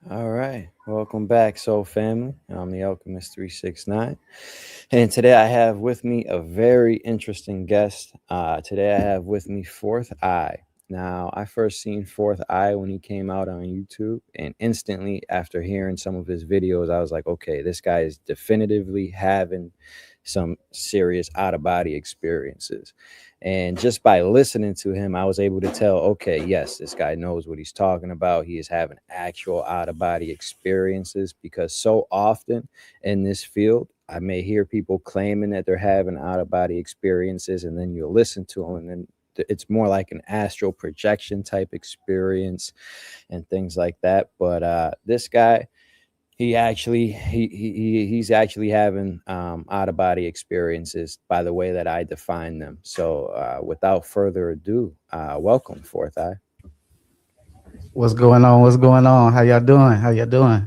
All right, welcome back, Soul Family. I'm the Alchemist 369, and today I have with me a very interesting guest. Today I have with me Fourth Eye. Now, I first seen Fourth Eye when he came out on YouTube, and instantly after hearing some of his videos, I was like, okay, this guy is definitively having some serious out of body experiences. And just by listening to him, I was able to tell, okay, yes, this guy knows what he's talking about. He is having actual out of body experiences, because so often in this field, I may hear people claiming that they're having out of body experiences, and then you listen to them, and then it's more like an astral projection type experience and things like that. But this guy, he's actually having out of body experiences by the way that I define them. So without further ado, welcome, Fourth Eye. What's going on? What's going on? How y'all doing? How y'all doing?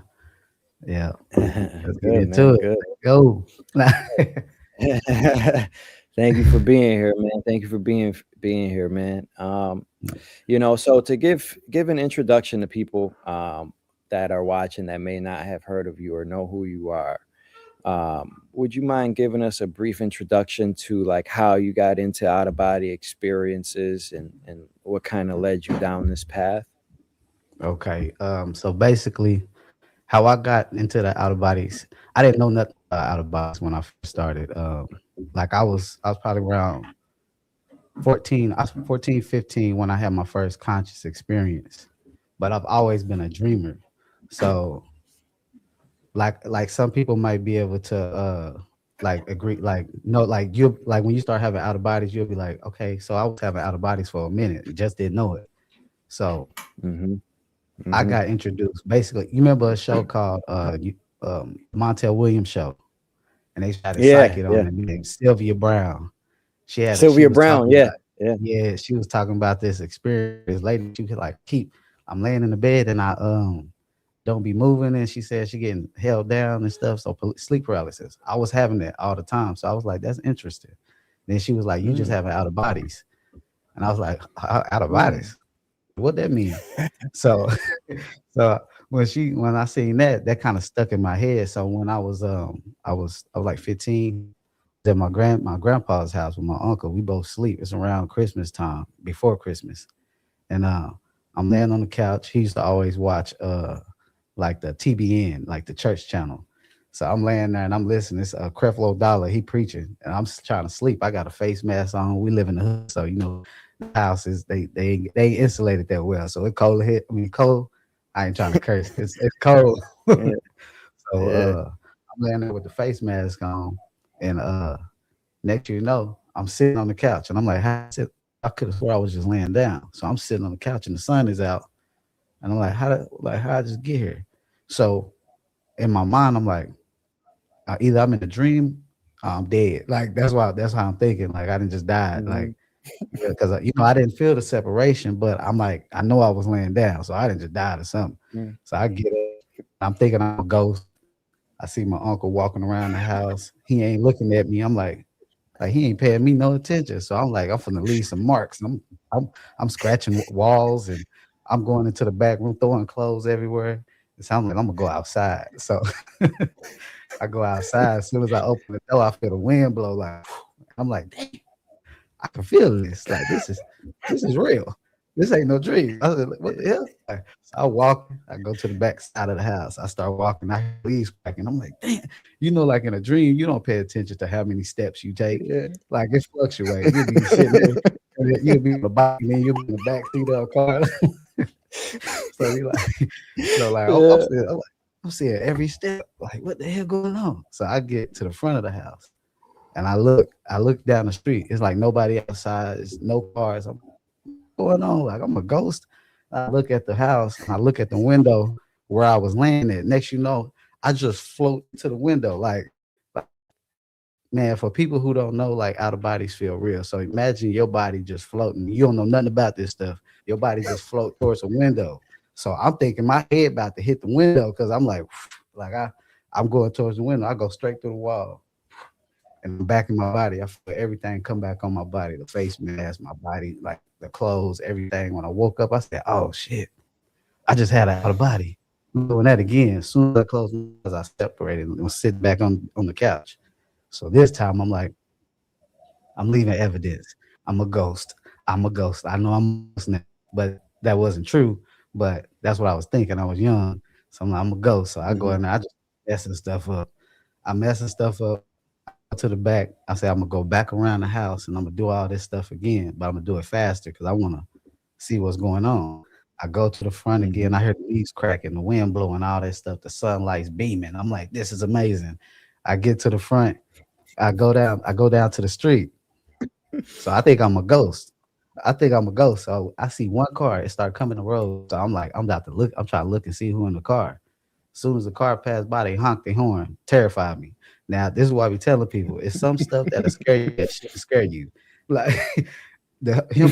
Yeah, let's get Good, into man. it. Good. Let's go. Thank you for being here, man. Thank you for being here, man. So to give an introduction to people that are watching that may not have heard of you or know who you are, would you mind giving us a brief introduction to like how you got into out of body experiences and what kind of led you down this path? Okay. So basically, how I got into the out of bodies, I didn't know nothing about out of bodies when I first started. Like I was probably around 14. I was 14, 15 when I had my first conscious experience. But I've always been a dreamer. So like some people might be able to like agree, like no, like you, like when you start having out of bodies, you'll be like, okay, so I was having out of bodies for a minute, you just didn't know it. So Mm-hmm. I Mm-hmm. got introduced. Basically, you remember a show called Montel Williams show, and they had a Yeah, psychic on yeah. it named Sylvia Brown. She Sylvia was Brown. talking Yeah, about, yeah. yeah, she was talking about this experience. This lady, she could like keep. I'm laying in the bed and don't be moving. And she said she getting held down and stuff. So sleep paralysis. I was having that all the time. So I was like, that's interesting. Then she was like, you just Mm, having out of bodies. And I was like, out of mm, bodies? What that mean? So so when I seen that, that kind of stuck in my head. So when I was like 15, at my grandpa's house with my uncle. We both sleep. It's around Christmas time, before Christmas. And I'm laying on the couch. He used to always watch like the TBN, like the church channel. So I'm laying there and I'm listening. It's Creflo Dollar. He preaching, and I'm trying to sleep. I got a face mask on. We live in the hood, so the houses they ain't insulated that well. So it cold hit. I mean cold. I ain't trying to curse. It's cold. yeah, So yeah. I'm laying there with the face mask on, and next you know, I'm sitting on the couch, and I'm like, I could have swore I was just laying down. So I'm sitting on the couch, and the sun is out, and I'm like, how I just get here? So in my mind, I'm like, either I'm in a dream, or I'm dead. Like that's how I'm thinking. Like I didn't just die. Mhm, Like because I didn't feel the separation, but I'm like, I know I was laying down, so I didn't just die or something. mm, So I get up, I'm thinking I'm a ghost. I see my uncle walking around the house. He ain't looking at me. I'm like he ain't paying me no attention. So I'm like, I'm finna leave some marks. I'm I'm scratching walls, and I'm going into the back room, throwing clothes everywhere. So I'm like, I'm gonna go outside. So I go outside. As soon as I open the door, I feel the wind blow. Like I'm like, dang, I can feel this. Like this is real. This ain't no dream. I was like, what the hell? So I walk. I go to the back side of the house. I start walking. I hear leaves cracking. I'm like, damn. Like in a dream, you don't pay attention to how many steps you take. yeah, Like it fluctuates. You'll be sitting there, and then you'll be on the bike, and then you'll be in the back seat of a car. So you like, so like yeah. I'm seeing every step. Like what the hell going on? So I get to the front of the house, and I look down the street. It's like nobody outside. There's no cars. I'm what's going on? Like I'm a ghost. I look at the house, and I look at the window where I was laying at. Next, I just float to the window. Like man, for people who don't know, like out of bodies feel real. So imagine your body just floating. You don't know nothing about this stuff. Your body just float towards a window. So I'm thinking my head about to hit the window because I'm like, like I'm going towards the window. I go straight through the wall, and I'm back in my body. I feel everything come back on my body, the face mask, my body, like the clothes, everything. When I woke up, I said, oh shit, I just had an out of body. I'm doing that again. As soon as I closed my eyes, I separated and was sitting back on the couch. So this time I'm like, I'm leaving evidence. I'm a ghost. I'm a ghost. I know I'm a ghost now, but that wasn't true. But that's what I was thinking. I was young. So I'm a ghost. So I go Mhm, in there, I just messing stuff up. I'm messing stuff up. I go to the back. I say I'm gonna go back around the house and I'm gonna do all this stuff again, but I'm gonna do it faster because I wanna see what's going on. I go to the front again. mhm. I hear the leaves cracking, the wind blowing, all that stuff. The sunlight's beaming. I'm like, this is amazing. I get to the front. I go down to the street. So I think I'm a ghost. I think I'm a ghost. So I see one car. It started coming the road. So I'm like, I'm about to look. I'm trying to look and see who in the car. As soon as the car passed by, they honked their horn, terrified me. Now, this is why we telling people it's some stuff that'll scare you that shouldn't scare you. Like him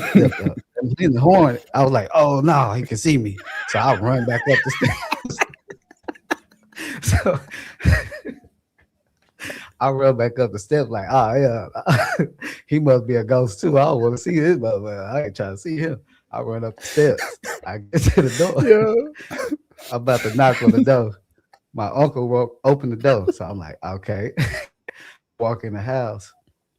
hitting the horn, I was like, oh no, he can see me. So I run back up the stairs. So I run back up the steps like, oh yeah, he must be a ghost too. I don't want to see this motherfucker. I ain't trying to see him. I run up the steps. I get to the door. Yeah. I'm about to knock on the door. My uncle open the door. So I'm like, okay. Walk in the house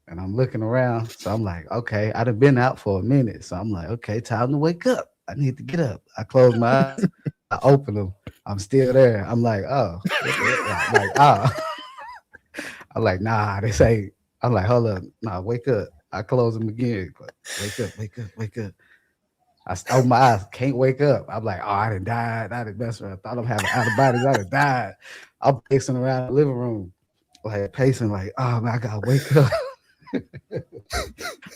and I'm looking around. So I'm like, okay, I done been out for a minute. So I'm like, okay, time to wake up. I need to get up. I close my eyes. I open them. I'm still there. I'm like, oh, what the hell? Like, oh. I'm like, nah, this ain't. I'm like, hold up. Nah, wake up. I close them again. Wake up, wake up, wake up. Open my eyes, can't wake up. I'm like, oh, I done died. I done messed around. I thought I'm having out of bodies. I done died. I'm pacing around the living room, like pacing, like, oh man, I gotta wake up.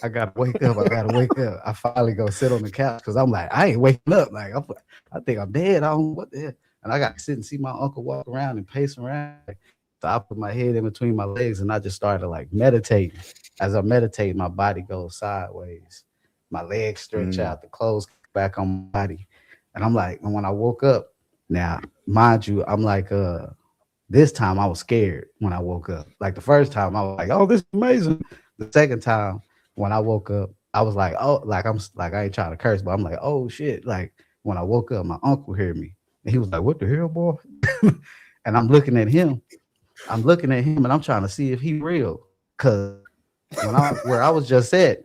I gotta wake up. I gotta wake up. I finally go sit on the couch because I'm like, I ain't waking up. Like, I think I'm dead. I don't what the hell. And I got to sit and see my uncle walk around and pace around. So I put my head in between my legs and I just started like meditating. As I meditate, my body goes sideways. My legs stretch Mm, out, the clothes back on my body. And I'm like, and when I woke up, Now, mind you, I'm like, this time I was scared when I woke up. Like the first time I was like, oh, this is amazing. The second time when I woke up, I was like, oh, like like I ain't trying to curse, but I'm like, oh shit. Like when I woke up, my uncle heard me. And he was like, what the hell, boy? And I'm looking at him. I'm looking at him and I'm trying to see if he real. Cause when I where I was just at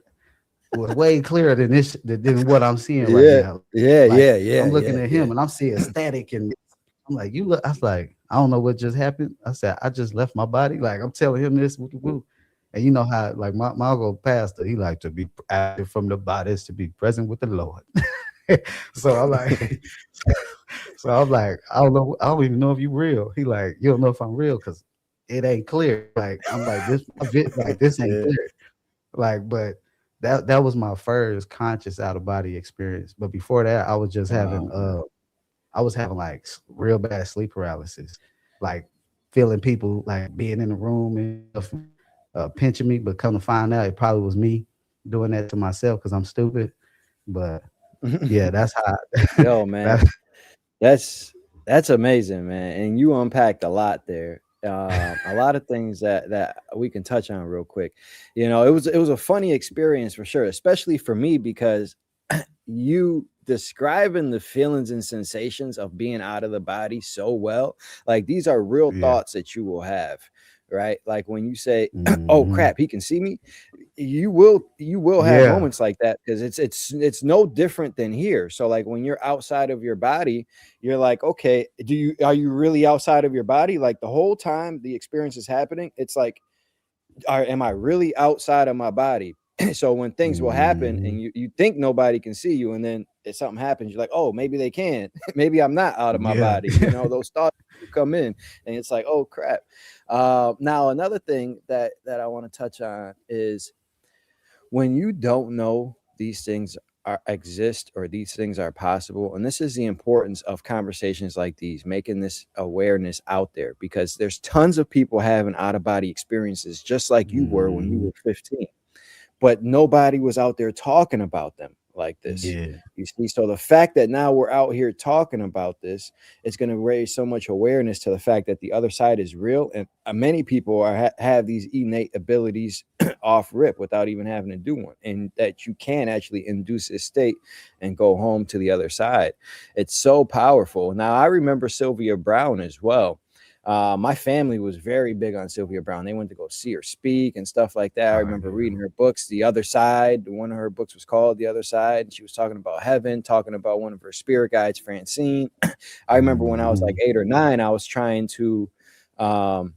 was way clearer than than what I'm seeing right Yeah, now. yeah, Like yeah, I'm yeah, looking yeah, at yeah. him and I'm seeing static and I'm like, you look. I was like, I don't know what just happened. I said, I just left my body. Like I'm telling him this, woo, woo, woo. And you know how, like my uncle pastor, he like to be active from the body is to be present with the Lord. So I'm like, so I'm like, I don't know, I don't even know if you real. He like, you don't know if I'm real because it ain't clear. Like I'm like this, like this ain't Yeah. clear. Like, but that was my first conscious out of body experience. But before that, Wow, man. I was having like real bad sleep paralysis, like feeling people like being in the room and stuff, pinching me. But come to find out, it probably was me doing that to myself because I'm stupid. But yeah, that's how. Yo, that man, that's that's amazing, man. And you unpacked a lot there. A lot of things that we can touch on real quick. You know, it was a funny experience for sure, especially for me because you describing the feelings and sensations of being out of the body so well. Like these are real yeah. thoughts that you will have, right? Like when you say, "Oh Hmm. crap, he can see me." You will have Yeah. moments like that because it's no different than here. So like when you're outside of your body, you're like, okay, are you really outside of your body? Like the whole time the experience is happening, it's like, am I really outside of my body? So when things will happen Hmm. and you think nobody can see you, and then if something happens, you're like, oh, maybe they can. Maybe I'm not out of my Yeah. body. You know, those thoughts come in, and it's like, oh crap. Now another thing that I want to touch on is when you don't know these things are exist or these things are possible, and this is the importance of conversations like these, making this awareness out there, because there's tons of people having out of body experiences just like you were when you Hmm. were 15, but nobody was out there talking about them like this. Yeah. You see, so the fact that now we're out here talking about this, it's going to raise so much awareness to the fact that the other side is real, and many people have these innate abilities off rip without even having to do one, and that you can actually induce this state and go home to the other side. It's so powerful. Now I remember Sylvia Brown as well. My family was very big on Sylvia Brown. They went to go see her speak and stuff like that. I Oh remember yeah. reading her books, The Other Side. One of her books was called The Other Side. And she was talking about heaven, talking about one of her spirit guides, Francine. I remember when I was like Hmm. 8 or 9, I was trying to um,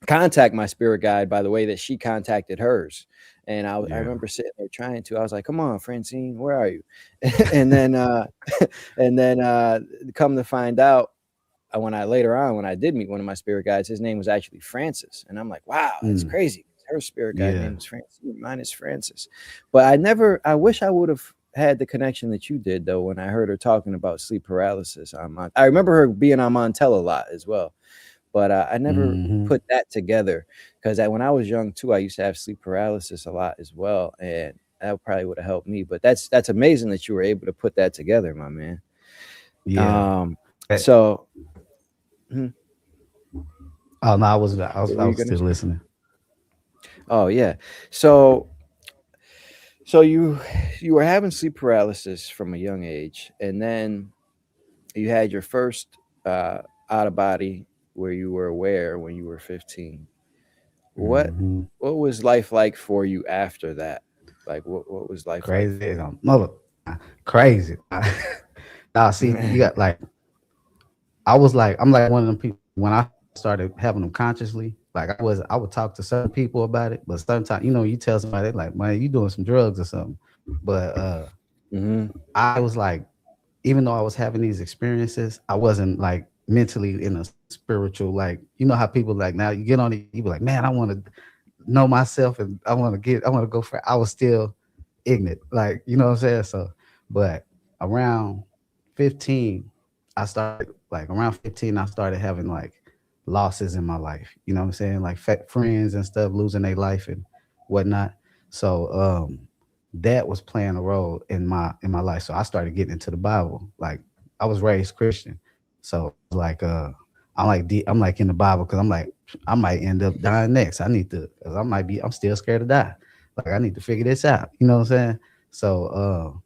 contact my spirit guide by the way that she contacted hers. And I Yeah. remember sitting there trying to. I was like, "Come on, Francine, where are you?" and then and then come to find out, when I later on, when I did meet one of my spirit guides, his name was actually Francis, and I'm like, wow, that's Mm. crazy. Her spirit guide name Yeah. was Francis. Mine is Francis, but I never. I wish I would have had the connection that you did though when I heard her talking about sleep paralysis on I remember her being on Montel a lot as well, but I never Hmm. put that together because when I was young too, I used to have sleep paralysis a lot as well, and that probably would have helped me. But that's amazing that you were able to put that together, my man. Yeah. Um, Eh, so. Mhm. oh no, What were I you was gonna still say? listening. Oh yeah. So so you were having sleep paralysis from a young age, and then you had your first uh, out of body where you were aware when you were 15. What Hmm. what was life like for you after that? Like what was life like Crazy. for you? Mother, crazy. Now, see, you got like, I was like, I'm like one of them people when I started having them consciously. Like I would talk to certain people about it, but sometimes, you tell somebody like, man, you doing some drugs or something. But Hmm. I was like, even though I was having these experiences, I wasn't like mentally in a spiritual, like, you know how people like now you get on it, you be like, man, I want to know myself and I want to go for it. I was still ignorant, like, you know what I'm saying? So, but around 15, around 15, I started having like losses in my life, you know what I'm saying? Like friends and stuff losing their life and whatnot. So, that was playing a role in my life. So I started getting into the Bible. Like I was raised Christian. So it's like I'm like in the Bible because I'm like I might end up dying next. I need to because I'm still scared to die. Like I need to figure this out. You know what I'm saying? So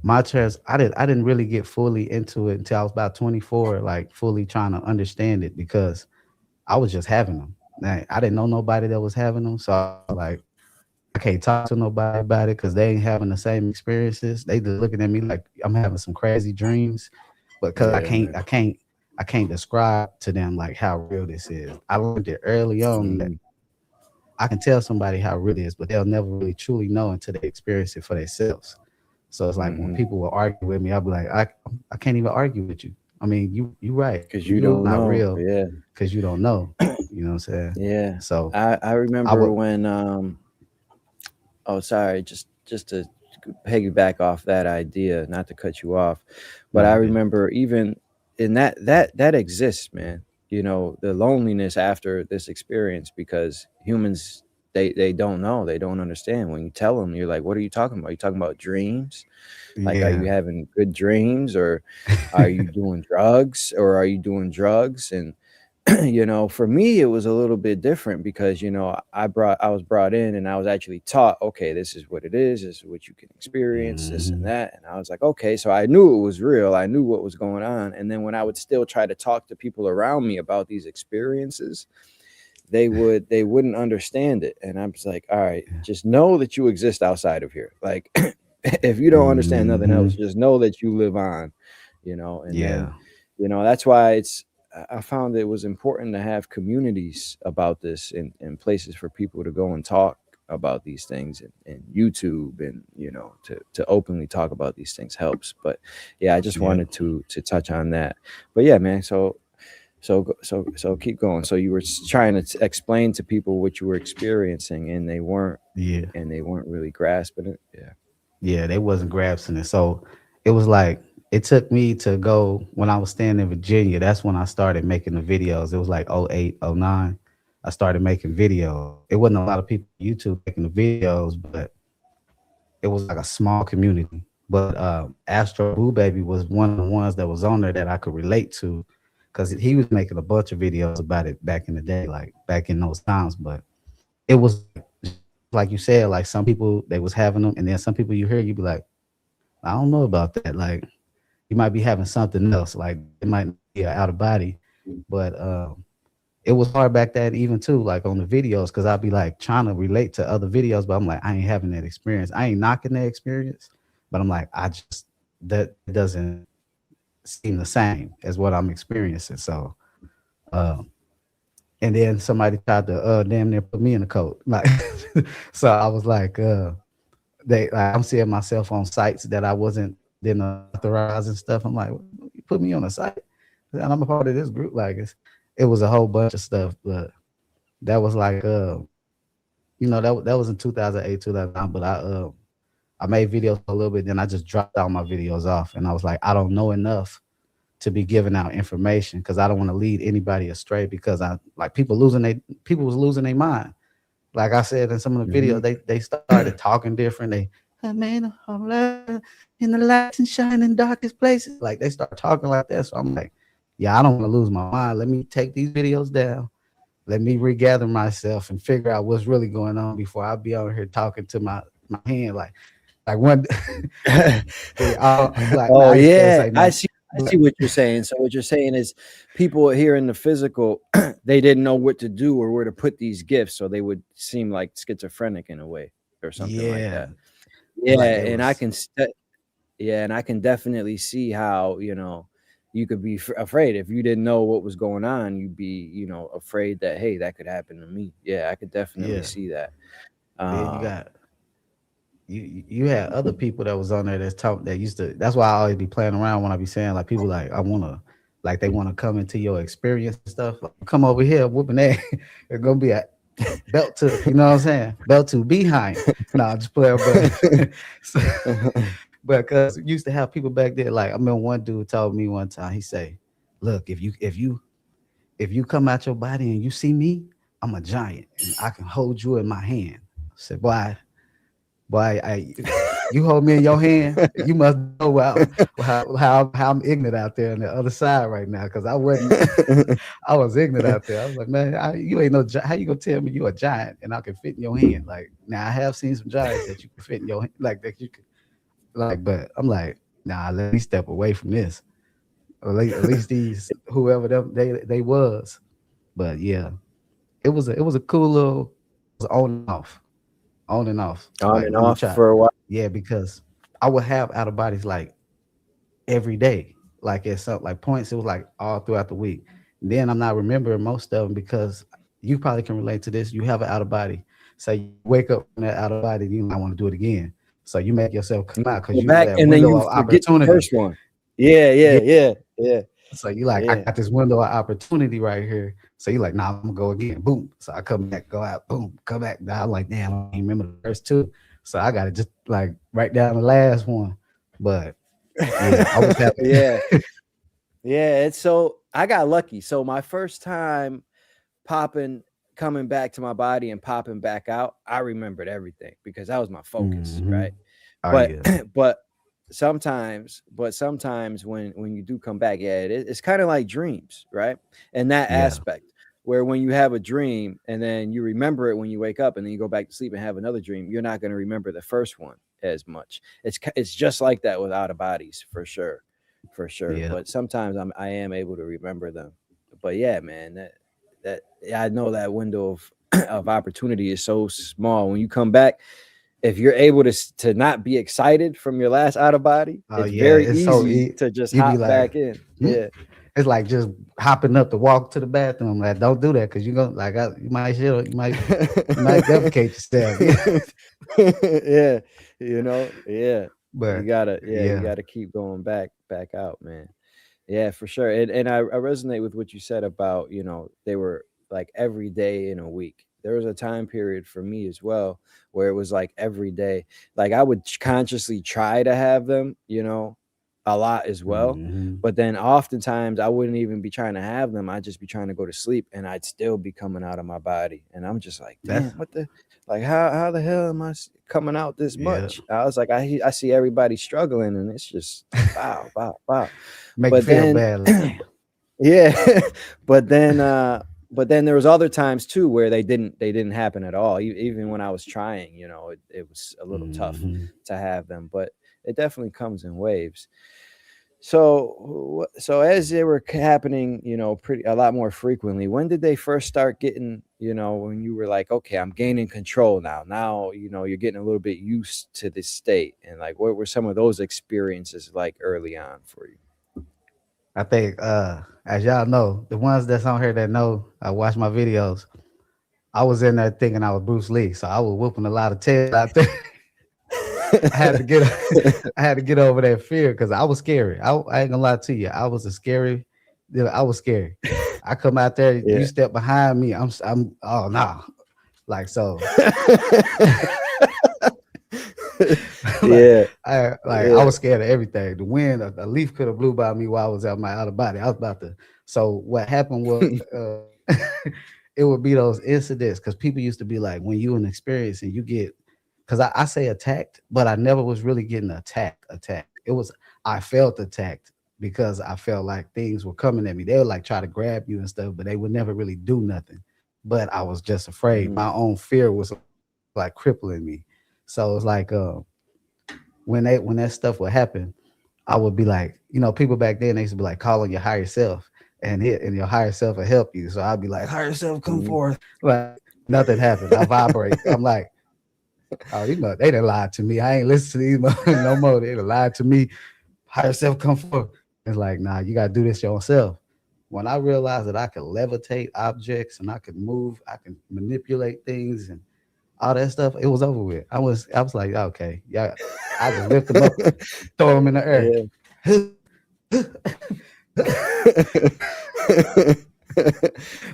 my church, I didn't really get fully into it until I was about 24, like fully trying to understand it because I was just having them. Now, I didn't know nobody that was having them, so I was like, I can't talk to nobody about it because they ain't having the same experiences. They just looking at me like I'm having some crazy dreams, but because Yeah, man. I can't describe to them like how real this is. I learned it early on that Mhm. I can tell somebody how real it is, but they'll never really truly know until they experience it for themselves. So it's like when Mhm. people will argue with me, I'll be like, I can't even argue with you. I mean, you right. Because You you know it's don't not know. real Yeah. because you don't know. You know what I'm saying? Yeah. So I I remember would when oh, sorry, just to piggyback off that idea, not to cut you off, but no, I you good. remember even in that exists, man. You know, the loneliness after this experience because humans they don't know, they don't understand. When you tell them, you're like, "What are you talking about? Are you talking about dreams? Like, are you Yeah. having good dreams, or are you doing drugs, or are you doing drugs?" And for me, it was a little bit different because I was brought in and I was actually taught, okay, this is what it is, this is what you can experience, this and Hmm. that. And I was like, okay, so I knew it was real, I knew what was going on. And then when I would still try to talk to people around me about these experiences, they wouldn't understand it. And I'm just like, all right, just know that you exist outside of here. Like, if you don't understand nothing else, Hmm. just know that you live on. And then Yeah. that's why I found it was important to have communities about this, and places for people to go and talk about these things, and YouTube, and to openly talk about these things helps. But yeah, I just Yeah. wanted to touch on that. But yeah, man, so keep going. So you were trying to explain to people what you were experiencing, and Yeah. they weren't really grasping it. Yeah. Yeah, they wasn't grasping it. So it was like it took me to go when I was staying in Virginia. That's when I started making the videos. It was like '08, '09. I started making videos. It wasn't a lot of people on YouTube making the videos, but it was like a small community. But Astro Boo Baby was one of the ones that was on there that I could relate to because he was making a bunch of videos about it back in the day, like back in those times. But it was like you said, like some people they was having them, and then some people you hear you be like, I don't know about that. Like you might be having something else. Like it might not be out of body, but it was hard back then even too. Like on the videos, because I'd be like trying to relate to other videos, but I'm like I ain't having that experience. I ain't knocking that experience, but I'm like I just that doesn't seem the same as what I'm experiencing. So, um, and then somebody tried to damn near put me in a coat. Like, so I was like, I'm seeing myself on sites that I wasn't didn't authorize and stuff. I'm like, you put me on a site, and I'm a part of this group. Like, it was a whole bunch of stuff, but that was like, that was in 2008, 2009. But I made videos for a little bit, then I just dropped all my videos off, and I was like, I don't know enough to be giving out information because I don't want to lead anybody astray because I like people was losing their mind. Like I said in some of the videos, Hmm. they started talking different. "Hey, man, I'm in the lights and shining darkest places." Like they start talking like that. So I'm like, yeah, I don't want to lose my mind. Let me take these videos down. Let me regather myself and figure out what's really going on before I be out here talking to my hand like one like nah, Oh I ain't gonna yeah, say I nothing. see. I But see what you're saying. So what you're saying is, people here in the physical, they didn't know what to do or where to put these gifts, so they would seem like schizophrenic in a way, or something like yeah, that. it's Yeah, like they and I was can, yeah, and I can definitely see how you could be afraid if you didn't know what was going on. You'd be afraid that, hey, that could happen to me. Yeah, I could definitely yeah. see that. Then you Um, got you had other people that was on there that's talk that used to that's why I always be playing around when I be saying like people like I wanna like they wanna come into your experience and stuff. Like, come over here, whooping that. It's gonna be a belt to you know what I'm saying? Belt to behind. No, I'm just playing, but so, but cause used to have people back there like I remember one dude told me one time, he say, look, if you come out your body and you see me, I'm a giant and I can hold you in my hand. I said, boy, You hold me in your hand, you must know how I'm ignorant out there on the other side right now, because I wasn't. I was ignorant out there. I was like, man, you ain't no. How you gonna tell me you a giant and I can fit in your hand? Like, now I have seen some giants that you can fit in your hand, like that you could, like. But I'm like, nah, let me step away from this. At least these whoever them they was. But yeah, it was a cool little, it was on and off. On Like, and let me off try. for a while. Yeah, because I would have out of bodies like every day. Like at some like points, it was like all throughout the week. Then I'm not remembering most of them because you probably can relate to this. You have an out of body. So you wake up from that out of body and you might want to do it again. So you make yourself come You out because go you back that and then window you of forget the opportunity. first one. Yeah, yeah, Yeah. yeah, yeah, So you like, I yeah. got this window of opportunity right here. So you like, nah, I'm gonna go again. Boom. So I come back, go out, boom, come back. Now I'm like, damn, I ain't remember the first two. So I gotta just like write down the last one. But yeah, I was having Yeah, yeah. It's so I got lucky. So my first time popping, coming back to my body and popping back out, I remembered everything because that was my focus, hmm. right? Oh But yeah. but sometimes when you do come back, yeah, it's kind of like dreams, right? And that Yeah. aspect where when you have a dream and then you remember it when you wake up and then you go back to sleep and have another dream, you're not going to remember the first one as much. It's just like that with out of bodies for sure, for sure. Yeah. But sometimes I am able to remember them. But yeah, man, that yeah, I know that window of of opportunity is so small. When you come back, if you're able to not be excited from your last out of body, Oh it's yeah. very It's so easy to just you be hop like, back in. hmm? Yeah. It's like just hopping up to walk to the bathroom. Like, don't do that because you're gonna like you might shit, you might defecate yourself. Yeah. Yeah, yeah. But You yeah. gotta keep going back out, man. Yeah, for sure. And I resonate with what you said about, they were like every day in a week. There was a time period for me as well where it was like every day. Like I would consciously try to have them, a lot as well. Hmm. But then oftentimes I wouldn't even be trying to have them. I'd just be trying to go to sleep and I'd still be coming out of my body. And I'm just like, That's damn, what the like how the hell am I coming out this yeah. much? I was like, I see everybody struggling and it's just wow, wow, wow. Make you But feel then bad. Like, damn. yeah, but then there was other times too where they didn't happen at all. Even when I was trying, it was a little tough Hmm. to have them, but it definitely comes in waves. So as they were happening, pretty a lot more frequently, when did they first start getting, when you were like, okay, I'm gaining control now. Now, you're getting a little bit used to this state, and like, what were some of those experiences like early on for you? I think as y'all know, the ones that's on here that know I watch my videos, I was in there thinking I was Bruce Lee. So I was whooping a lot of tail out there. I had to get I had to get over that fear because I was scary. I ain't gonna lie to you. I was a scary. I was scary. I come out there, you Yeah. step behind me. I'm oh no. Like so like Yeah, I yeah. was scared of everything. The wind, a leaf could have blew by me while I was out my out of body. I was about to. So what happened was, it would be those incidents because people used to be like, when you an experience and you get, because I say attacked, but I never was really getting attacked. Attacked. It was I felt attacked because I felt like things were coming at me. They would like try to grab you and stuff, but they would never really do nothing. But I was just afraid. Mhm, My own fear was like crippling me. So it's like when that stuff would happen, I would be like, people back then they used to be like calling your higher self, and your higher self will help you. So I'd be like, higher self, come mhm. forth. Like nothing happened. I vibrate. I'm like, oh, they done lied to me. I ain't listen to these no more. They done lied to me. Higher self, come forth. It's like, nah, you gotta do this yourself. When I realized that I could levitate objects and I could move, I can manipulate things and all that stuff, it was over with. I was like, okay, yeah, I just lift them up, throw them in the air. Yeah.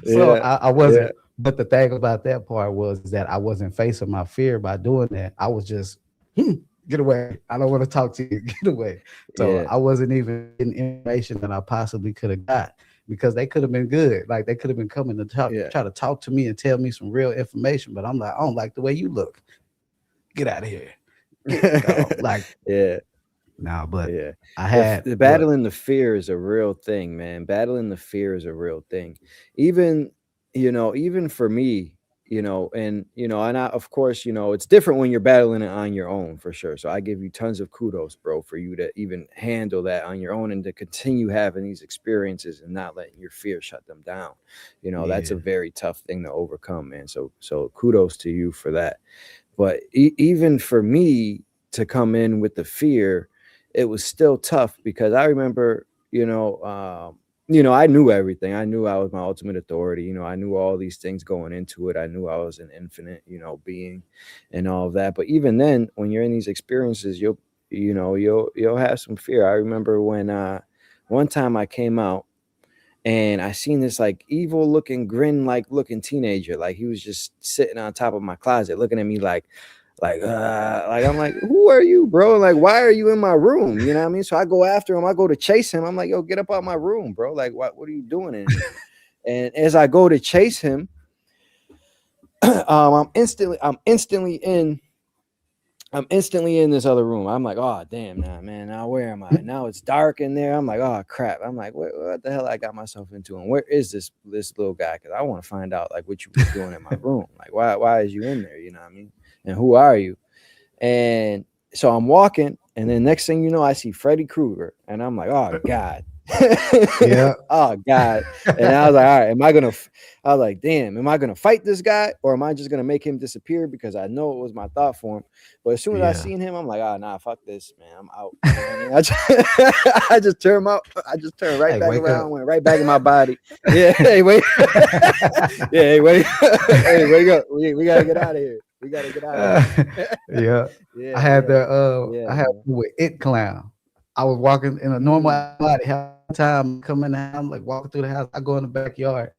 So Yeah, I yeah, wasn't. But the thing about that part was is that I wasn't facing my fear by doing that. I was just get away. I don't want to talk to you. Get away. So yeah, I wasn't even getting information that I possibly could have got because they could have been good. Like they could have been coming to yeah. try to talk to me and tell me some real information. But I'm like, I don't like the way you look. Get out of here. So like, Yeah. no, but Yeah. I had The what? battling the fear is a real thing, man. Battling the fear is a real thing. Even, even for me, and of course, it's different when you're battling it on your own for sure. So I give you tons of kudos, bro, for you to even handle that on your own and to continue having these experiences and not letting your fear shut them down. That's a Yeah, very tough thing to overcome, man. So kudos to you for that. But even for me to come in with the fear, it was still tough because I remember, I knew everything. I knew I was my ultimate authority. I knew all these things going into it. I knew I was an infinite, being, and all of that. But even then, when you're in these experiences, you'll have some fear. I remember when one time I came out and I seen this like evil looking grin like looking teenager. Like he was just sitting on top of my closet looking at me like I'm like, who are you, bro? Like, why are you in my room? You know what I mean? So I go after him, I go to chase him. I'm like, yo, get up out my room, bro. Like, what are you doing in here? And as I go to chase him, I'm instantly in this other room. I'm like, oh damn, nah, man. Now where am I? Now it's dark in there. I'm like, oh crap. I'm like, what the hell I got myself into? And where is this little guy? Because I want to find out like what you was doing in my room. Like, why is you in there? You know what I mean? And who are you? And so I'm walking, and then next thing you know, I see Freddy Krueger, and I'm like, oh God. yeah, Oh God. And I was like, all right, I was like, damn, am I gonna fight this guy or am I just gonna make him disappear? Because I know it was my thought form. But as soon as I yeah. seen him, I'm like, oh nah, fuck this, man. I'm out. You know what I mean? I just turned out. I just turned right Hey, back wake up. around, went right back in my body. Yeah, hey, wait. Yeah, hey, wait. Hey, wake up. We gotta get out of here. We gotta get out of here. Yeah, Yeah, yeah, yeah, I had man. one with It Clown. I was walking in a normal Mm. body. Half the time, I come in the house, I'm like walking through the house. I go in the backyard.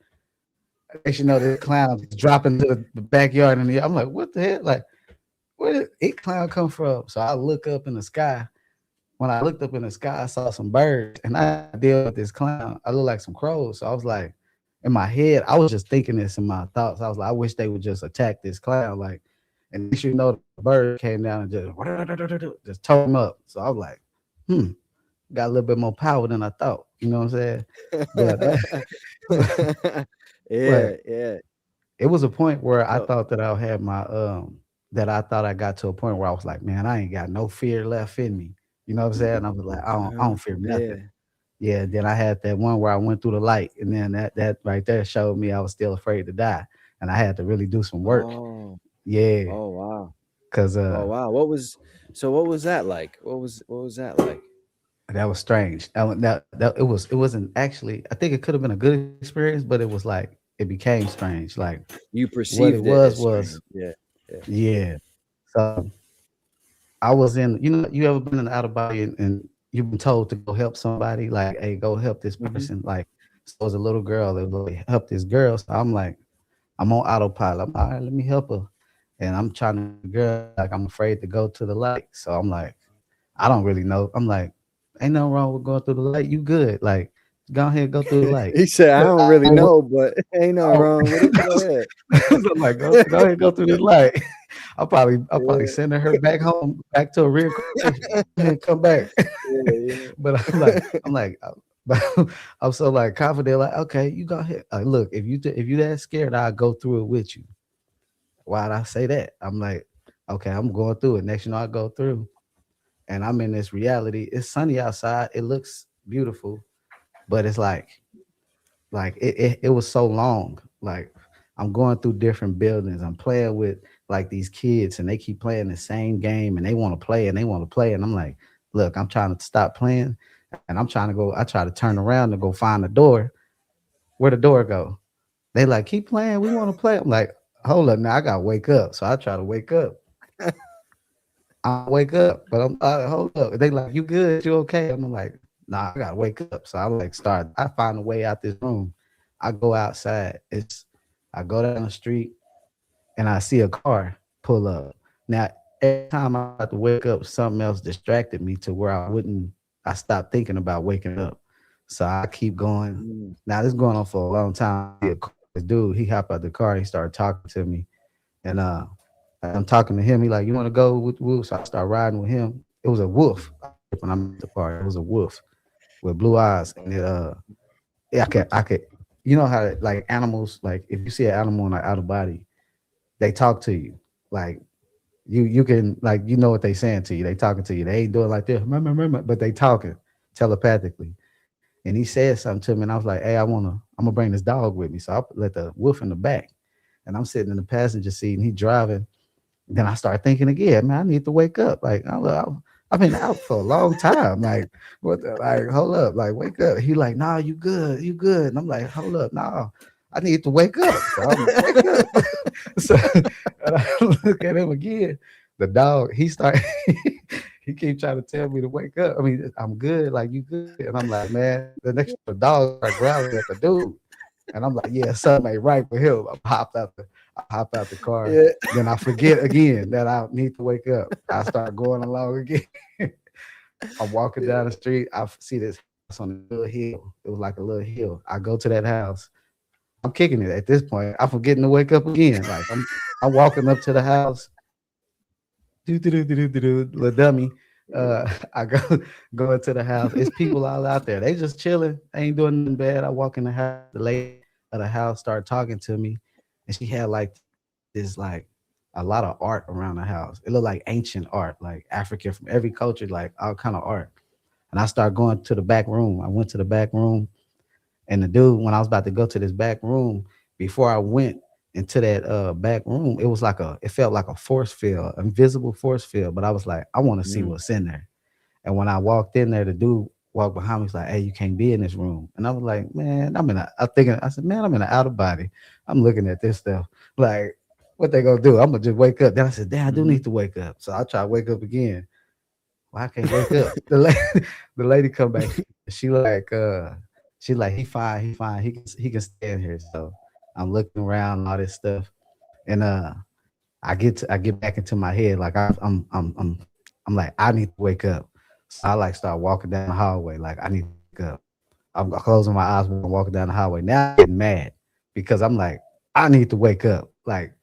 Next, you know, this clown just dropping to the backyard, and I'm like, what the hell? Like, where did It Clown come from? So I look up in the sky. When I looked up in the sky, I saw some birds, and I deal with this clown. I look like some crows. So I was like, in my head, I was just thinking this in my thoughts. I was like, I wish they would just attack this clown. Like, and you know, the bird came down and just tore him up. So I was like, hmm, got a little bit more power than I thought. You know what I'm saying? But Yeah, but yeah. it was a point where I So, thought that I had my that I thought I got to a point where I was like, man, I ain't got no fear left in me. You know what I'm saying? I was like, I don't fear nothing. yeah. Yeah, then I had that one where I went through the light, and then that right there showed me I was still afraid to die, and I had to really do some work. Oh, Yeah, oh wow. cause Oh wow. What was that like? What was that like? that was strange. That it wasn't actually. I think it could have been a good experience, but it was like it became strange. Like You what it perceived it as was strange. Yeah. Yeah. yeah. So I was in. You know, you ever been in the out of body and you've been told to go help somebody? Like, hey, go help this Hmm. person. Like, so it was a little girl that was like, help this girl. So I'm like. I'm on autopilot. I'm all right, let me help her. And I'm trying to girl, like I'm afraid to go to the light. So I'm like, I don't really know. I'm like, ain't nothing wrong with going through the light. You good. Like, go ahead, go through the light. He said, I But don't I really don't know, but ain't nothing know. wrong with it. Go ahead. So I'm like, go ahead, go through this light. I'll probably Yeah. sending her back home, back to a reincarnation. Go ahead, come back. Yeah. But I'm like, but I'm so like confident, like, okay, you go ahead. Look, if you that scared, I'll go through it with you. Why'd I say that? I'm like, okay, I'm going through it. Next, I go through, and I'm in this reality. It's sunny outside. It looks beautiful, but it's like it was so long. Like I'm going through different buildings. I'm playing with like these kids, and they keep playing the same game, and they want to play, and they want to play, and I'm like, look, I'm trying to stop playing, and I'm trying to go. I try to turn around to go find the door. Where the door go? They like keep playing. We want to play. I'm like, hold up, now I gotta wake up. So I try to wake up. I wake up, but I'm hold up. They like, you good? You okay? I'm like, nah, I gotta wake up. So I like start. I find a way out this room. I go outside. I go down the street and I see a car pull up. Now every time I have to wake up, something else distracted me to where I wouldn't. I stopped thinking about waking up. So I keep going. Mm. Now this is going on for a long time. This dude, he hopped out the car. He started talking to me, and I'm talking to him. He like, you want to go with Wolf? So I start riding with him. It was a wolf. When I met the part, it was a wolf with blue eyes, and yeah, I could, you know how like animals, like if you see an animal in an out of body, they talk to you, like you can like you know what they saying to you. They talking to you. They ain't doing like this, remember, but they talking telepathically. And he said something to me, and I was like, hey, I'm gonna bring this dog with me. So I let the wolf in the back, and I'm sitting in the passenger seat, and he driving. Then I start thinking again, man, I need to wake up. Like I've been out for a long time. Like what? Like hold up, like wake up. He like, nah, you good, you good. And I'm like, hold up, nah, I need to wake up. So I'm wake up. So and I look at him again. The dog, he start, he keep trying to tell me to wake up. I mean, I'm good, like you good. And I'm like, man, the next the dog start growling at the dude. And I'm like, yeah, something ain't right with him. I hop out the car. Yeah. Then I forget again that I need to wake up. I start going along again. I'm walking down the street. I see this house on a little hill. It was like a little hill. I go to that house. I'm kicking it at this point. I'm forgetting to wake up again. Like I'm walking up to the house. Do, little dummy. I go into the house. It's people all out there. They just chilling. They ain't doing nothing bad. I walk in the house. The lady of the house started talking to me, and she had like this like a lot of art around the house. It looked like ancient art, like African from every culture, like all kind of art. And I started going to the back room. I went to the back room, and the dude, when I was about to go to this back room, before I went into that back room, it was like it felt like a force field, invisible force field. But I was like, I want to see Mm. what's in there. And when I walked in there, the dude walked behind me. He's like, hey, you can't be in this room. And I was like, man, I said, man, I'm in an out of body. I'm looking at this stuff. Like, what they gonna do? I'm gonna just wake up. Then I said, damn, I do Mhm. need to wake up. So I try to wake up again. Well, I can't wake up. The lady come back. She like, he fine, he fine. He can stay in here. So I'm looking around and all this stuff. And I get back into my head like I'm like I need to wake up. So I like start walking down the hallway like I need to wake up. I'm closing my eyes when I'm walking down the hallway. Now I'm getting mad because I'm like I need to wake up. Like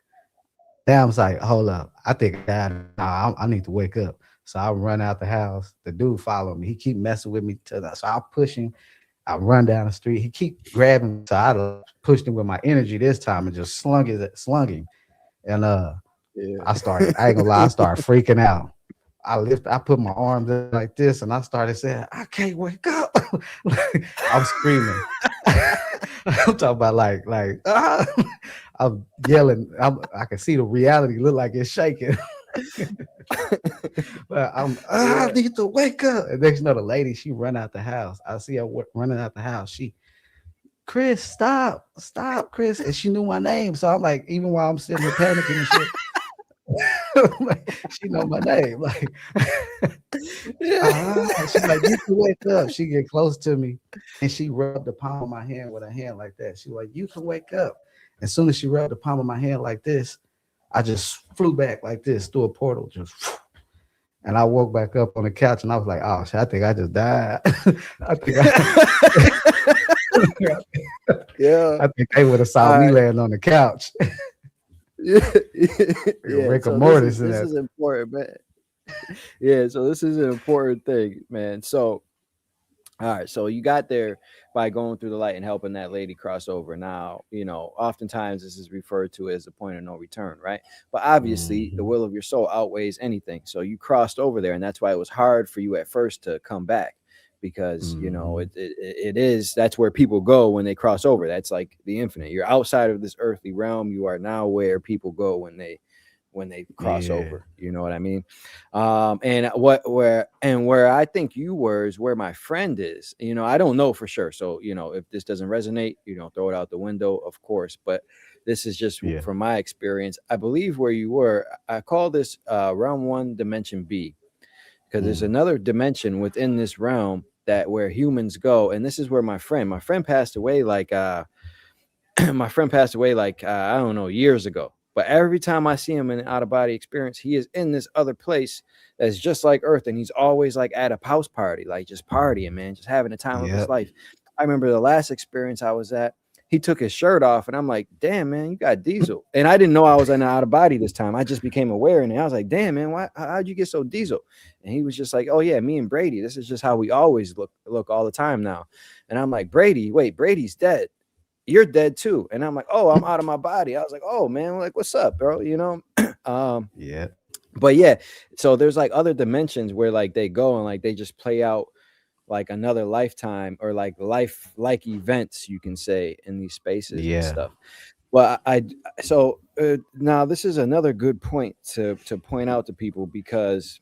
now I'm like hold up, I think I died. Nah, I need to wake up. So I run out the house. The dude followed me. He keep messing with me so I push him. I run down the street. He keep grabbing me. So I like, pushed him with my energy this time and just slung him. And Yeah. I ain't gonna lie, I started freaking out. I put my arms up like this and I started saying, I can't wake up. Like, I'm screaming. I'm talking about I'm yelling. I can see the reality look like it's shaking. But I Yeah. need to wake up. And next you know, the lady, she run out the house. I see her running out the house. Chris, stop, Chris. And she knew my name. So I'm like, even while I'm sitting here panicking and shit, like, she know my name. Like, Yeah. she like, you can wake up. She get close to me and she rubbed the palm of my hand with her hand like that. She like, you can wake up. As soon as she rubbed the palm of my hand like this, I just flew back like this through a portal, just and I woke back up on the couch and I was like, oh shit, I think I just died. I think Yeah. I think they would have saw All me right. laying on the couch. Yeah. Yeah. Rick and So this is Mortis in this that. is important, man. Yeah. So this is an important thing, man. So all right, so you got there by going through the light and helping that lady cross over. Now, oftentimes this is referred to as the point of no return, right? But obviously, the Mhm. will of your soul outweighs anything. So you crossed over there, and that's why it was hard for you at first to come back, because Mhm. it is that's where people go when they cross over. That's like the infinite. You're outside of this earthly realm. You are now where people go when they cross Yeah. over. You know what I mean? And where I think you were is where my friend is. I don't know for sure. So, if this doesn't resonate, throw it out the window, of course. But this is just Yeah. from my experience. I believe where you were, I call this realm one, dimension B, because there's Mm. another dimension within this realm that where humans go. And this is where my friend passed away like my friend passed away like I don't know, years ago. But every time I see him in an out of body experience, he is in this other place that's just like Earth, and he's always like at a house party, like just partying, man, just having the time of his Yep. life. I remember the last experience I was at. he took his shirt off, and I'm like, damn, man, you got diesel. And I didn't know I was in an out of body this time. I just became aware, and I was like, damn, man, how'd you get so diesel? And he was just like, oh yeah, me and Brady, this is just how we always look all the time now. And I'm like, Brady, wait, Brady's dead. You're dead too. And I'm like, oh, I'm out of my body. I was like, oh man, like, what's up, bro? Um, Yeah. but yeah, so there's like other dimensions where like they go and like they just play out like another lifetime or like life like events, you can say, in these spaces and Yeah. stuff. Well, so now this is another good point to point out to people, because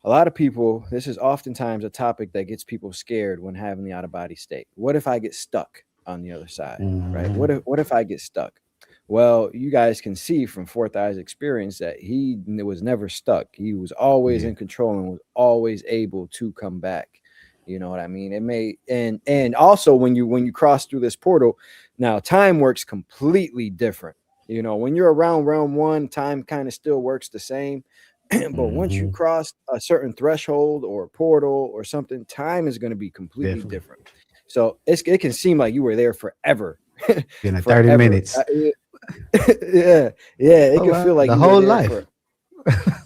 a lot of people, this is oftentimes a topic that gets people scared when having the out of body state. What if I get stuck on the other side, right? Hmm. What if I get stuck? Well, you guys can see from Fourth Eye's experience that he was never stuck. He was always Yeah. in control and was always able to come back. You know what I mean? It may and also when you cross through this portal, now time works completely different. When you're around realm one, time kind of still works the same. But once you Hmm. cross a certain threshold or a portal or something, time is going to be completely Definitely. different. So it can seem like you were there forever, In a 30 forever. minutes. Yeah, yeah. It Oh, could feel like the you were whole there life. for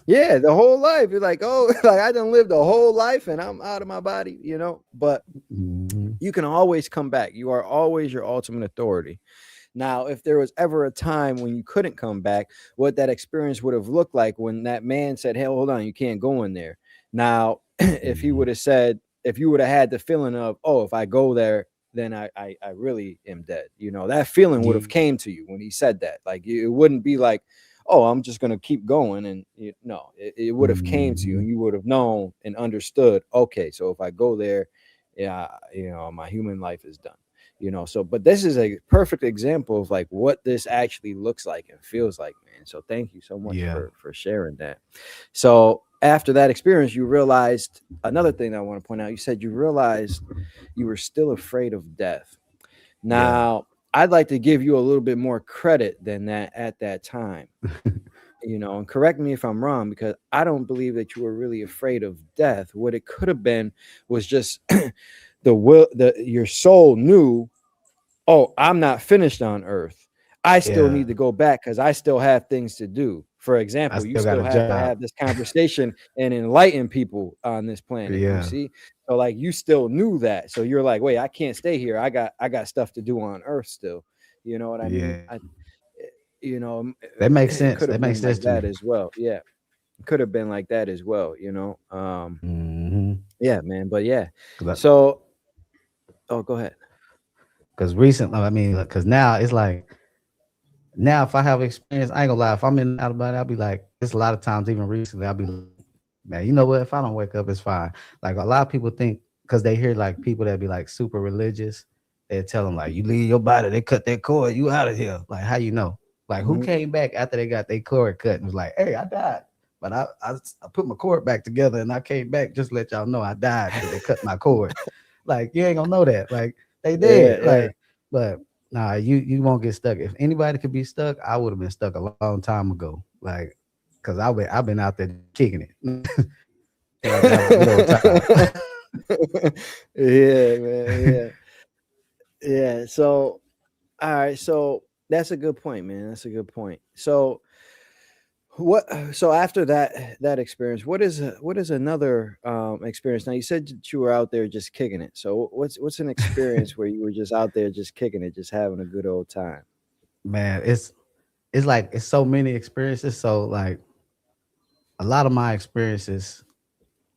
the whole life. You're like, oh, like I done lived a whole life and I'm out of my body. But Hmm. you can always come back. You are always your ultimate authority. Now, if there was ever a time when you couldn't come back, what that experience would have looked like when that man said, hey, hold on, you can't go in there. Now, if he Hmm. would have said, if you would have had the feeling of, oh, if I go there, then I really am dead. That feeling would have Yeah. came to you when he said that. Like it wouldn't be like, oh, I'm just gonna keep going. And no, it would have came to you, Hmm. and you would have known and understood. Okay, so if I go there, yeah, my human life is done. So but this is a perfect example of like what this actually looks like and feels like, man. So thank you so much Yeah. for sharing that. So after that experience, you realized another thing I want to point out. You said you realized you were still afraid of death. Yeah. Now, I'd like to give you a little bit more credit than that at that time. And correct me if I'm wrong, because I don't believe that you were really afraid of death. What it could have been was just your soul knew, oh, I'm not finished on earth. I still Yeah. need to go back because I still have things to do. For I example, you still got still a have to job. have this conversation and enlighten people on this planet. You Yeah. see? So like you still knew that. So you're like, wait, I can't stay here. I got stuff to do on earth still. You know what I mean? Yeah. That makes It sense. could That have makes been sense like to that me. as well. Yeah. It could have been like that as well. Hmm. Yeah, man. But yeah. Because So go ahead. recently, I mean, because now it's like, now if I have experience, I ain't gonna lie. If I'm in out of body, I'll be like, it's a lot of times, even recently, I'll be like, man, you know what? If I don't wake up, it's fine. Like a lot of people think, because they hear like people that be like super religious, they tell them like, you leave your body, they cut that cord, you out of here. Like, how you know? Like, who Mhm. came back after they got their cord cut and was like, hey, I died, but I put my cord back together and I came back just to let y'all know I died because they cut my cord. Like, you ain't gonna know that. Like, they Yeah, dead. yeah. Like, but nah, you won't get stuck. If anybody could be stuck, I would have been stuck a long time ago. Like, cause I've been out there kicking it. Having a good old time. Yeah, man. Yeah. Yeah. So, all right. So that's a good point, man. That's a good point. So after that experience, what is another experience? Now you said that you were out there just kicking it. So what's an experience where you were just out there just kicking it, just having a good old time? Man, it's like it's so many experiences. So like a lot of my experiences,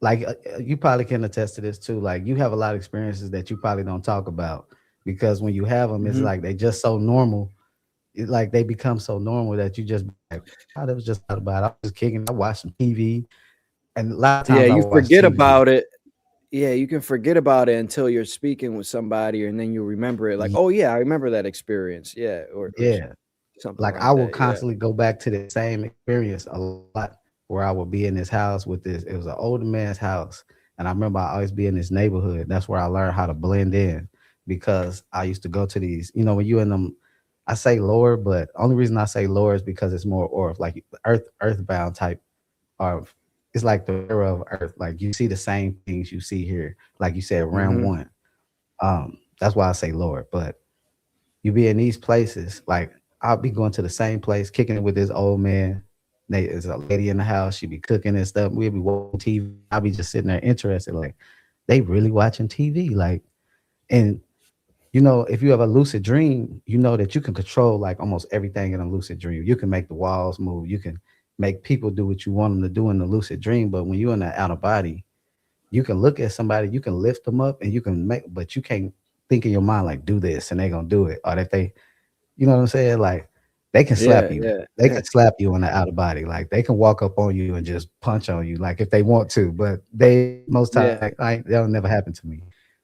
like you probably can attest to this too. Like you have a lot of experiences that you probably don't talk about because when you have them, it's Hmm. like they just so normal. It, like they become so normal that you just be like, oh, that was just not about. I was just kicking. I watched some TV, and a lot of Yeah, times I you watch forget TV. about it. Yeah, you can forget about it until you're speaking with somebody, and then you remember it. Like, oh yeah, I remember that experience. Yeah, or Yeah, something like I like will that. Yeah. constantly go back to the same experience a lot where I would be in this house with this. It was an older man's house. And I remember I always be in this neighborhood. That's where I learned how to blend in because I used to go to these, when you in them, I say lower, but only reason I say lower is because it's more or like earthbound type or it's like the era of earth. Like you see the same things you see here. Like you said, round Hmm. one. That's why I say lower. But you be in these places. Like I'll be going to the same place, kicking it with this old man. There's a lady in the house. She be cooking and stuff. We'll be watching TV. I'll be just sitting there interested. Like they really watching TV. Like, and if you have a lucid dream, you know that you can control like almost everything in a lucid dream. You can make the walls move. You can make people do what you want them to do in the lucid dream. But when you're in the out of body, you can look at somebody, you can lift them up, and you can but you can't think in your mind like do this, and they're gonna do it, or that they, you know what I'm saying? Like they can slap Yeah, you. yeah, They yeah. can slap you in the out of body. Like they can walk up on you and just punch on you, like if they want to. But they most times Yeah. that'll never happen to me.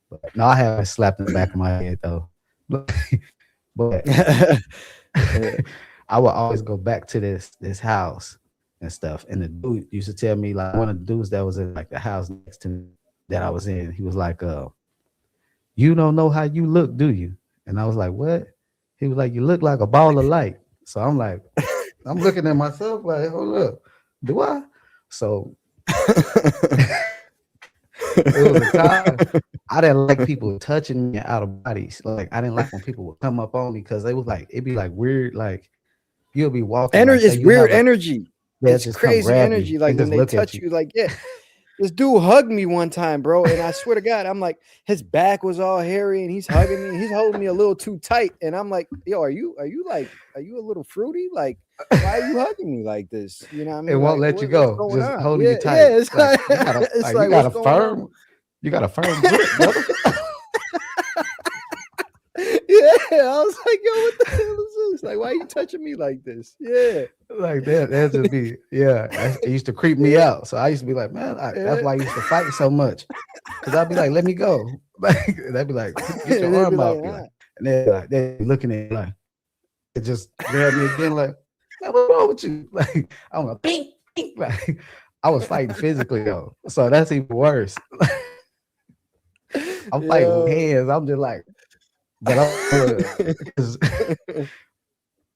But no, I haven't slapped in the back of my head though. But Yeah. I would always go back to this house and stuff. And the dude used to tell me, like, one of the dudes that was in like the house next to me that I was in, he was like, you don't know how you look, do you? And I was like, what? He was like, you look like a ball of light. So I'm like, I'm looking at myself like, hold up, do I? So it was a time I didn't like people touching me out of bodies. Like I didn't like when people would come up on me because they was like, it'd be like weird, like you'll be walking, like Energy, say it's you weird have a, energy. they'll It's just come crazy grab you energy. Like and when just they look at touch you. you, like, yeah. This dude hugged me one time, bro, and I swear to God, I'm like, his back was all hairy, and he's hugging me, and he's holding me a little too tight, and I'm like, yo, are you a little fruity? Like, why are you hugging me like this? You know what I It mean? won't Like, let you what's go, going just on? holding you Yeah, tight. yeah. It's Like like, you got a it's like, what's going on? you got a firm grip, brother. Yeah, I was like, yo, what the hell is this? Like, why are you touching me like this? Yeah, Like that just be, yeah. It used to creep me yeah, out. So I used to be like, man, that's yeah. why I used to fight so much. Cause I'd be like, let me go. Like they'd be like, get your And they'd be arm like, off me. Like, and they're looking at me like, it just grabbed me again, like, man, what's wrong with you? Like I'm like, ping, ping. Like I was fighting physically though. So that's even worse. I'm fighting with yo. hands. I'm just like, but I'm because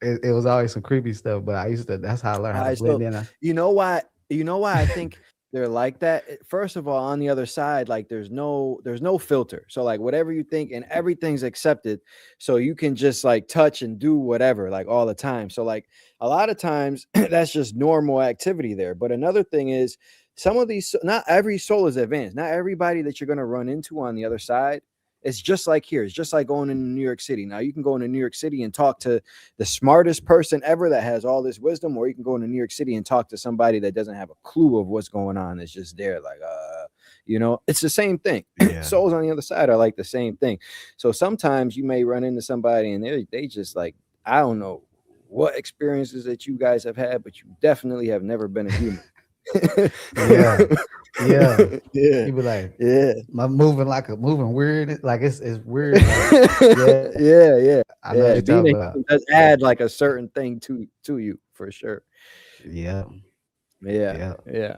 it was always some creepy stuff. But I used to, that's how I learned how All to right, blend so in. you know why I think they're like that. First of all, on the other side, like there's no filter. So like whatever you think and everything's accepted. So you can just like touch and do whatever like all the time. So like a lot of times that's just normal activity there. But another thing is some of these, not every soul is advanced. Not everybody that you're gonna run into on the other side. It's just like here. It's just like going into New York City. Now you can go into New York City and talk to the smartest person ever that has all this wisdom, or you can go into New York City and talk to somebody that doesn't have a clue of what's going on. It's just there, like, it's the same thing. Yeah. Souls on the other side are like the same thing. So sometimes you may run into somebody and they just like, I don't know what experiences that you guys have had, but you definitely have never been a human. Yeah. Yeah. Yeah. You be like, Yeah. I'm moving weird. Like it's weird. Like, yeah, Yeah, yeah, I know what yeah. you're Being a talking about. human does add like a certain thing to you for sure. Yeah. Yeah, Yeah. yeah.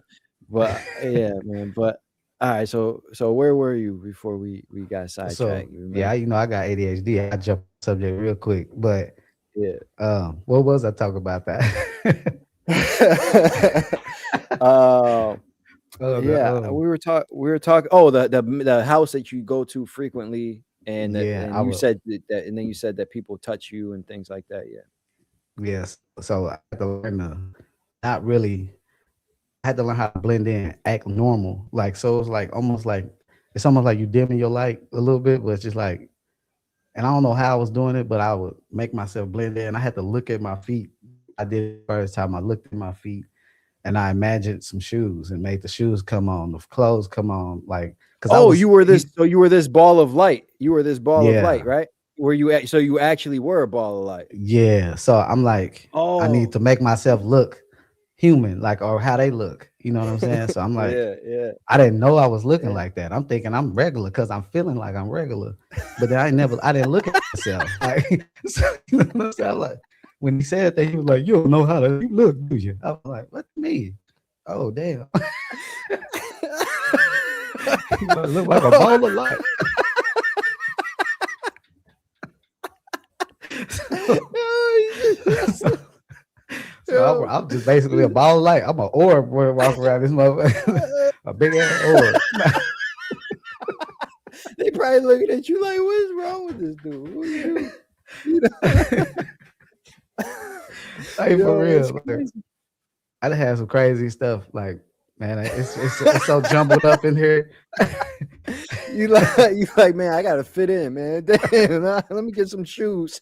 But yeah, man. But all right, so where were you before we got So sidetracked? You yeah, remember? I got ADHD. I jump subject real quick. But Yeah. what was I talking about that? um Oh, yeah, we were talking the house that you go to frequently, and that yeah, and I you would. said that and then you said that people touch you and things like that. Yeah. Yes. So I had to learn to not really. I had to learn how to blend in, act normal. Like so, it's like it's almost like you dimming your light a little bit, but it's just like, and I don't know how I was doing it, but I would make myself blend in. I had to look at my feet. I did it the first time. I looked at my feet and I imagined some shoes and made the shoes come on, the clothes come on, like because I Oh, was, you were this ball of light. You were this ball of light, yeah, right? So you actually were a ball of light. yeah. So I'm like, I need Oh. to make myself look human, like or how they look. You know what I'm saying? So I'm like, Yeah, yeah, I didn't know I was looking yeah. like that. I'm thinking I'm regular because I'm feeling like I'm regular. But then I didn't look at myself. Like, so, you know what I'm saying? Like, when he said that, he was like, you don't know how to you look, do you? I was like, what do you mean? Oh, damn. He like, look like a ball of light. so, so, Yo. I'm just basically a ball of light. I'm an orb walking around this motherfucker. A big ass orb. They probably looking at you like, what's wrong with this dude? What are you doing? You know? Hey, for Yo, it's real. Like, crazy. I done had some crazy stuff. Like, man, it's so jumbled up in here. You like, man, I gotta fit in, man. Damn, let me get some shoes.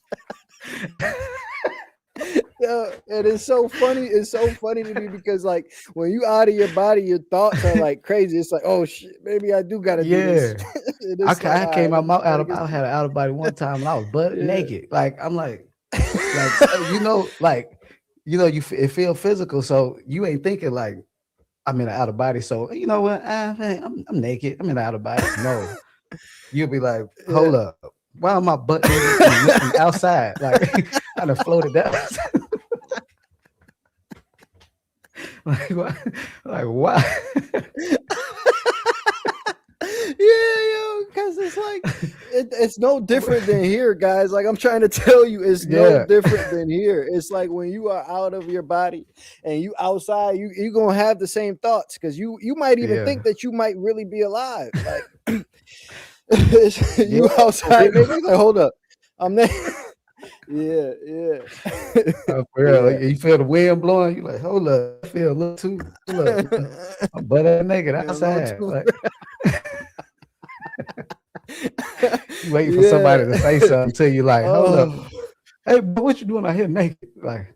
Yo, and it's so funny. It's so funny to me because like when you out of your body, your thoughts are like crazy. It's like, oh shit, maybe I do gotta do this. Yeah. And it's like, I all right, came let out me try to get I some. had an out of body one time and I was butt Yeah. naked. Like, I'm like, you know, like, you know, it feel physical. So you ain't thinking like I'm in an out of body. So you know what? Hey, I'm naked. I'm in an out of body. No, you'll be like, Yeah. hold up. Why am I butt naked in the outside? Like I done floated down. like why? Like why? Yeah, yo, because it's like it's no different than here, guys. Like I'm trying to tell you, it's no Yeah, different than here. It's like when you are out of your body and you outside, you gonna have the same thoughts because you might even yeah, think that you might really be alive. Like yeah. you For outside, real. maybe like hold up, I'm there. Yeah, yeah, For real. yeah. Like, you feel the wind blowing. You like, hold up. I feel a little too. Hold up. I'm butt ass naked Yeah, a little outside. too. Like you waiting for Yeah. somebody to say something to you. Like, hold up. Oh. Hey, bro, what you doing out here naked? Like,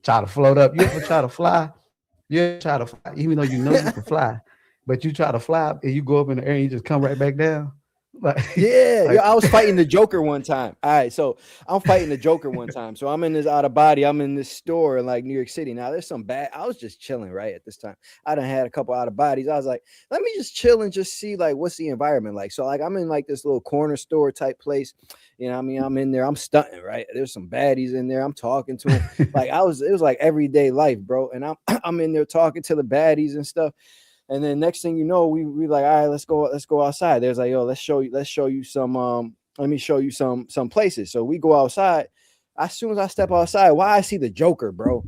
try to float up. You ever try to fly? You ever try to fly, even though you know you can fly, but you try to fly and you go up in the air and you just come right back down. Like, Yeah, yo, like I was fighting the Joker one time. All right, so I'm fighting the Joker one time. So I'm in this out of body. I'm in this store in like New York City. Now there's some bad. I was just chilling right at this time. I done had a couple out of bodies. I was like, let me just chill and just see like what's the environment like. So like I'm in like this little corner store type place. You know, what I mean, I'm in there. I'm stunting right. There's some baddies in there. I'm talking to them. Like I was. It was like everyday life, bro. And I'm I'm in there talking to the baddies and stuff. And then next thing you know, we like, all right, let's go outside. There's like, yo, let's show you some let me show you some places. So we go outside. As soon as I step outside, why I see the Joker, bro.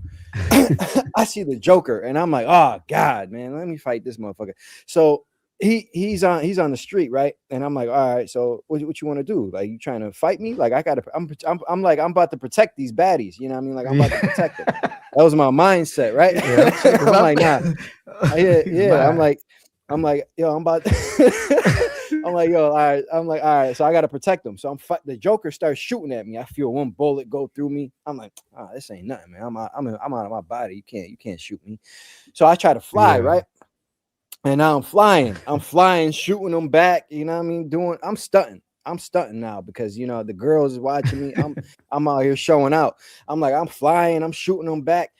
I see the Joker, and I'm like, oh God, man, let me fight this motherfucker. So he's on the street, right? And I'm like, all right, so what you want to do? Like, you trying to fight me? Like, I gotta, I'm like, I'm about to protect these baddies. You know what I mean? Like, I'm about to protect them. yeah, That was my mindset, right? yeah, I'm checking I'm my like, nah, yeah, he's yeah. mine. I'm like, yo, I'm about. I'm like, yo, all right. I'm like, all right. So I gotta protect them. So the Joker starts shooting at me. I feel one bullet go through me. I'm like, oh, this ain't nothing, man. I'm out of my body. You can't shoot me. So I try to fly, Yeah, right? And now I'm flying. I'm flying, shooting them back. You know what I mean? I'm stunting. I'm stunting now because you know the girls is watching me. I'm out here showing out. I'm like, I'm flying, I'm shooting them back.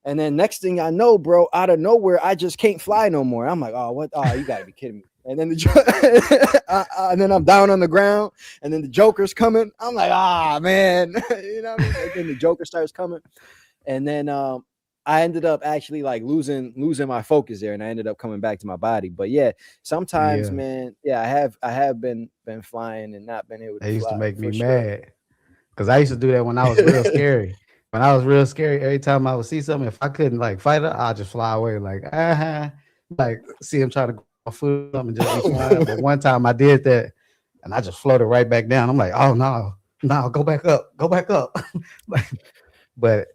And then next thing I know, bro, out of nowhere, I just can't fly no more. I'm like, oh, what? Oh, you gotta be kidding me. And then and then I'm down on the ground, and then the Joker's coming. I'm like, ah, man, you know what I mean? And then the Joker starts coming, and then I ended up actually like losing my focus there, and I ended up coming back to my body. But yeah, sometimes, yeah. man, yeah, I have been flying and not been able to They used to fly make me for sure. mad because I used to do that when I was real scary. When I was real scary, every time I would see something, if I couldn't like fight it, I'd just fly away. Like, like see him try to go my foot or something and just be flying. But one time I did that and I just floated right back down. I'm like, oh no, no, go back up. Like, but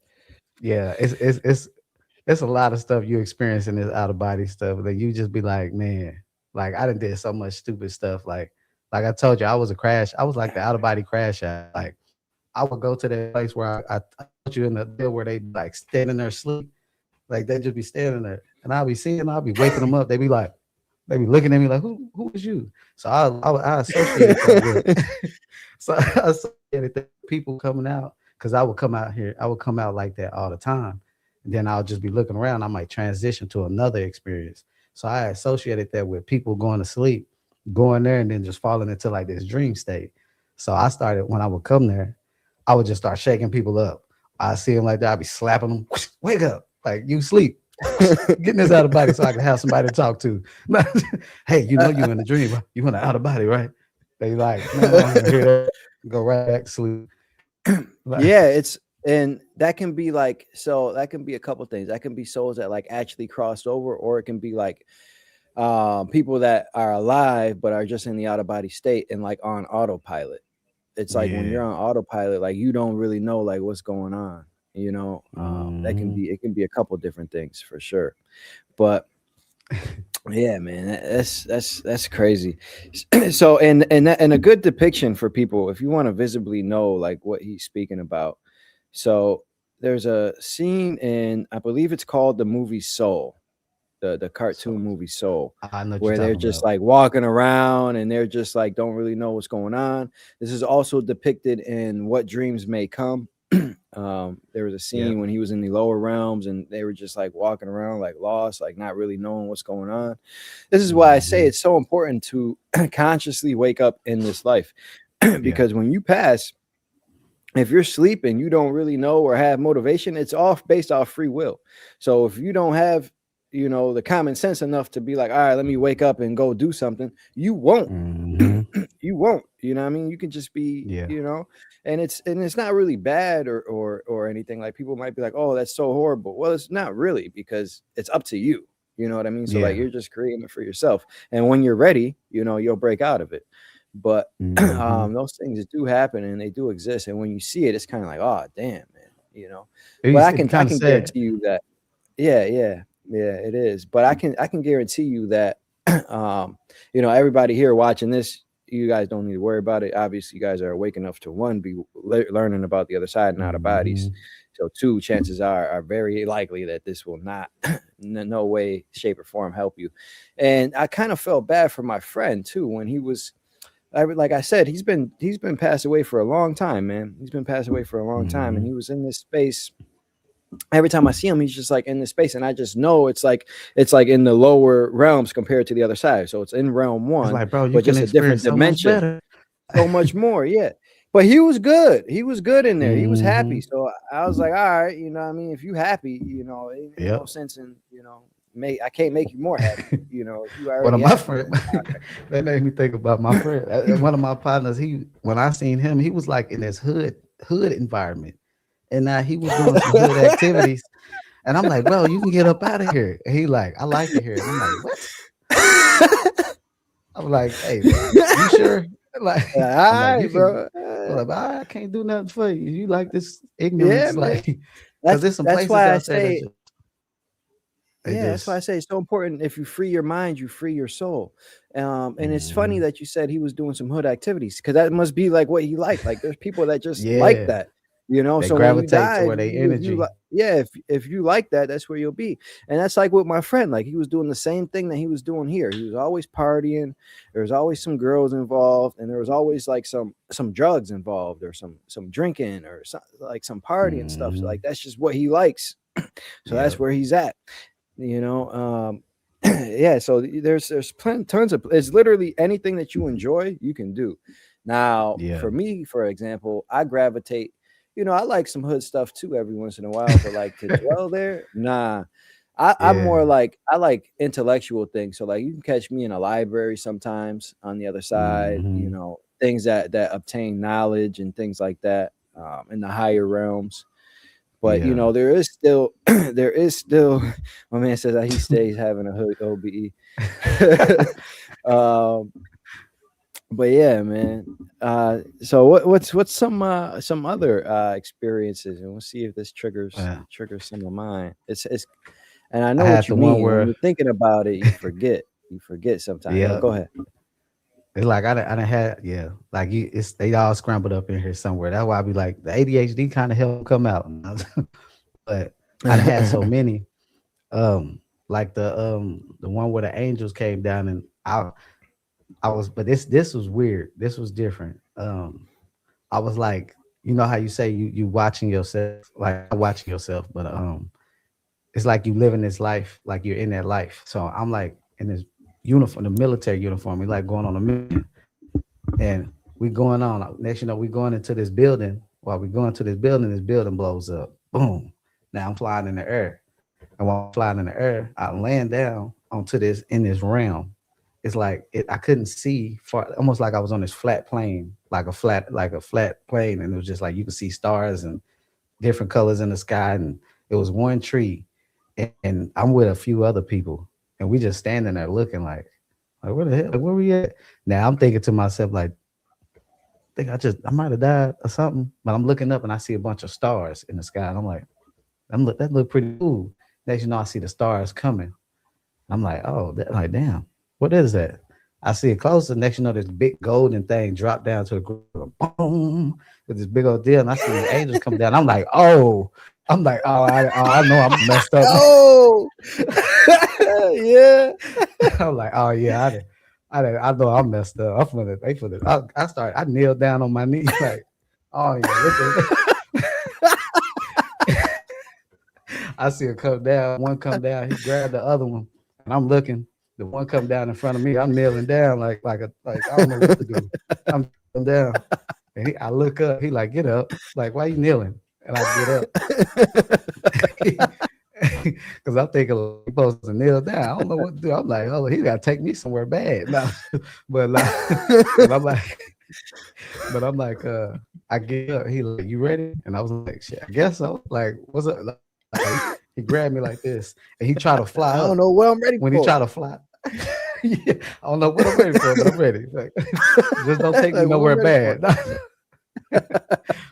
yeah, it's a lot of stuff you experience in this out of body stuff that you just be like, man, like I done did so much stupid stuff. Like I told you, I was a crash. I was like the out of body crash out. Like I would go to that place where I told you in the deal where they like standing there asleep. Like they just be standing there. And I'll be waking them up. They be looking at me like, who is you? So I associate that with so I associated that with people coming out because I would come out here, I would come out like that all the time. And then I'll just be looking around. I might transition to another experience. So I associated that with people going to sleep, going there and then just falling into like this dream state. So I started when I would come there, I would just start shaking people up. I see them like that. I'd be slapping them. Wake up. Like you sleep. Getting this out of body so I can have somebody to talk to. Hey, you know you in a dream. You want to out of body, right? They like, man, I don't want to hear that. Go right back to sleep. Like, Yeah, it's and that can be like so that can be a couple things. That can be souls that like actually crossed over, or it can be like people that are alive but are just in the out of body state and like on autopilot. it's like when you're Yeah. on autopilot, like you don't really know like what's going on. That can Hmm. be it can be a couple different things for sure. But yeah, man, that's crazy. So, and a good depiction for people if you want to visibly know like what he's speaking about. So there's a scene in, I believe it's called the movie Soul, the So cartoon movie Soul, I know what you're where talking they're just about. like walking around and they're just like don't really know what's going on. This is also depicted in What Dreams May Come. There was a Yep. scene when he was in the lower realms and they were just like walking around like lost, like not really knowing what's going on. This is why I say Hmm. it's so important to consciously wake up in this life Yeah. because when you pass, if you're sleeping, you don't really know or have motivation. It's all based off free will. So if you don't have, the common sense enough to be like, all right, let me wake up and go do something, you won't. Hmm. You won't. You know what I mean? You can just be, Yeah. and it's not really bad or anything. Like people might be like, oh, that's so horrible. Well, it's not really because it's up to you. You know what I mean? So like Yeah. you're just creating it for yourself. And when you're ready, you'll break out of it. But Hmm. those things do happen and they do exist. And when you see it, it's kind of like, oh damn, man, But I It can I kind of can sad. guarantee you that, yeah, yeah, yeah, it is. But I can guarantee you that everybody here watching this, you guys don't need to worry about it. Obviously, you guys are awake enough to one, be learning about the other side and out of bodies. Hmm. So two, chances are very likely that this will not, no way, shape, or form help you. And I kind of felt bad for my friend too when he was, like I said, he's been passed away for a long time, man. He's been passed away for a long time, and Hmm. he was in this space. Every time I see him, he's just like in this space, and I just know it's like in the lower realms compared to the other side. So it's in realm It's one, like, bro, you but can just a different experience so much dimension, better. so much more. Yeah, but he was good. He was good in there. He was happy. Hmm. So I was like, all right, what I mean, if you happy, ain't no Yep. sense in I can't make you more happy. If you One of already my happy, friends, then that made me think about my friend. One of my partners, he when I seen him, he was like in this hood environment, and now he was doing some hood activities. And I'm like, bro, you can get up out of here. And he like, I like it here. And I'm like, what? I'm like, hey, you sure? Like, all I'm like, right, you can. bro. I'm like, I can't do nothing for you. You like this Yeah, ignorance, man. like, because That's there's some that's places why I out there that say, just they yeah, that's why I just. say it's so important. If you free your mind, you free your soul. And it's funny Mhm. that you said he was doing some hood activities because that must be like what he liked. Like there's people that just like Yeah, that. they So when you gravitate die, toward their if you like, energy. yeah, if you like that, that's where you'll be. And that's like with my friend. Like he was doing the same thing that he was doing here. He was always partying. There was always some girls involved, and there was always like some drugs involved, or some drinking, or like some party and stuff. So like Mhm. that's just what he likes. So that's Yep. where he's at you know yeah, so there's tons of, it's literally anything that you enjoy you can do. Now Yeah. for me, for example, I gravitate, I like some hood stuff too every once in a while, but like to dwell there, nah. I'm more Yeah. like, I like intellectual things, so like you can catch me in a library sometimes on the other side, Mhm. things that obtain knowledge and things like that, in the higher realms. But Yeah. there is still there is still my man says that he stays having a hood OBE. um, but yeah, man. So what's some other experiences, and we'll see if this Uh, triggers some of mine. It's and I I know what had you the one mean. When where, you're thinking about it, you forget. You forget sometimes. yeah, Go ahead. it's like I done had, yeah, like you, it's they all scrambled up in here somewhere. That's why I be like the ADHD kind of help come out. But I done had so many. Like the one where the angels came down and I was, but this was weird. This was different. I was like, you know how you say you watching yourself, like not watching yourself, but it's like you living this life, like you're in that life. So I'm like in this uniform, the military uniform. We like going on a mission, and we going on. Next, we going into this building. While we going to this building blows up. Boom! Now I'm flying in the air, and while I'm flying in the air, I land down onto this in this realm. It's like I couldn't see far, almost like I was on this flat plane, like a flat plane, and it was just like you could see stars and different colors in the sky, and it was one tree, and I'm with a few other people, and we just standing there looking like where the hell, like, where we at? Now I'm thinking to myself like, think I might have died or something. But I'm looking up and I see a bunch of stars in the sky. And I'm like, that look pretty cool. Next, I see the stars coming. I'm like, oh, like, damn, what is that? I see it closer. Next, this big golden thing drop down to the ground, boom, with this big old deal. And I see the angels come down. I'm like, I know I'm messed up. Oh, yeah. I'm like, oh yeah, I know I'm messed up. I kneeled down on my knees like, oh yeah, look at I see it come down. One come down. He grabbed the other one, and I'm looking. The one come down in front of me. I'm kneeling down like I don't know what to do. I'm kneeling down, and I look up. He like, get up. Like, why you kneeling? And I get up because I'm thinking like, he's supposed to kneel down. I don't know what to do. I'm like, oh, he got to take me somewhere bad. No, but like, but I'm like, I get up. He like, you ready? And I was like, shit, I guess so. Like, what's up? Like, he grabbed me like this, and he tried to fly I don't up. know what I'm ready When for. he tried to fly, yeah, I don't know what I'm ready for, but I'm ready. Like, just don't take me Like, what nowhere I'm ready bad.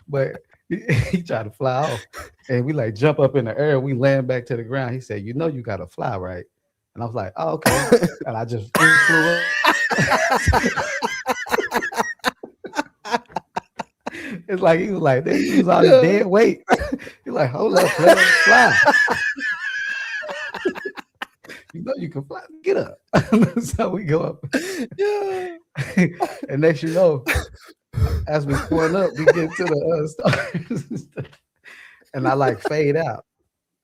But he tried to fly off, and we like jump up in the air. We land back to the ground. He said, "You know, you got to fly, right?" And I was like, "Oh, okay." And I just flew up. It's like he was like, he was on his dead weight. He's like, hold up, fly. You know you can fly. Get up. So we go up. Yeah. And next you know, as we going up, we get to the stars. And I like fade out.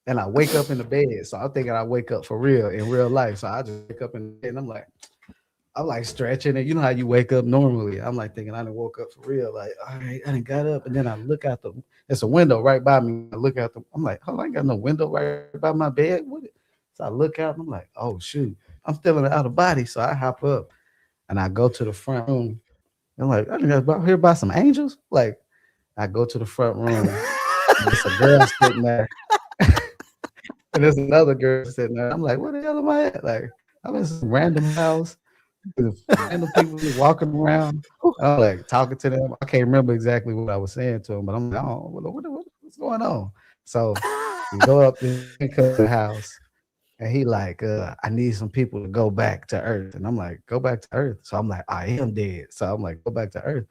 And I wake up in the bed. So I'm thinking I wake up for real in real life. So I just wake up in the bed and I'm like stretching it. You know how you wake up normally. I'm like thinking I done woke up for real. Like, all right, I done got up. And then I look out it's a window right by me. I look out I'm like, oh, I ain't got no window right by my bed. So I look out and I'm like, oh shoot, I'm still in the outer body. So I hop up and I go to the front room. I'm like, I done got here by some angels. Like, I go to the front room. And there's a girl sitting there. And there's another girl sitting there. I'm like, where the hell am I at? Like, I'm in some random house. Random people just walking around. I'm like talking to them. I can't remember exactly what I was saying to them, but I'm like, oh, what's going on? So we go up and come to the house, and he like, I need some people to go back to Earth, and I'm like, go back to Earth. So I'm like, I am dead. So I'm like, go back to Earth.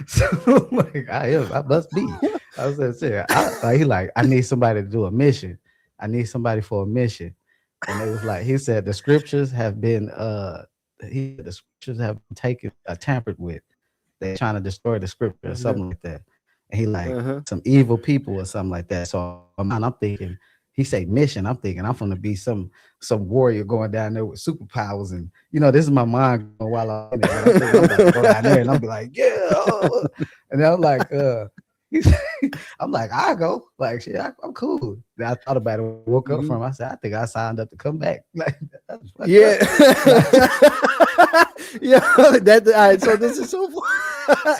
So I'm like, I must be. I said, he like, I need somebody to do a mission. I need somebody for a mission. And it was like he said the scriptures have been taken tampered with. They're trying to destroy the scripture or something like that. And he like some evil people or something like that. So I'm thinking, he say mission. I'm thinking I'm gonna be some warrior going down there with superpowers, and this is my mind going while I'm in it. I'm gonna go down there and I'll be like, yeah. And then I'm like, I'm like, I go. Like, shit, I'm cool. Then I thought about it, woke up from it. I said, I think I signed up to come back. Like, yeah. Yeah. All right. So this is so all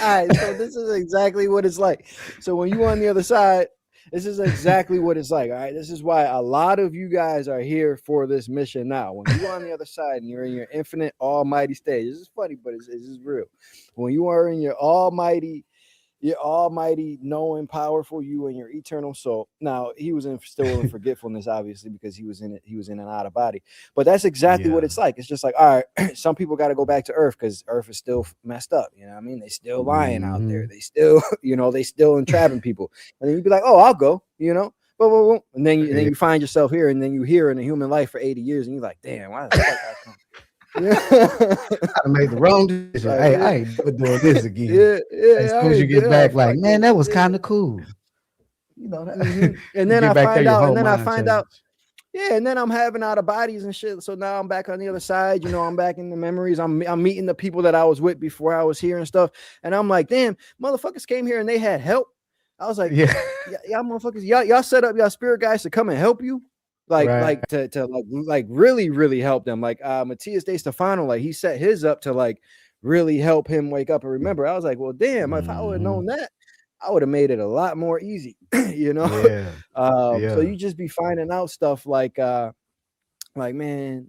right. So this is exactly what it's like. So when you on the other side, this is exactly what it's like. All right. This is why a lot of you guys are here for this mission now. When you're on the other side and you're in your infinite almighty stage, this is funny, but it's real. When you are in your almighty, knowing, powerful you and your eternal soul. Now he was still in forgetfulness, obviously, because he was in an out of body. But that's exactly what it's like. It's just like, all right, some people got to go back to Earth because Earth is still messed up. You know what I mean? They still lying out there. They still, they still entrapping people. And then you'd be like, oh, I'll go. Boom. And then you find yourself here, and then you here in a human life for 80 years, and you're like, damn, why the fuck I come? I made the wrong decision. Hey, I ain't never doing this again. As soon as you get back, like, man, that was kind of cool. And then I find out, and then I'm having out of bodies and shit. So now I'm back on the other side. I'm back in the memories. I'm meeting the people that I was with before I was here and stuff. And I'm like, damn, motherfuckers came here and they had help. I was like, yeah, motherfuckers, y'all set up y'all spirit guys to come and help you. Like to really, really help them. Like Matthias De Stefano, like he set his up to like really help him wake up and remember. I was like, well, damn, if I would have known that, I would have made it a lot more easy, So you just be finding out stuff like man,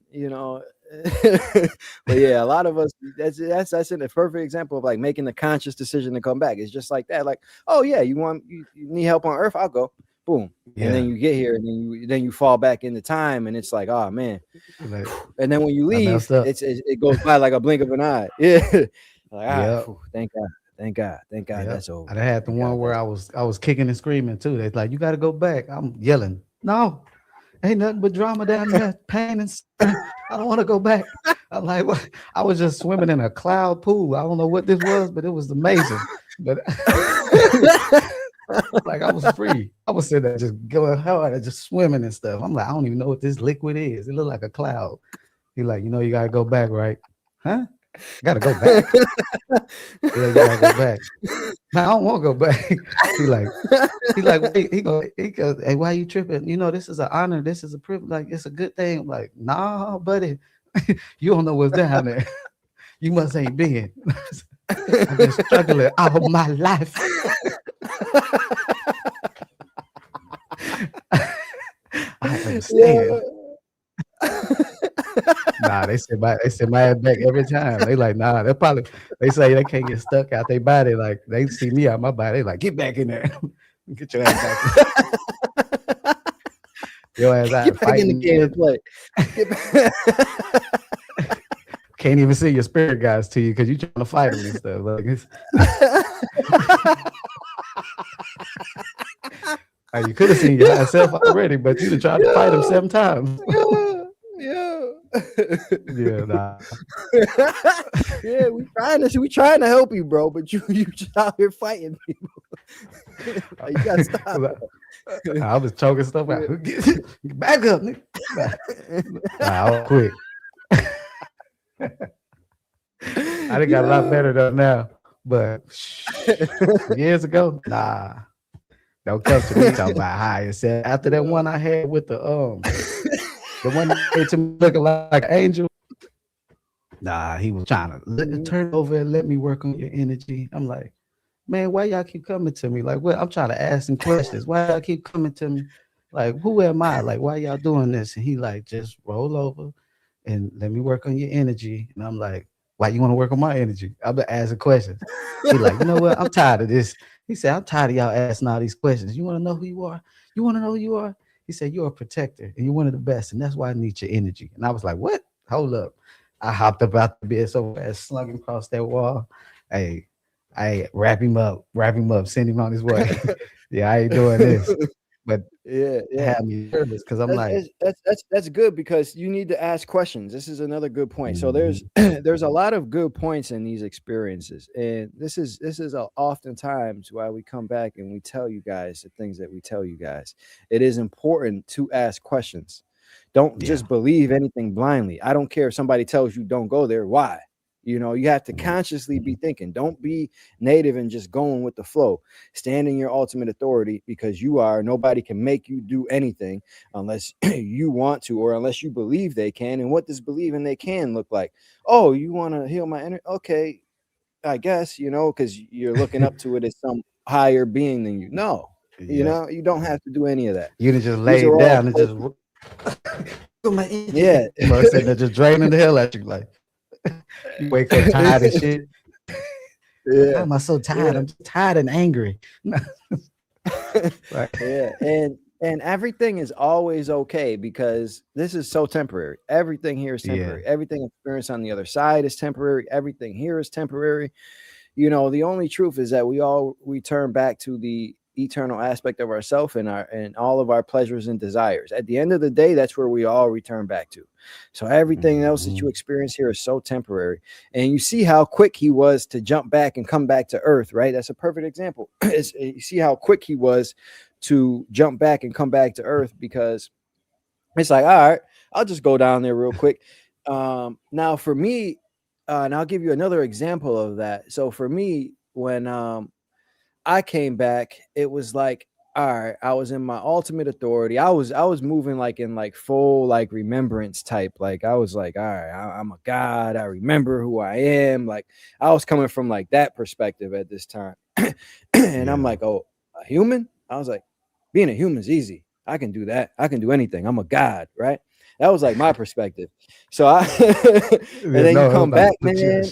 But yeah, a lot of us, that's a perfect example of like making a conscious decision to come back. It's just like that. Like, oh yeah, you need help on Earth? I'll go. Boom. And then Yeah, you get here, and then you fall back into time, and it's like, oh man. like And then when you I leave, messed up. it goes by like a blink of an eye. Yeah. Like, all right, Yep, thank God yep. that's over. I done had the Thank God one where that's I was kicking and screaming too. They like, you got to go back. I'm yelling, no, ain't nothing but drama down there, pain and suffering. I don't want to go back. I'm like, what? I was just swimming in a cloud pool. I don't know what this was, but it was amazing. But like I was free. I was sitting there just going hard and just swimming and stuff. I'm like, I don't even know what this liquid is. It looked like a cloud. He like, you gotta go back, right? Huh? Gotta go back? Yeah, you gotta go back. Man, I don't want to go back. he like, wait, he goes, hey, why you tripping? This is an honor. This is a privilege. Like, it's a good thing. I'm like, nah, buddy, you don't know what's down there. You must ain't been. I've been struggling all my life. I understand. Nah, they send my ass back every time. They like, nah, they say they can't get stuck out their body. Like they see me out my body, they like, get back in there. Get your ass back. Your ass get out back in the fighting. game and play. Can't even see your spirit guys to you because you trying to fight them and stuff. Like you could have seen yourself already, but you tried to fight them 7 times. Yeah. Yeah, nah. Yeah, we trying to help you, bro, but you just out here fighting people. Like, you gotta stop. I was choking stuff out. Get back up, nigga. I'll quit. I done got a lot better though now, but years ago, nah. Don't come to me talking about high. Said after that one I had with the one that to me looking like an angel. Nah, he was trying to turn over and let me work on your energy. I'm like, man, why y'all keep coming to me? Like, what? I'm trying to ask some questions. Why y'all keep coming to me? Like, who am I? Like, why y'all doing this? And he like, just roll over and let me work on your energy. And I'm like, why you want to work on my energy? I've been asking questions. He like, you know what? I'm tired of this. He said, I'm tired of y'all asking all these questions. You want to know who you are? You want to know who you are? He said, you're a protector and you're one of the best. And that's why I need your energy. And I was like, what? Hold up. I hopped up out the bed so fast, slung him across that wall. Hey, wrap him up, send him on his way. Yeah, I ain't doing this. But yeah. have me nervous because I'm like, that's good because you need to ask questions. This is another good point. So there's a lot of good points in these experiences, and this is oftentimes why we come back and we tell you guys the things that we tell you guys. It is important to ask questions. Don't just believe anything blindly. I don't care if somebody tells you don't go there. Why? You have to consciously be thinking. Don't be native and just going with the flow. Stand in your ultimate authority because you are. Nobody can make you do anything unless you want to or unless you believe they can. And what does believing they can look like? Oh, you want to heal my energy? Okay, I guess, because you're looking up to it as some higher being than you. No, you don't have to do any of that. You just lay down and just yeah. Sitting there just draining the hell out you like. You wake up tired and shit. Yeah. Why am I so tired? I'm just tired and angry. Right. Yeah. And everything is always okay because this is so temporary. Everything here is temporary. Everything experienced on the other side is temporary. Everything here is temporary. The only truth is that we all return back to the eternal aspect of ourself and all of our pleasures and desires. At the end of the day, that's where we all return back to. So everything else that you experience here is so temporary. And you see how quick he was to jump back and come back to earth, right? That's a perfect example. You see how quick he was to jump back and come back to earth because it's like, all right, I'll just go down there real quick. Now for me, and I'll give you another example of that. So for me, when I came back, it was like, all right, I was in my ultimate authority. I was moving like in like full like remembrance type. Like I was like, all right, I'm a god. I remember who I am. Like I was coming from like that perspective at this time. And I'm like, oh, a human? I was like, being a human is easy. I can do that. I can do anything. I'm a god, right? That was like my perspective. So I and then you No, come like back, man.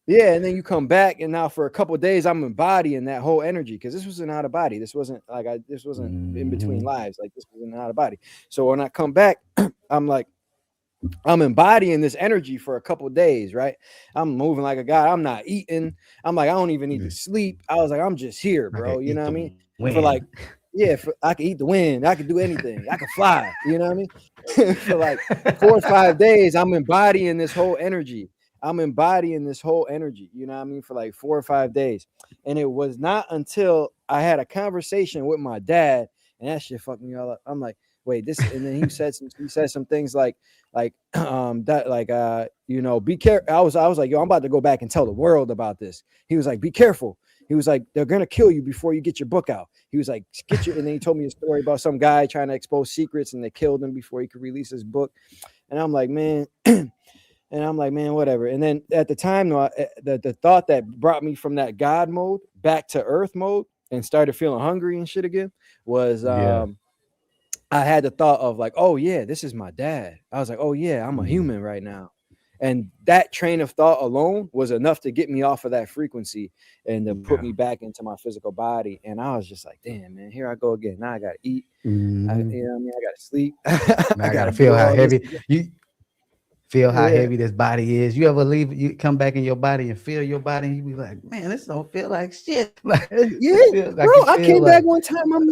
Yeah, and then you come back, and now for a couple of days, I'm embodying that whole energy because this was an out of body. This wasn't like this wasn't in between lives. Like this was an out of body. So when I come back, I'm like, I'm embodying this energy for a couple of days, right? I'm moving like a guy. I'm not eating. I'm like, I don't even need to sleep. I was like, I'm just here, I can bro. You eat know what I the mean? For wind. like, yeah, I could eat the wind. I could do anything. I could fly. You know what I mean? For like 4 or 5 days, I'm embodying this whole energy. I'm embodying this whole energy. You know what I mean? For like 4 or 5 days. And it was not until I had a conversation with my dad, and that shit fucked me all up. I'm like, wait, this, and then he said some things like that, like you know, be careful. I was like, yo, I'm about to go back and tell the world about this. He was like, be careful. He was like, they're gonna kill you before you get your book out. He was like, get your, and then he told me a story about some guy trying to expose secrets and they killed him before he could release his book. And I'm like, man, and I'm like, man, whatever. And then at the time, though, the thought that brought me from that God mode back to earth mode and started feeling hungry and shit again was Yeah. I had the thought of like, oh yeah, this is my dad. I was like, oh yeah, I'm a human right now. And that train of thought alone was enough to get me off of that frequency and to put me back into my physical body. And I was just like, damn, man, here I go again. Now I gotta eat. You know what I mean? I gotta sleep. Now I I gotta gotta feel do how all this. heavy you feel how Yeah. heavy this body is. You ever leave, you come back in your body and feel your body, and you be like, man, this don't feel like shit. Like Yeah, it feels like bro. you I feel came back one time. I'm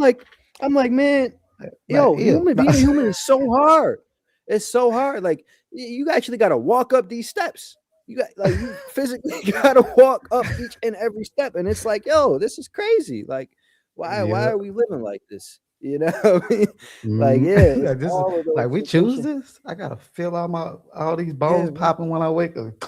like, man, like yo, ew. being a human is so hard. It's so hard. Like you actually got to walk up these steps. You got like you physically got to walk up each and every step, and it's like, yo, this is crazy. Like, why Yeah. are we living like this? You know, like Mm. yeah, it's Like, this is all of those like we choose sensations. this. I gotta feel all these Yeah, bones popping when I wake up.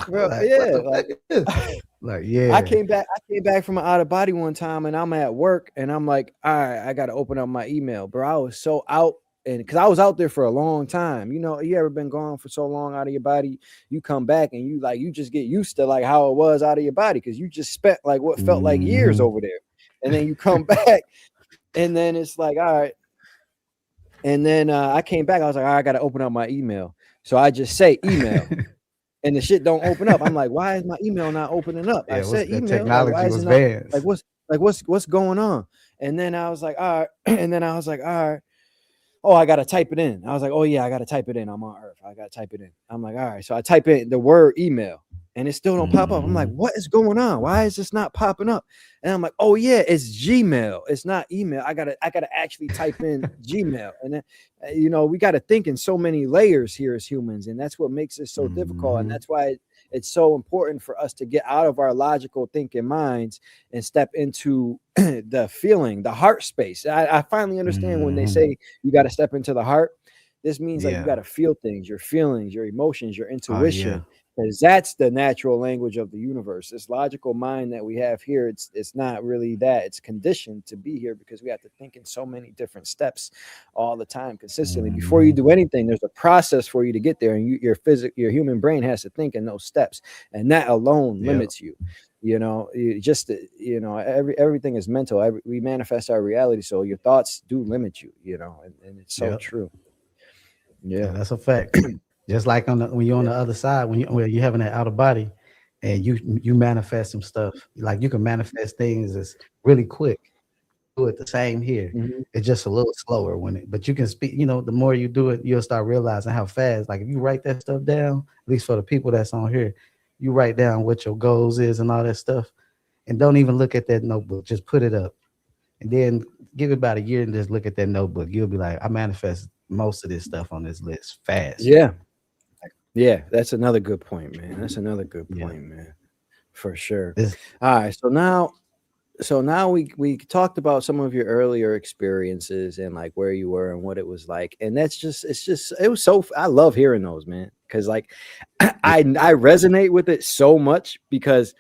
bro. Like what Yeah, the fuck like is this? Like yeah. I came back from an out of body one time and I'm at work and I'm like, all right, I gotta open up my email, bro. I was so out, and because I was out there for a long time. You know, you ever been gone for so long out of your body, you come back and you just get used to like how it was out of your body because you just spent like what felt like years Mhm. over there. And then you come back and then it's like, all right. And then I came back, I was like, all right, I gotta open up my email. So I just say email. And the shit don't open up. I'm like, why is my email not opening up? I Yeah, what's said that email. Like, why technology is it was not advanced. what's going on? And then I was like, all right. And then I was like, all right. Oh, I gotta type it in. I was like, oh yeah, I gotta type it in. I'm on Earth. I gotta type it in. I'm like, all right. So I type in the word email and it still don't pop up. I'm like, Mhm. what is going on? Why is this not popping up? And I'm like, oh yeah, it's Gmail. It's not email. I gotta actually type in Gmail. And then you know, we gotta think in so many layers here as humans, and that's what makes it so difficult. And Mhm. that's why it's so important for us to get out of our logical thinking minds and step into the feeling, the heart space. I finally understand when they Mhm. say you got to step into the heart. This means like you got Yeah. to feel things, your feelings, your emotions, your Oh yeah. intuition, because that's the natural language of the universe. This logical mind that we have here, it's not really that. It's conditioned to be here because we have to think in so many different steps all the time, consistently. Before you Mhm. do anything, there's a process for you to get there, and your human brain has to think in those steps, and that alone Yep. limits you. You know, you know, everything is mental. We manifest our reality, so your thoughts do limit you. You know, and it's so Yep. true. Yeah, Yeah. that's a fact. Just like when you're on the other side, when you're having that outer body, and you manifest some stuff. Like you can manifest things that's really quick. Do it the same here. Mhm. It's just a little slower when it, but you can speak. You know, the more you do it, you'll start realizing how fast. Like if you write that stuff down, at least for the people that's on here, you write down what your goals is and all that stuff, and don't even look at that notebook. Just put it up, and then give it about a year and just look at that notebook. You'll be like, I manifest most of this stuff on this list fast. Yeah. Yeah. That's another good point, man. That's another good Yeah. point, man. For sure. This All right. So now we talked about some of your earlier experiences and like where you were and what it was like, and it was so I love hearing those, man, because like I resonate with it so much because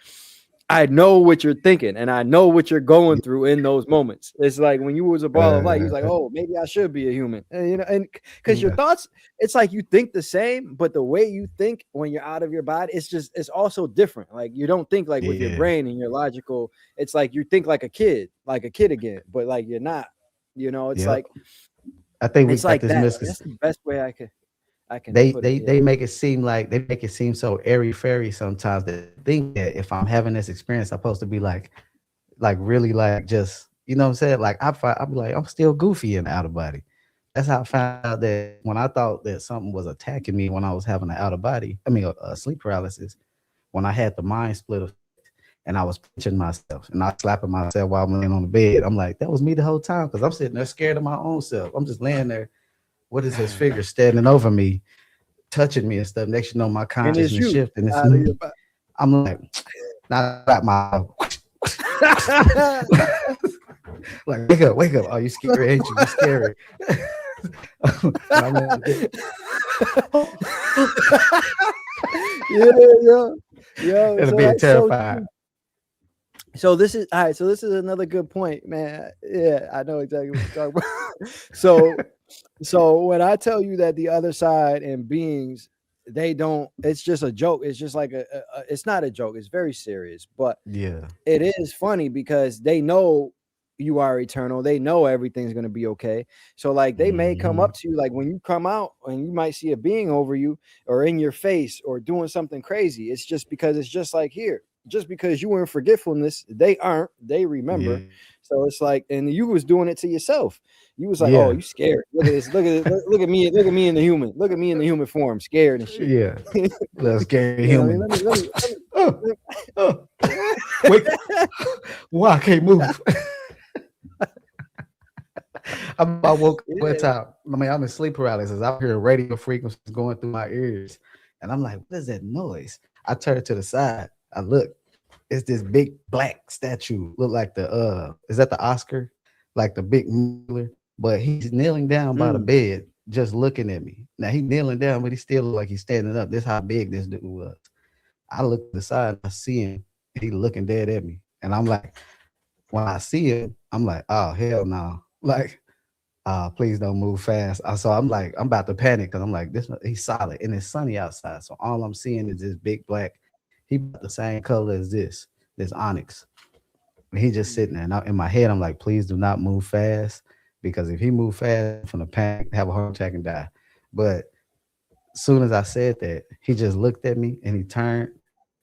I know what you're thinking and I know what you're going through in those moments. It's like when you was a ball of light, you was like, oh, maybe I should be a human. And, you know, and because your yeah. thoughts, it's like you think the same, but the way you think when you're out of your body, it's also different. Like you don't think like with your Yeah. brain and your logical, it's like you think like a kid again, but like you're not, you know, it's Yep. like I think we It's got like this that. Like, that's misconception. the best way I can They put it. they Yeah. they make it seem like they make it seem so airy fairy sometimes that I think that if I'm having this experience, I'm supposed to be like really like just you know what I'm saying? Like I'll be like, I'm still goofy in the outer body. That's how I found out that when I thought that something was attacking me when I was having an outer body, I mean a sleep paralysis, when I had the mind split effect and I was pinching myself and I slapping myself while I'm laying on the bed. I'm like, that was me the whole time because I'm sitting there scared of my own self. I'm just laying there. What is his figure standing over me, touching me and stuff? Next, you know, my And it's consciousness you shift and it's out of me. your body. I'm like, not slap my like, wake up. Are you scary? Ain't you? You scary. And I'm like, Yeah, yo, yo. it'll So be that's so terrified. true. So this is all right. So this is another good point, man. Yeah, I know exactly what you're talking about. So when I tell you that the other side and beings, they don't. It's just a joke. It's just like it's not a joke. It's very serious, but Yeah. it is funny because they know you are eternal. They know everything's going to be okay. So like they may come Hmm. up to you, like when you come out and you might see a being over you or in your face or doing something crazy. It's just because it's just like here. Just because you were in forgetfulness, they aren't. They remember. Yeah. So it's like, and you was doing it to yourself. You was like, oh, Yeah. you scared. Look at this. Look at it. Look at me. Look at me in the human. Look at me in the human form, scared and shit. Yeah. Little scary You know what I mean? human. Let me. Oh, oh, wake up. Why I can't move? I woke up one Yeah. time. I mean, I'm in sleep paralysis. I'm hearing radio frequencies going through my ears. And I'm like, what is that noise? I turn to the side. I look. It's this big black statue. Look like is that the Oscar? Like the big muscular. But he's kneeling down by the Mm. bed, just looking at me. Now he's kneeling down, but he still look like he's standing up. This how big this dude was. I look to the side and I see him. He looking dead at me. And I'm like, when I see him, I'm like, oh hell no. Like, please don't move fast. So I'm like, I'm about to panic because I'm like, this he's solid and it's sunny outside. So all I'm seeing is this big black, he about the same color as this onyx. And he just sitting there. And in my head, I'm like, please do not move fast. Because if he move fast, I'm gonna panic, have a heart attack, and die. But as soon as I said that, he just looked at me and he turned,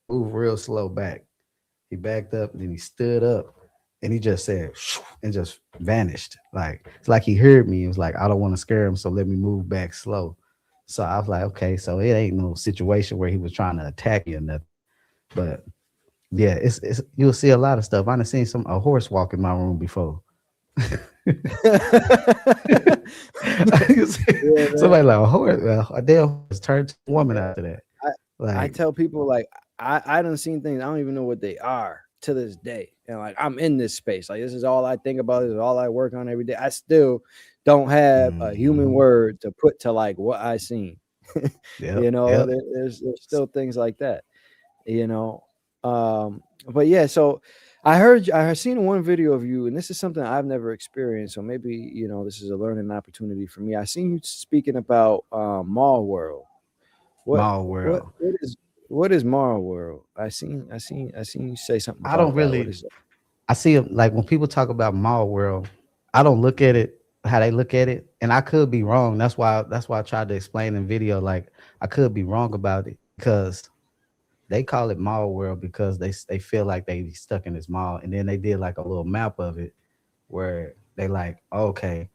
moved real slow back. He backed up and then he stood up and he just said "Shoo," and just vanished. Like it's like he heard me. He was like, I don't want to scare him, so let me move back slow. So I was like, okay, so it ain't no situation where he was trying to attack you or nothing. But yeah, it's you'll see a lot of stuff. I done seen a horse walk in my room before. You see Yeah, man. somebody like a horse, a damn horse turned to a woman after that. I, I Like, tell people like I done seen things I don't even know what they are to this day. And like I'm in this space. Like this is all I think about, this is all I work on every day. I still don't have a human mhm. word to put to like what I seen. Yep, yep. There's still things like that, you know. But yeah, so I had seen one video of you, and this is something I've never experienced. So maybe this is a learning opportunity for me. I seen you speaking about Mall World. What Small what world. what is Mall World? I seen you say something I don't about that. What really. is it? I see it like when people talk about mall world, I don't look at it how they look at it, and I could be wrong. That's why I tried to explain in video. Like I could be wrong about it because they call it mall world because they feel like they be stuck in this mall, and then they did like a little map of it where they like, okay,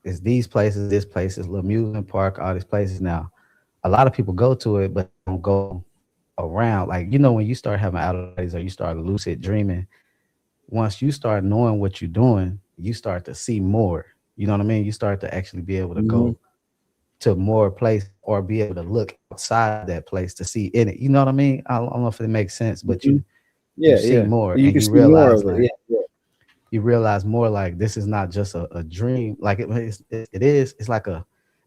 it's these places, this place, this little amusement park, all these places. Now, a lot of people go to it, but don't go around. Like when you start having out of bodies or you start lucid dreaming, once you start knowing what you're doing, you start to see more. You know what I mean? You start to actually be able to Mhm. go to more place or be able to look outside of that place to see in it. You know what I mean? I don't know if it makes sense, but Mhm. you Yeah, see yeah. more You and can you see more realize of it. Yeah, like you realize more like this is not just a dream. Like it is. It's like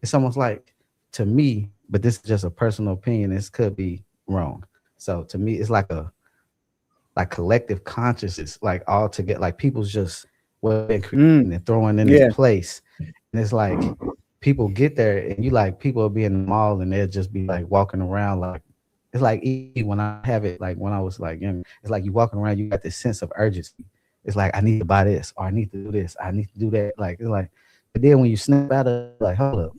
it's almost like to me, but this is just a personal opinion. This could be wrong. So to me, it's like collective consciousness, like all together, like people's just what been yeah. creating and throwing in this Yeah. place. And it's like people get there and you like people will be in the mall and they'll just be like walking around like it's like when I have it like when I was like young, it's like you walking around, you got this sense of urgency. It's like I need to buy this or I need to do this, I need to do that. Like it's like But then when you snap out of it, like, hold up,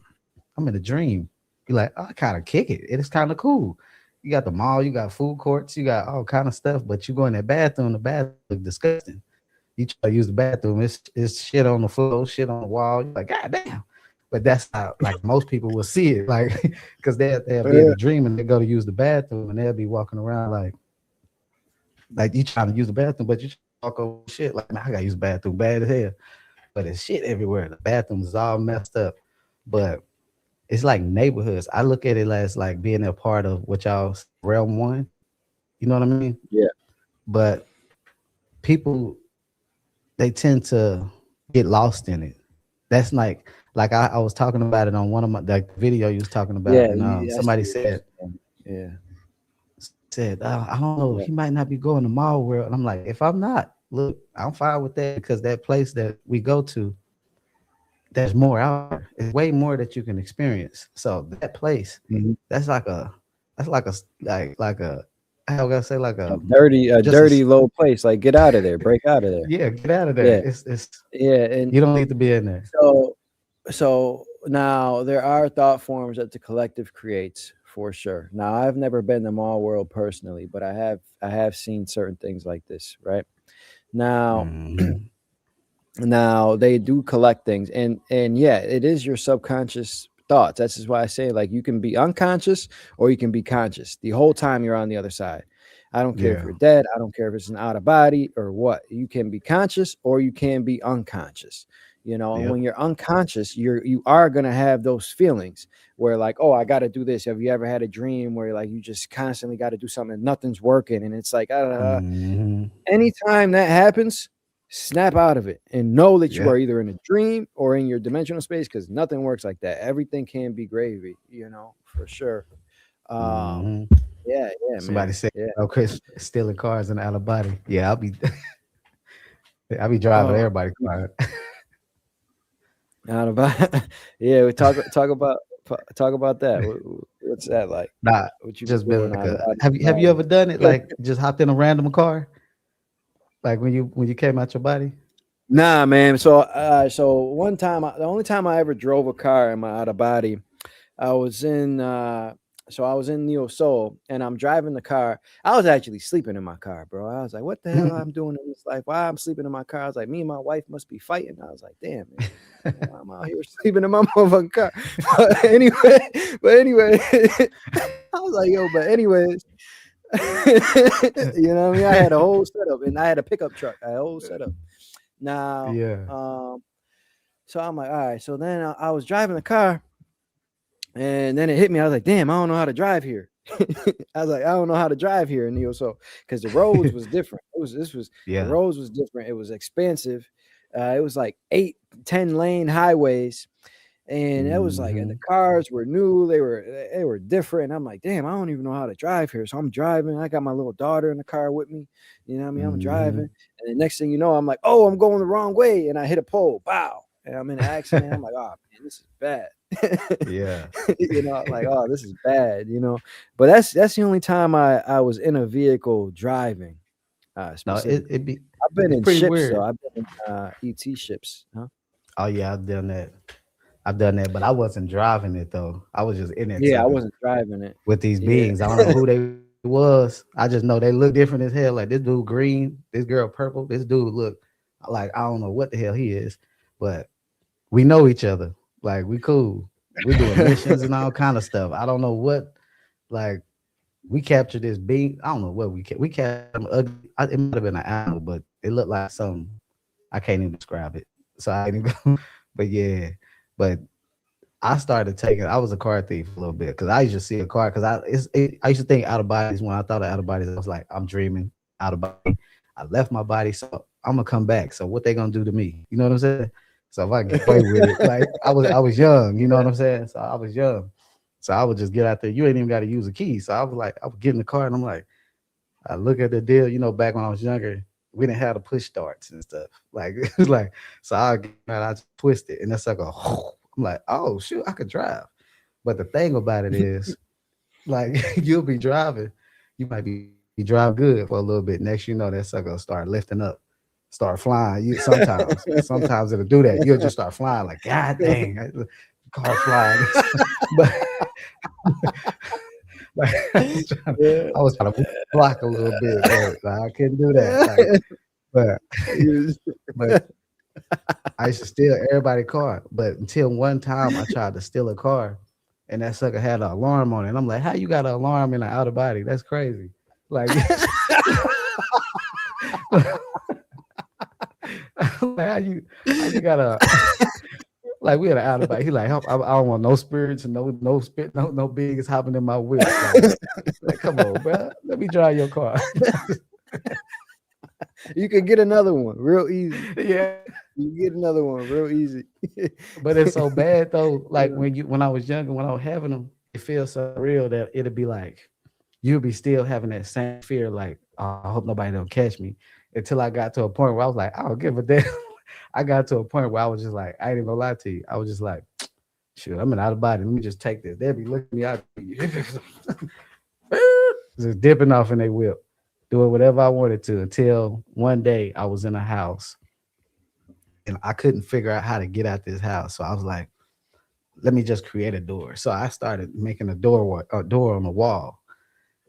I'm in a dream. You're like, oh, I kind of kick it. It is kind of cool. You got the mall, you got food courts, you got all kind of stuff, but you go in that bathroom, the bathroom look disgusting. You try to use the bathroom, it's shit on the floor, shit on the wall. You're like, God damn. But that's how like most people will see it, like because they'll be in Yeah. a dream and they go to use the bathroom and they'll be walking around like you trying to use the bathroom, but you walk over shit like, man, I gotta use the bathroom bad as hell. But there's shit everywhere. The bathroom is all messed up. But it's like neighborhoods. I look at it as like being a part of what y'all realm one. You know what I mean? Yeah. But people they tend to get lost in it. That's like I was talking about it on one of my like video you was talking about, Yeah. and I see somebody what you're said saying. Yeah. I don't know, Yeah. he might not be going to mall world. And I'm like, if I'm not, look, I'm fine with that because that place that we go to, there's more out there. It's way more that you can experience. So that place, Mhm. that's like a like a how can I say like A just dirty low place. Like get out of there. Break out of there. yeah, get out of there. Yeah. It's Yeah. And you don't need to be in there. so now there are thought forms that the collective creates for sure. Now I've never been to Mall World personally, but I have seen certain things like this, right? Now Hmm. now they do collect things, and yeah, it is your subconscious thoughts. That's just why I say, like, you can be unconscious or you can be conscious the whole time you're on the other side. I don't care if Yeah. you're dead, I don't care if it's an out of body or what. You can be conscious or you can be unconscious. And Yep. when you're unconscious, you are going to have those feelings where, like, oh, I got to do this. Have you ever had a dream where, like, you just constantly got to do something and nothing's working, and it's like, Hmm. anytime that happens, snap out of it and know that you are Yep. either in a dream or in your dimensional space, because nothing works like that. Everything can be gravy, for sure. Um, Hmm. yeah, yeah, Somebody man. said, Yeah. "Oh, Chris stealing cars in Alabama." Yeah, I'll be driving Oh, everybody's car. not about. Yeah, we talk about that. What's that like? Nah, What you be just been doing like out, a. out Have you ever done it? Like just hopped in a random car, like when you came out your body. Nah, man. So one time, the only time I ever drove a car in my out of body, I was in I was in Neo Soul and I'm driving the car. I was actually sleeping in my car, bro. I was like, what the hell I'm doing in this life? Why I'm sleeping in my car? I was like, me and my wife must be fighting. I was like, damn, man. Why I'm out here sleeping in my motherfucking car. But anyway, I was like, yo, but anyways, you know what I mean? I had a whole setup and I had a pickup truck. I had a whole setup. Now, Yeah. so I'm like, all right. So then I was driving the car. And then it hit me. I was like, damn, I don't know how to drive here. I was like, I don't know how to drive here in Neo So because the roads was different. The Yeah. roads was different. It was expensive. It was like 8, 10 lane highways. And it was like, and the Hmm. cars were new, they were different. I'm like, damn, I don't even know how to drive here. So I'm driving. I got my little daughter in the car with me. You know what I mean? I'm driving. Hmm. And the next thing you know, I'm like, oh, I'm going the wrong way. And I hit a pole. Bow. And I'm in an accident. I'm like, oh man, this is bad. Yeah. Like, oh, this is bad. But that's the only time I was in a vehicle driving, No, specifically. it be I've been it's in pretty ships though. weird. I've been in ET ships. Huh? Oh yeah, I've done that. I've done that, but I wasn't driving it though. I was just in that Yeah, I sucker wasn't driving it. with these Yeah. beings. I don't know who they was. I just know they look different as hell. Like this dude green, this girl purple, this dude look like I don't know what the hell he is, but we know each other. Like we cool. We doing missions and all kind of stuff. I don't know what like we captured this being. I don't know what we captured some ugly. It might have been an animal, but it looked like something. I can't even describe it. So I didn't go. But yeah, but I started taking. I was a car thief a little bit because I used to see a car because I used to think out of bodies. When I thought of out of bodies, I was like, I'm dreaming out of body. I left my body, so I'm gonna come back. So what they gonna do to me? You know what I'm saying? So if I get away with it, like I was young. You know what I'm saying? So I was young. So I would just get out there. You ain't even got to use a key. So I was like, I would get in the car and I'm like, I look at the deal. Back when I was younger, we didn't have the push starts and stuff. Like it was like, so I get out, I just twist it, and that's like a. I'm like, oh shoot, I could drive. But the thing about it is, like, you'll be driving, you might be driving good for a little bit. Next, that sucker will start lifting up. start flying. You sometimes it'll do that. You'll just start flying like, God dang, the car flying. But like, Yeah. I was trying to block a little bit, but like, I couldn't do that. Like, but but I used to steal everybody's car. But until one time I tried to steal a car and that sucker had an alarm on it. And I'm like, how you got an alarm in an out of body? That's crazy. Like, like how you got a like we had an out of body. He like, I don't want no spirits and no spit, no biggest hopping in my whip. Like, come on, bro. Let me drive your car. You could get another one real easy. Yeah. You get another one real easy. But it's so bad though. Like when I was younger, when I was having them, it feels so real that it'd be like you'll be still having that same fear, like, oh, I hope nobody don't catch me. Until I got to a point where I was like, I don't give a damn. I got to a point where I was just like, I ain't even gonna lie to you. I was just like, shoot, I'm an out of body. Let me just take this. They'll be looking me out, just dipping off in their whip, doing whatever I wanted to until one day I was in a house and I couldn't figure out how to get out this house. So I was like, let me just create a door. So I started making a door on the wall.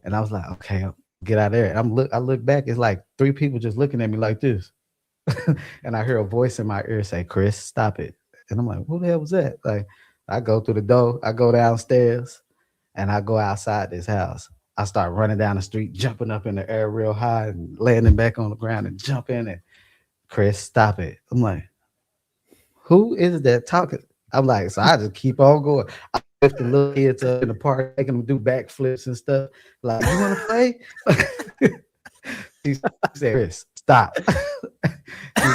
And I was like, okay, I'll get out there. And I look back, it's like 3 people just looking at me like this. And I hear a voice in my ear say, Chris, stop it. And I'm like, who the hell was that? Like, I go through the door, I go downstairs, and I go outside this house. I start running down the street, jumping up in the air real high and landing back on the ground and jumping. And Chris, stop it. I'm like, who is that talking? I'm like, so I just keep on going. I lift the little kids up in the park, making them do backflips and stuff. Like, you want to play? She said, Chris, stop. She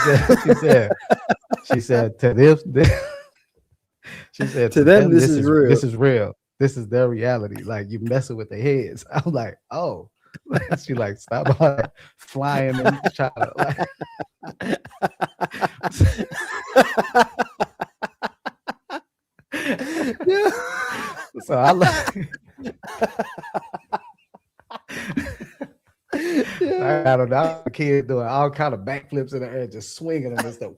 said, to them, she said, To them, this is real. This is real. This is their reality. Like, you messing with their heads. I'm like, oh. She like, stop all that flying and trying to like. So I like. I don't know. The kid doing all kind of backflips in the air, just swinging them and stuff.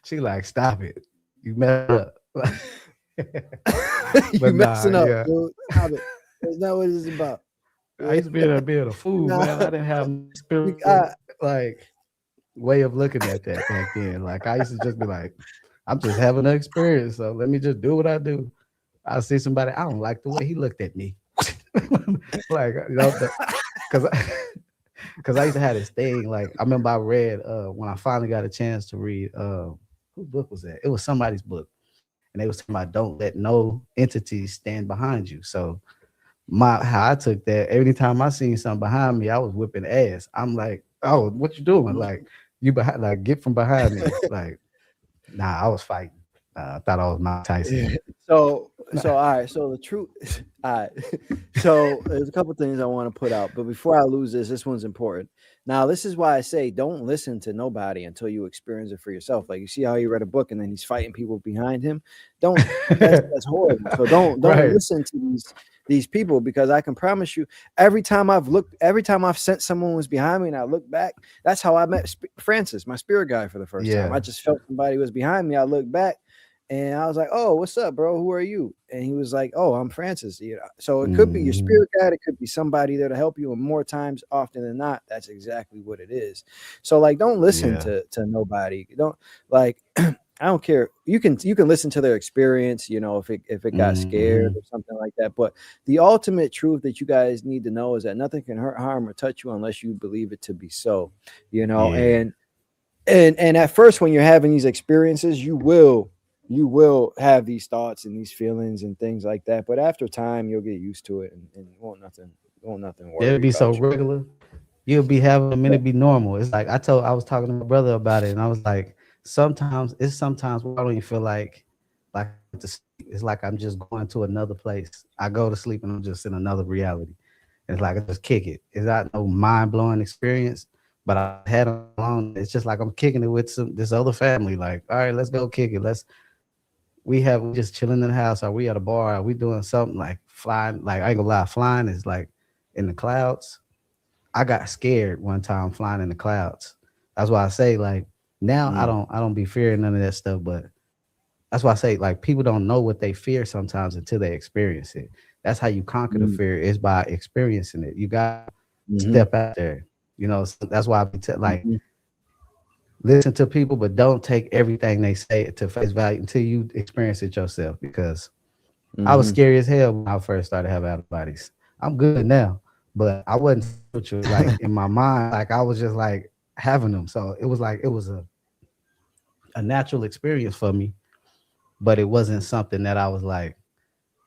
She like, stop it. You messed up. You messing up, dude. Stop it. That's not what it's about. I used to be a fool, man. I didn't have spirit, like way of looking at that back then. Like I used to just be like, I'm just having an experience, so let me just do what I do. I see somebody, I don't like the way he looked at me. Like, you know, because I used to have this thing. Like I remember I read when I finally got a chance to read whose book was that? It was somebody's book. And they was talking about don't let no entities stand behind you. So how I took that, every time I seen something behind me, I was whipping ass. I'm like, oh, what you doing? Like you behind, like get from behind me. Like, nah, I was fighting. I thought I was Mike Tyson. So all right. So the truth, all right. So there's a couple things I want to put out, but before I lose this one's important. Now, this is why I say don't listen to nobody until you experience it for yourself. Like you see how he read a book and then he's fighting people behind him. That's horrible. So don't listen to these people, because I can promise you, every time I've sent someone was behind me and I look back, that's how I met Francis, my spirit guide, for the first time. I just felt somebody was behind me. I looked back. And I was like, oh, what's up, bro? Who are you? And he was like, oh, I'm Francis. You know, so it could be your spirit guide. It could be somebody there to help you. And more times, often than not, that's exactly what it is. So like, don't listen to nobody. Don't like, I don't care. You can listen to their experience, you know, if it got scared or something like that. But the ultimate truth that you guys need to know is that nothing can hurt, harm, or touch you unless you believe it to be so, you know, and at first when you're having these experiences, you will have these thoughts and these feelings and things like that. But after time, you'll get used to it and won't nothing worry. It'll be so regular. You'll be having them and it'll be normal. It's like I was talking to my brother about it, and I was like, sometimes where I don't even feel like it's like I'm just going to another place. I go to sleep and I'm just in another reality. It's like I just kick it. It's not no mind-blowing experience, but I had it alone. It's just like I'm kicking it with this other family. Like, all right, let's go kick it. We just chilling in the house. Are we at a bar? Are we doing something like flying? Like I ain't gonna lie, flying is like in the clouds. I got scared one time flying in the clouds. That's why I say like now Mm, I don't be fearing none of that stuff, but that's why I say like people don't know what they fear sometimes until they experience it. That's how you conquer the mm, fear is by experiencing it. You got to mhm, step out there. You know, so that's why I be like mhm, listen to people, but don't take everything they say to face value until you experience it yourself. Because I was mhm. scary as hell when I first started having out of bodies. I'm good now, but I wasn't spiritual. Like in my mind, like I was just like having them. So it was like it was a natural experience for me, but it wasn't something that I was like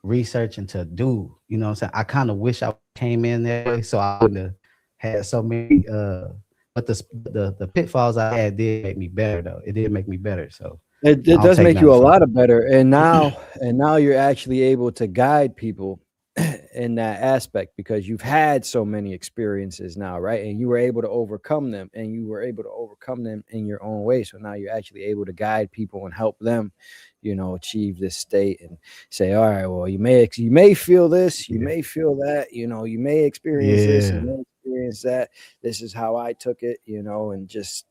researching to do. You know what I'm saying? I kind of wish I came in that way so I wouldn't have had so many but the pitfalls I had did make me better though. It did make me better. So It I don't does take make you nothing a from lot of better, and now you're actually able to guide people in that aspect because you've had so many experiences now, right? And you were able to overcome them, and you were able to overcome them in your own way. So now you're actually able to guide people and help them, achieve this state and say, all right, well, you may feel this, you yeah. may feel that, you may experience this, you Yeah. may experience that. This is how I took it, and just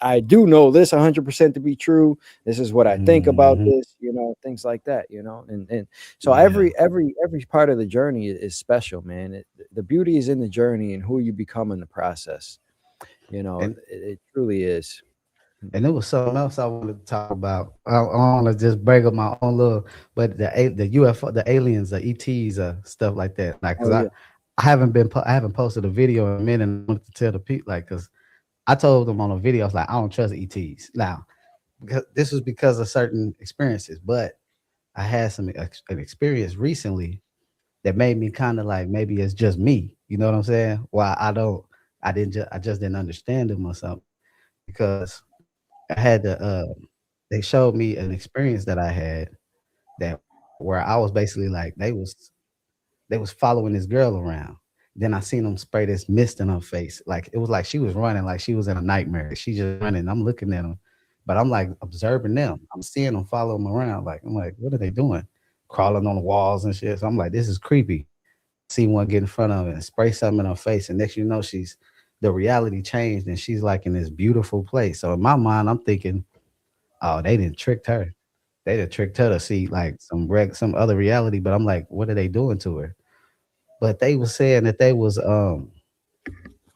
I do know this 100% to be true. This is what I think about Hmm. this, things like that, and so Yeah. every part of the journey is special, man. The beauty is in the journey and who you become in the process. And It truly is. and there was something else I wanted to talk about. I want to just bring up my own little, but the UFO, the aliens, the ETs, stuff like that. Like, cause Oh yeah. I haven't posted a video in a minute. And I wanted to tell the people, like, cause I told them on a video, I was like, I don't trust ETs. Now, because this was because of certain experiences, but I had an experience recently that made me kind of like maybe it's just me. You know what I'm saying? Why I just didn't understand them or something because I had to. They showed me an experience that I had that where I was basically like they was following this girl around. Then I seen them spray this mist in her face. Like it was like she was running, like she was in a nightmare. She just running. I'm looking at them, but I'm like observing them. I'm seeing them follow them around. Like I'm like, what are they doing? Crawling on the walls and shit. So I'm like, this is creepy. See one get in front of it and spray something in her face, and next you know she's the reality changed and she's like in this beautiful place. So in my mind, I'm thinking, oh, they didn't tricked her. They done tricked her to see like some other reality. But I'm like, what are they doing to her? But they was saying that they was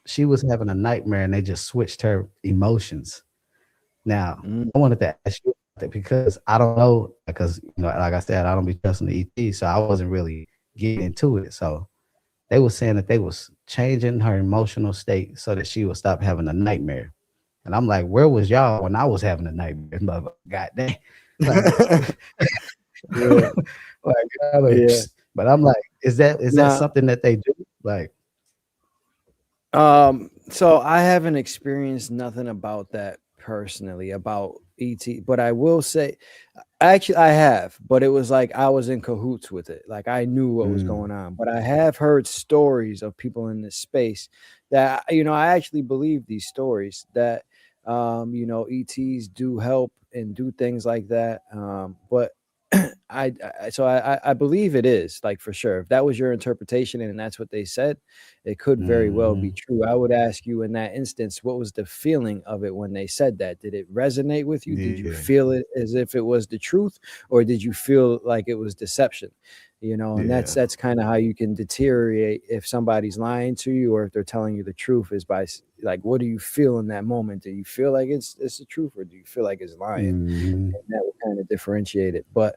she was having a nightmare and they just switched her emotions. Now Mm. I wanted to ask you about that because I don't know because like I said, I don't be trusting the ET, so I wasn't really getting into it. So they were saying that they was changing her emotional state so that she would stop having a nightmare. And I'm like, where was y'all when I was having a nightmare? God dang. Like Yeah. like, I'm like, Yeah. psst. But I'm like, is that Now, something that they do? Like, so I haven't experienced nothing about that personally about ET, but I will say actually I have, but it was like I was in cahoots with it. Like I knew what was mm, going on. But I have heard stories of people in this space that I actually believe these stories that ETs do help and do things like that. But I believe it is like for sure. If that was your interpretation and that's what they said, it could very well be mhm, true. I would ask you in that instance, what was the feeling of it when they said that? Did it resonate with you? Did you yeah, feel it as if it was the truth, or did you feel like it was deception? And that's yeah, that's kind of how you can deteriorate if somebody's lying to you or if they're telling you the truth is by like, what do you feel in that moment? Do you feel like it's the truth, or do you feel like it's lying? mhm. And that will kind of differentiate it. But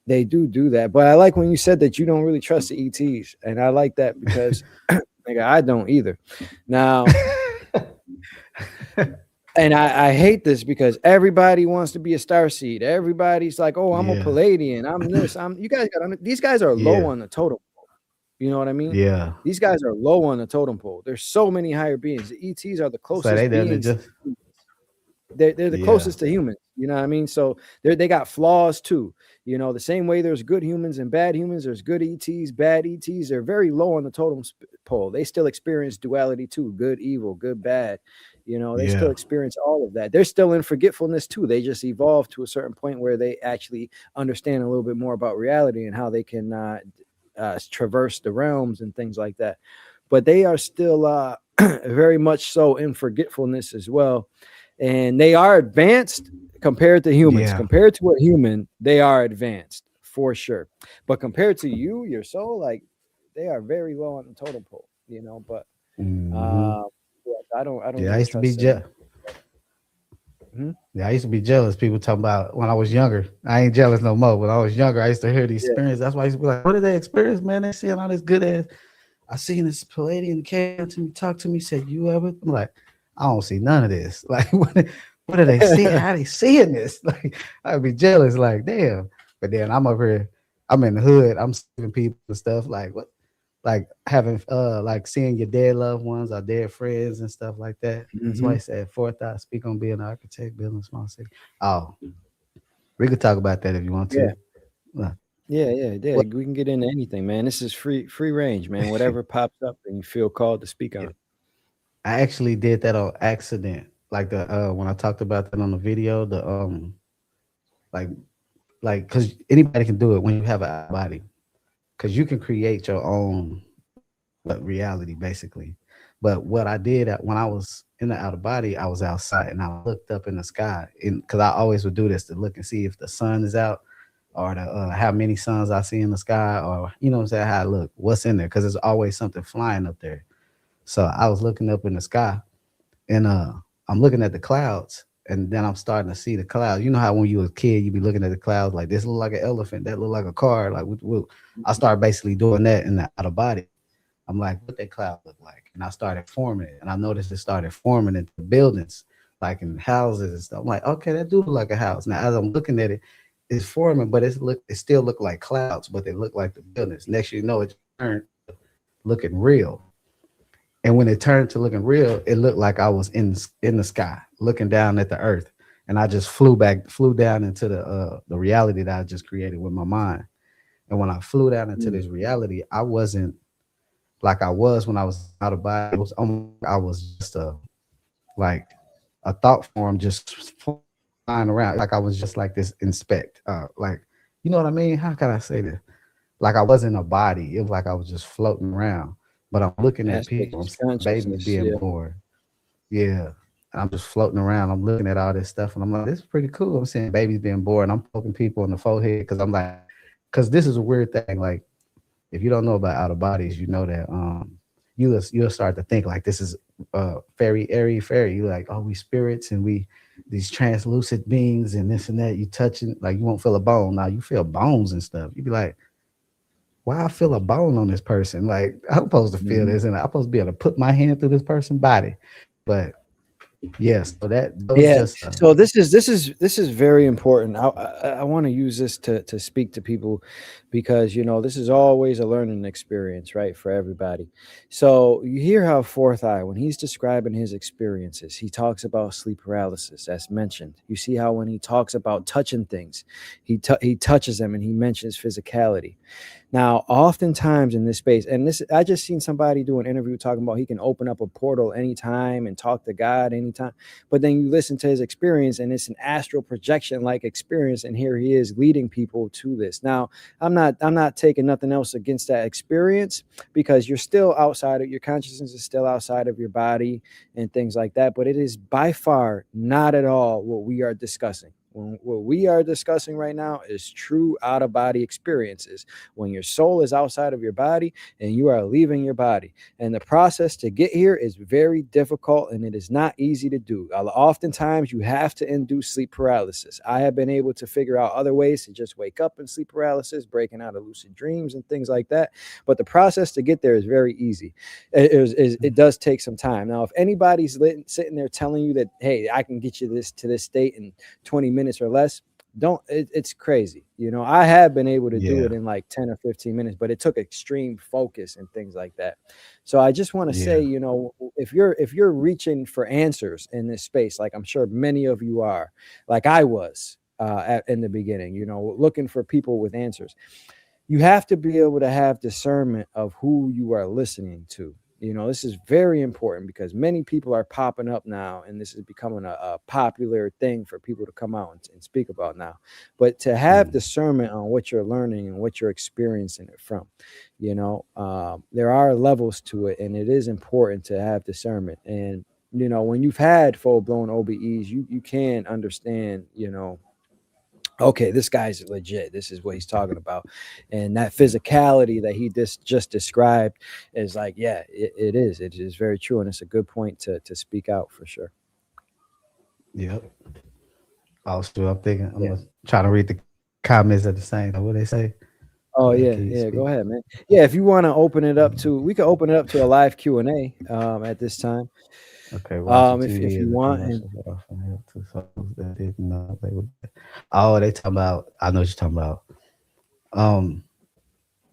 they do that. But I like when you said that you don't really trust the ETs, and I like that because nigga, I don't either. Now, and I hate this because everybody wants to be a star seed. Everybody's like, "Oh, I'm a Yeah, Palladian. I'm this. I'm." You guys got these guys are low yeah, on the totem. You know what I mean? yeah. These guys are low on the totem pole. There's so many higher beings. The ETs are the So they closest done it beings. just They're the yeah, closest to humans. You know what I mean? So they got flaws too. The same way there's good humans and bad humans, there's good ETs, bad ETs. They're very low on the totem pole. They still experience duality too, good, evil, good, bad. They still yeah, experience all of that. They're still in forgetfulness too. They just evolved to a certain point where they actually understand a little bit more about reality and how they can traverse the realms and things like that. But they are still very much so in forgetfulness as well. And they are advanced compared to humans. Yeah. Compared to a human, they are advanced for sure. But compared to you, your soul, like they are very low on the totem pole, you know. But Hmm. uh, yeah, I don't Yeah, I even used to be trust anything. Hmm. Yeah, I used to be jealous. People talking about when I was younger. I ain't jealous no more. When I was younger, I used to hear these Yeah. experiences. That's why I used to be like, "What did they experience, man? They seeing all this good ass." I seen this Palladian came to me, talked to me, said, "You ever?" I'm like, "I don't see none of this. Like, what do they see? How they seeing this?" Like, I'd be jealous. Like, damn. But then I'm over here. I'm in the hood. I'm saving people and stuff. Like, what? Like having like seeing your dead loved ones or dead friends and stuff like that. Hmm. Somebody said forethought, speak on being an architect, building a small city. Oh, we could talk about that if you want Yeah. to. Uh, Yeah. Well, We can get into anything, man. This is free range, man. Whatever pops up and you feel called to speak yeah, on. I actually did that on accident. Like the when I talked about that on the video, the like because anybody can do it when you have an out of body, because you can create your own reality basically. But what I did when I was in the outer body, I was outside and I looked up in the sky, and because I always would do this to look and see if the sun is out or the how many suns I see in the sky, or you know what I'm saying, how I look, what's in there, because there's always something flying up there. So I was looking up in the sky, and I'm looking at the clouds, and then I'm starting to see the clouds. You know how when you was a kid, you be looking at the clouds like this look like an elephant, that look like a car. Like I started basically doing that in the outer body. I'm like, what that cloud look like? And I started forming it, and I noticed it started forming into buildings, like in houses and stuff. I'm like, okay, that do look like a house. Now, as I'm looking at it, it's forming, but it still look like clouds, but they look like the buildings. Next, you know, it turned looking real. And when it turned to looking real, it looked like I was in the sky, looking down at the earth, and I just flew down into the reality that I just created with my mind. And when I flew down into Mm. this reality, I wasn't like I was when I was out of body. It was almost like I was just like a thought form just flying around. Like I was just like this inspect. Like you know what I mean? How can I say this? Like I wasn't a body. It was like I was just floating around. But I'm looking at people. I'm Aspects seeing babies consciousness. being Yeah. born. Yeah. And I'm just floating around. I'm looking at all this stuff and I'm like, this is pretty cool. I'm seeing babies being born. I'm poking people in the forehead because I'm like, because this is a weird thing. Like if you don't know about out of bodies, you know that you'll start to think like this is fairy, airy, fairy. You're like, oh, we spirits and we these translucent beings and this and that. You touching like you won't feel a bone. Now you feel bones and stuff. You be like, why I feel a bone on this person? Like I'm supposed to feel Mhm. this, and I'm supposed to be able to put my hand through this person's body. But yeah, so that those Yeah. just So this is very important. I want to use this to speak to people because this is always a learning experience, right, for everybody. So you hear how Fourth Eye, when he's describing his experiences, he talks about sleep paralysis, as mentioned. You see how when he talks about touching things, he touches them and he mentions physicality. Now, oftentimes in this space, and this, I just seen somebody do an interview talking about he can open up a portal anytime and talk to God anytime. But then you listen to his experience, and it's an astral projection like experience, and here he is leading people to this. Now, I'm not taking nothing else against that experience because you're still outside of your consciousness is still outside of your body and things like that. But it is by far not at all what we are discussing. What we are discussing right now is true out of body experiences when your soul is outside of your body and you are leaving your body. And the process to get here is very difficult and it is not easy to do. Oftentimes, you have to induce sleep paralysis. I have been able to figure out other ways to just wake up in sleep paralysis, breaking out of lucid dreams and things like that. But the process to get there is very easy. It does take some time. Now, if anybody's sitting there telling you that, hey, I can get you this to this state in 20 minutes or less, it's crazy. I have been able to do yeah, it in like 10 or 15 minutes, but it took extreme focus and things like that. So I just want to yeah, say, if you're reaching for answers in this space, like I'm sure many of you are, like I was in the beginning, looking for people with answers, you have to be able to have discernment of who you are listening to. This is very important because many people are popping up now, and this is becoming a popular thing for people to come out and speak about now. But to have Mm. discernment on what you're learning and what you're experiencing it from, there are levels to it, and it is important to have discernment. And when you've had full blown OBEs, you can understand, okay, this guy's legit. This is what he's talking about. And that physicality that he just described is like, yeah, it is. It is very true. And it's a good point to speak out for sure. Yep. Also, I'm thinking I'm Yeah. gonna try to read the comments at the same time. What they say? Oh Go ahead, yeah, can you yeah. Go speak? ahead, man. Yeah, if you want to open it up to, we can open it up to a live Q&A at this time. Okay, watching If TV you is a want. And commercial that often help to souls that didn't know they would. Oh, they talking about. I know what you're talking about. Um,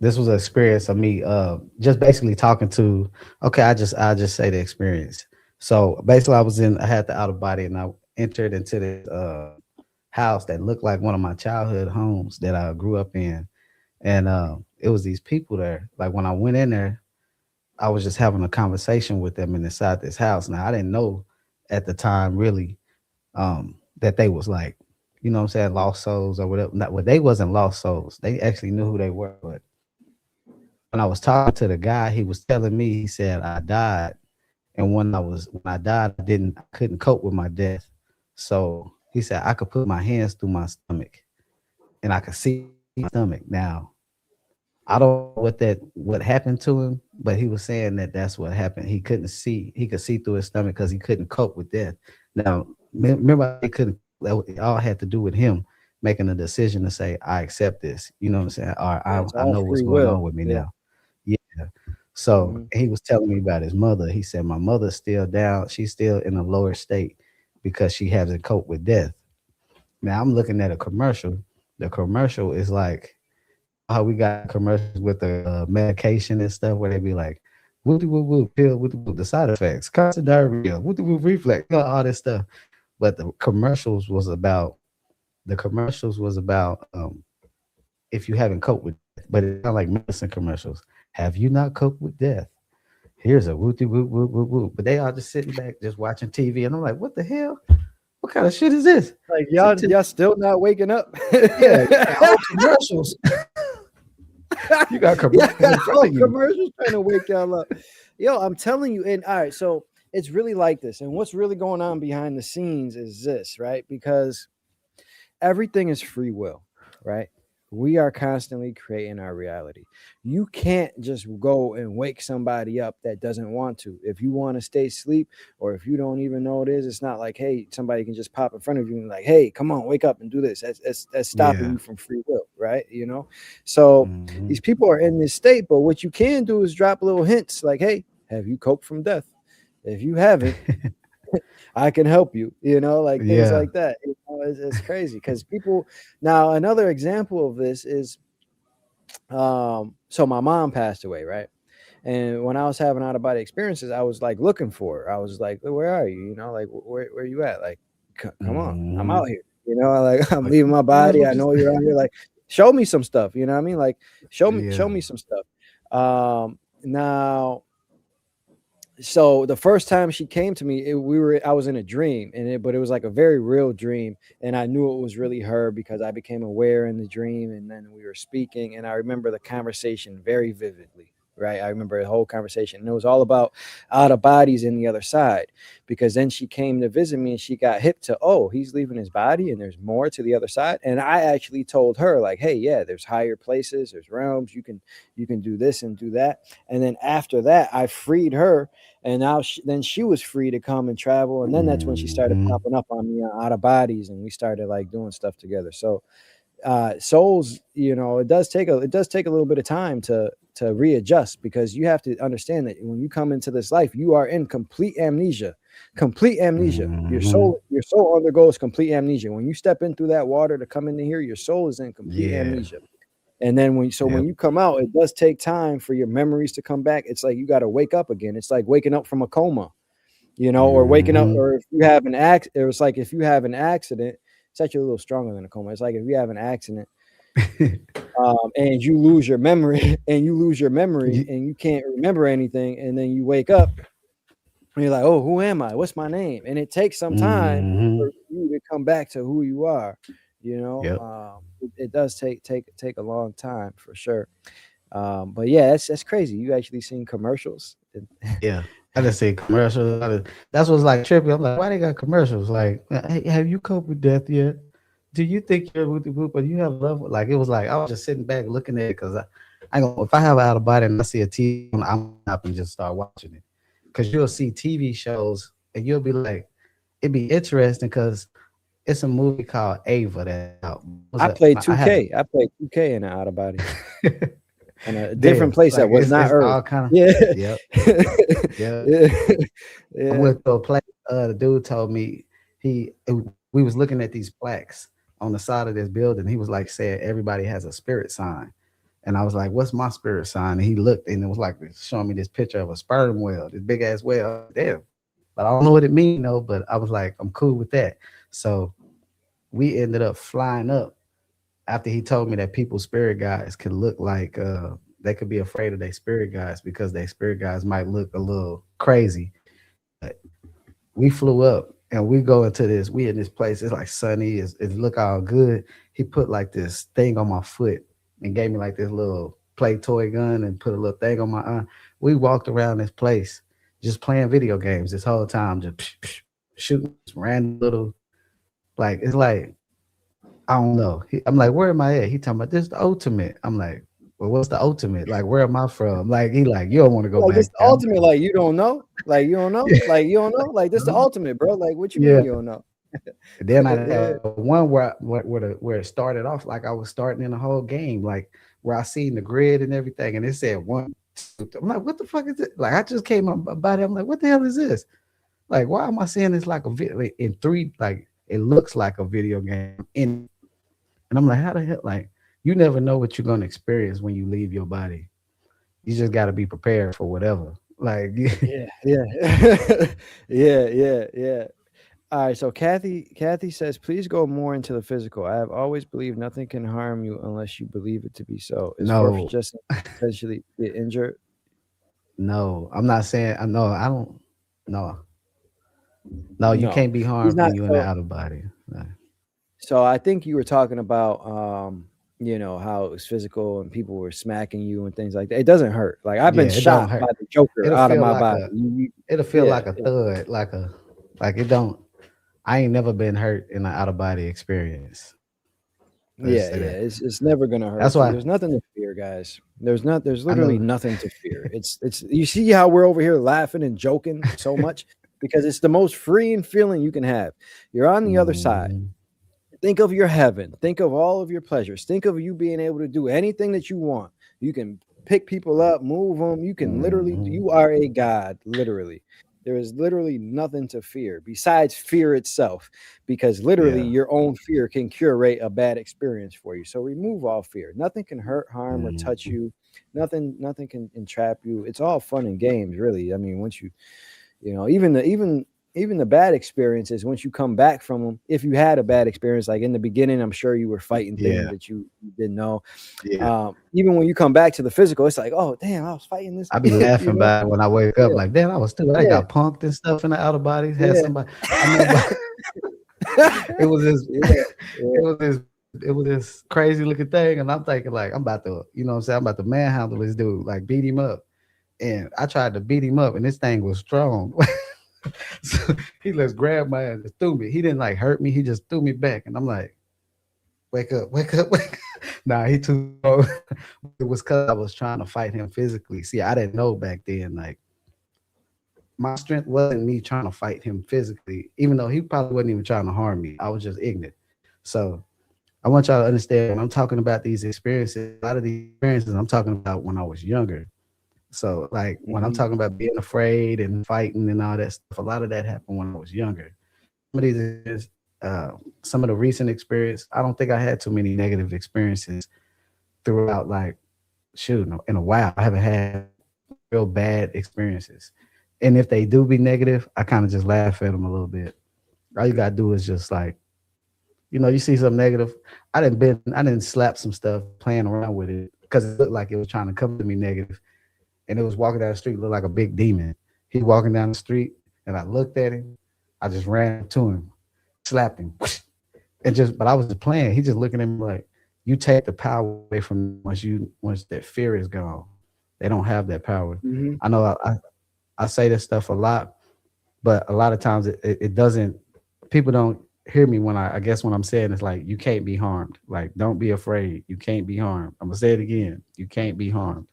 this was an experience of me just basically talking to. Okay, I just say the experience. So basically, I had the out of body, and I entered into this house that looked like one of my childhood homes that I grew up in, and it was these people there. Like when I went in there, I was just having a conversation with them inside this house. Now I didn't know at the time really that they was like, you know what I'm saying, lost souls or whatever. Not, well, they wasn't lost souls. They actually knew who they were. But when I was talking to the guy, he was telling me, he said, I died. And when I died, I couldn't cope with my death. So he said I could put my hands through my stomach and I could see my stomach. Now I don't know what happened to him, but he was saying that that's what happened. He couldn't see. He could see through his stomach because he couldn't cope with death. Now, remember, he couldn't. It all had to do with him making a decision to say, "I accept this." You know what I'm saying? Or yeah, it's I all know what's free going on will. with me Yeah. now. Yeah. So Hmm. he was telling me about his mother. He said, "My mother's still down. She's still in a lower state because she hasn't coped with death." Now I'm looking at a commercial. The commercial is like, you know how we got commercials with the medication and stuff where they be like, whoop de whoop whoop pill, whoop de whoop, the side effects, constant diarrhea, whoop de whoop reflex, all this stuff. But the commercials was about if you haven't coped with death, but it's not like medicine commercials. Have you not coped with death? Here's a whoop de whoop whoop whoop whoop. But they are just sitting back, just watching TV, and I'm like, what the hell? What kind of shit is this? Like Sit y'all still not waking up. Yeah, you got whole commercials. You got Yeah, commercials I got in front whole of you. commercials trying to wake y'all up. Yo, I'm telling you. And all right, so it's really like this. And what's really going on behind the scenes is this, right? Because everything is free will, right? We are constantly creating our reality. You can't just go and wake somebody up that doesn't want to. If you want to stay asleep, or if you don't even know it is, it's not like, hey, somebody can just pop in front of you and like, hey, come on, wake up and do this. That's stopping Yeah. you from free will, right? So Mhm. these people are in this state, but what you can do is drop little hints like, hey, have you coped from death? If you haven't, I can help you, like things Yeah. like that. It's crazy because people. Now, another example of this is, so my mom passed away, right? And when I was having out of body experiences, I was like looking for her. I was like, where are you? Like, where you at? Like, come on, I'm Mhm. out here. Like, I'm Like, leaving my guys, body. what I you know you're out here. Like, show me some stuff. You know what I mean? Like, show Yeah. me some stuff. Now, so the first time she came to me, I was in a dream, but it was like a very real dream, and I knew it was really her because I became aware in the dream, and then we were speaking, and I remember the conversation very vividly. Right, I remember the whole conversation, and it was all about out of bodies in the other side. Because then she came to visit me, and she got hip to, oh, he's leaving his body, and there's more to the other side. And I actually told her, like, hey, yeah, there's higher places, there's realms, you can do this and do that. And then after that, I freed her, and now then she was free to come and travel, and then that's when she started Mhm. popping up on me out of bodies, and we started like doing stuff together. So souls, it does take a little bit of time to readjust, because you have to understand that when you come into this life, you are in complete amnesia. your Mhm. soul your soul undergoes complete amnesia when you step in through that water to come into here. Your soul is in complete Yeah. amnesia. And then when Yep. you come out, it does take time for your memories to come back. It's like you got to wake up again. It's like waking up from a coma, or waking up, Mhm. or if you have an accident. It's like if you have an accident, it's actually a little stronger than a coma. It's like if you have an accident, and you lose your memory, and you lose your memory, and you can't remember anything, and then you wake up and you're like, oh, who am I? What's my name? And it takes some time Hmm. for you to come back to who you are. You know, Yep. it does take a long time for sure. But yeah, that's crazy. You actually seen commercials? Yeah. I just see commercials. That's what's like trippy. I'm like, why they got commercials? Like, hey, have you coped with death yet? Do you think you're with the group, but you have love? Like, it was like I was just sitting back looking at it because I go, if I have an out of body and I see a TV, I'm up and just start watching it because you'll see TV shows and you'll be like, it'd be interesting because it's a movie called Ava that's out. I played I had 2K. I played 2K in an out of body in a different damn, place that like was not it's Earth. all kind of Yeah, yep, yeah. yeah, I yeah. went to a place. The dude told me we was looking at these plaques on the side of this building. He was like saying everybody has a spirit sign, and I was like, "What's my spirit sign?" And he looked, and it was like showing me this picture of a sperm whale, this big ass whale. Damn, but I don't know what it means, though. But I was like, I'm cool with that. So we ended up flying up after he told me that people's spirit guides could look like they could be afraid of their spirit guides because their spirit guides might look a little crazy. But we flew up and we go into this. We in this place. It's like sunny. It look all good. He put like this thing on my foot and gave me like this little play toy gun and put a little thing on my arm. We walked around this place just playing video games this whole time, just shooting some random little like it's like I don't know. I'm like, where am I at? He talking about this the ultimate. I'm like, well, what's the ultimate? Like, where am I from? Like, he like, you don't want to go Like this back the there. I'm ultimate. Like you don't know. Like you don't know. Like you don't know. Like this the like, ultimate, bro. Like what you mean yeah. you don't know? Then I Yeah. had one where it started off like I was starting in the whole game, like where I seen the grid and everything, and it said one. Two, I'm like, what the fuck is it? Like, I just came up about it. I'm like, what the hell is this? Like, why am I seeing this like a video in three? Like, it looks like a video game in it. And I'm like, how the hell? Like, you never know what you're gonna experience when you leave your body. You just got to be prepared for whatever. Like, Yeah. Yeah. Yeah. Yeah. Yeah. All right, so Kathy says, please go more into the physical. I have always believed nothing can harm you unless you believe it to be so. Is Fourth no, just potentially get injured? no, I'm not saying. I know. I don't. No, no, you No, can't be he's harmed not. when you're in the outer body. No. So I think you were talking about, how it was physical and people were smacking you and things like that. It doesn't hurt. Like I've been Yeah, it don't shot by hurt. the Joker It'll out of feel my like body. a. It'll feel Yeah, like a thud, like it don't. I ain't never been hurt in an out of body experience. Let's yeah, say yeah. that. It's never gonna That's hurt you. why There's nothing to fear, guys. There's I literally know. nothing to fear. It's you see how we're over here laughing and joking so much because it's the most freeing feeling you can have. You're on the other side. Mhm, Think of your heaven. Think of all of your pleasures. Think of you being able to do anything that you want. You can pick people up, move them. You can literally, mhm, you are a god, literally. There is literally nothing to fear besides fear itself, because literally yeah. your own fear can curate a bad experience for you. So remove all fear. Nothing can hurt, harm, or touch Mhm, you. Nothing can entrap you. It's all fun and games, really. I mean, once you even the bad experiences, once you come back from them, if you had a bad experience, like in the beginning, I'm sure you were fighting things yeah. that you didn't know. Yeah. Even when you come back to the physical, it's like, oh damn, I was fighting this. I be laughing you know about it when I wake up. yeah, Like, damn, I was still. I yeah, got punked and stuff in the outer bodies. Had yeah. somebody. I remember it was this. Yeah, It yeah. was this. It was this crazy looking thing, and I'm thinking like I'm about to, you know what I'm saying? I'm about to manhandle this dude, like beat him up. And I tried to beat him up, and this thing was strong. So he just grabbed my ass and threw me. He didn't like hurt me. He just threw me back, and I'm like, wake up, wake up, wake up. Nah, he too strong. It was because I was trying to fight him physically. See, I didn't know back then. Like my strength wasn't me trying to fight him physically, even though he probably wasn't even trying to harm me. I was just ignorant. So I want y'all to understand when I'm talking about these experiences, a lot of these experiences I'm talking about when I was younger. So like when I'm Hmm. talking about being afraid and fighting and all that stuff, a lot of that happened when I was younger. Some of these some of the recent experience, I don't think I had too many negative experiences throughout like shoot in a while. I haven't had real bad experiences. And if they do be negative, I kind of just laugh at them a little bit. All you gotta do is just like you see something negative. I didn't slap some stuff playing around with it because it looked like it was trying to come to me negative, and it was walking down the street, looked like a big demon. He walking down the street, and I looked at him. I just ran up to him, slapped him, and just. But I was just playing. He just looking at me like, "You take the power away from them once that fear is gone. They don't have that power." Hmm. I know I say this stuff a lot, but a lot of times it doesn't. People don't hear me when I guess when I'm saying it's like you can't be harmed. Like don't be afraid. You can't be harmed. I'm gonna say it again. You can't be harmed.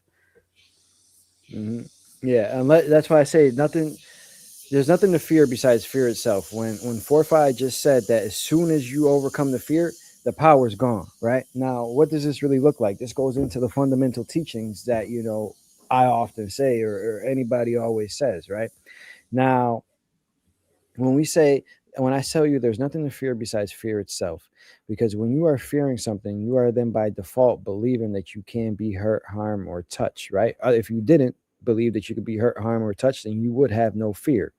Hmm. Yeah, unless that's why I say nothing. There's nothing to fear besides fear itself. When Forfi just said that as soon as you overcome the fear, the power's gone. Right now, what does this really look like? This goes into the fundamental teachings that I often say, or anybody always says. Right now, when we say when I tell you there's nothing to fear besides fear itself, because when you are fearing something, you are then by default believing that you can be hurt, harm, or touched, right? If you didn't believe that you could be hurt, harm, or touched, then you would have no fear.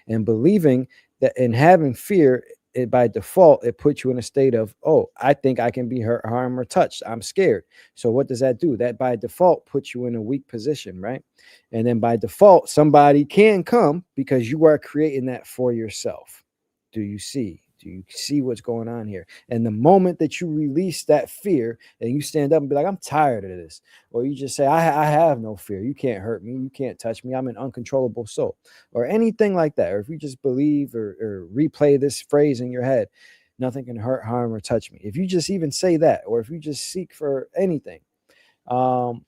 And believing that and having fear, it by default, it puts you in a state of, oh, I think I can be hurt, harm, or touched. I'm scared. So what does that do? That by default puts you in a weak position, right? And then by default, somebody can come because you are creating that for yourself. Do you see? Do you see what's going on here? And the moment that you release that fear and you stand up and be like, I'm tired of this, or you just say, I have no fear. You can't hurt me. You can't touch me. I'm an uncontrollable soul, or anything like that. Or if you just believe or replay this phrase in your head, nothing can hurt, harm, or touch me. If you just even say that, or if you just seek for anything, um,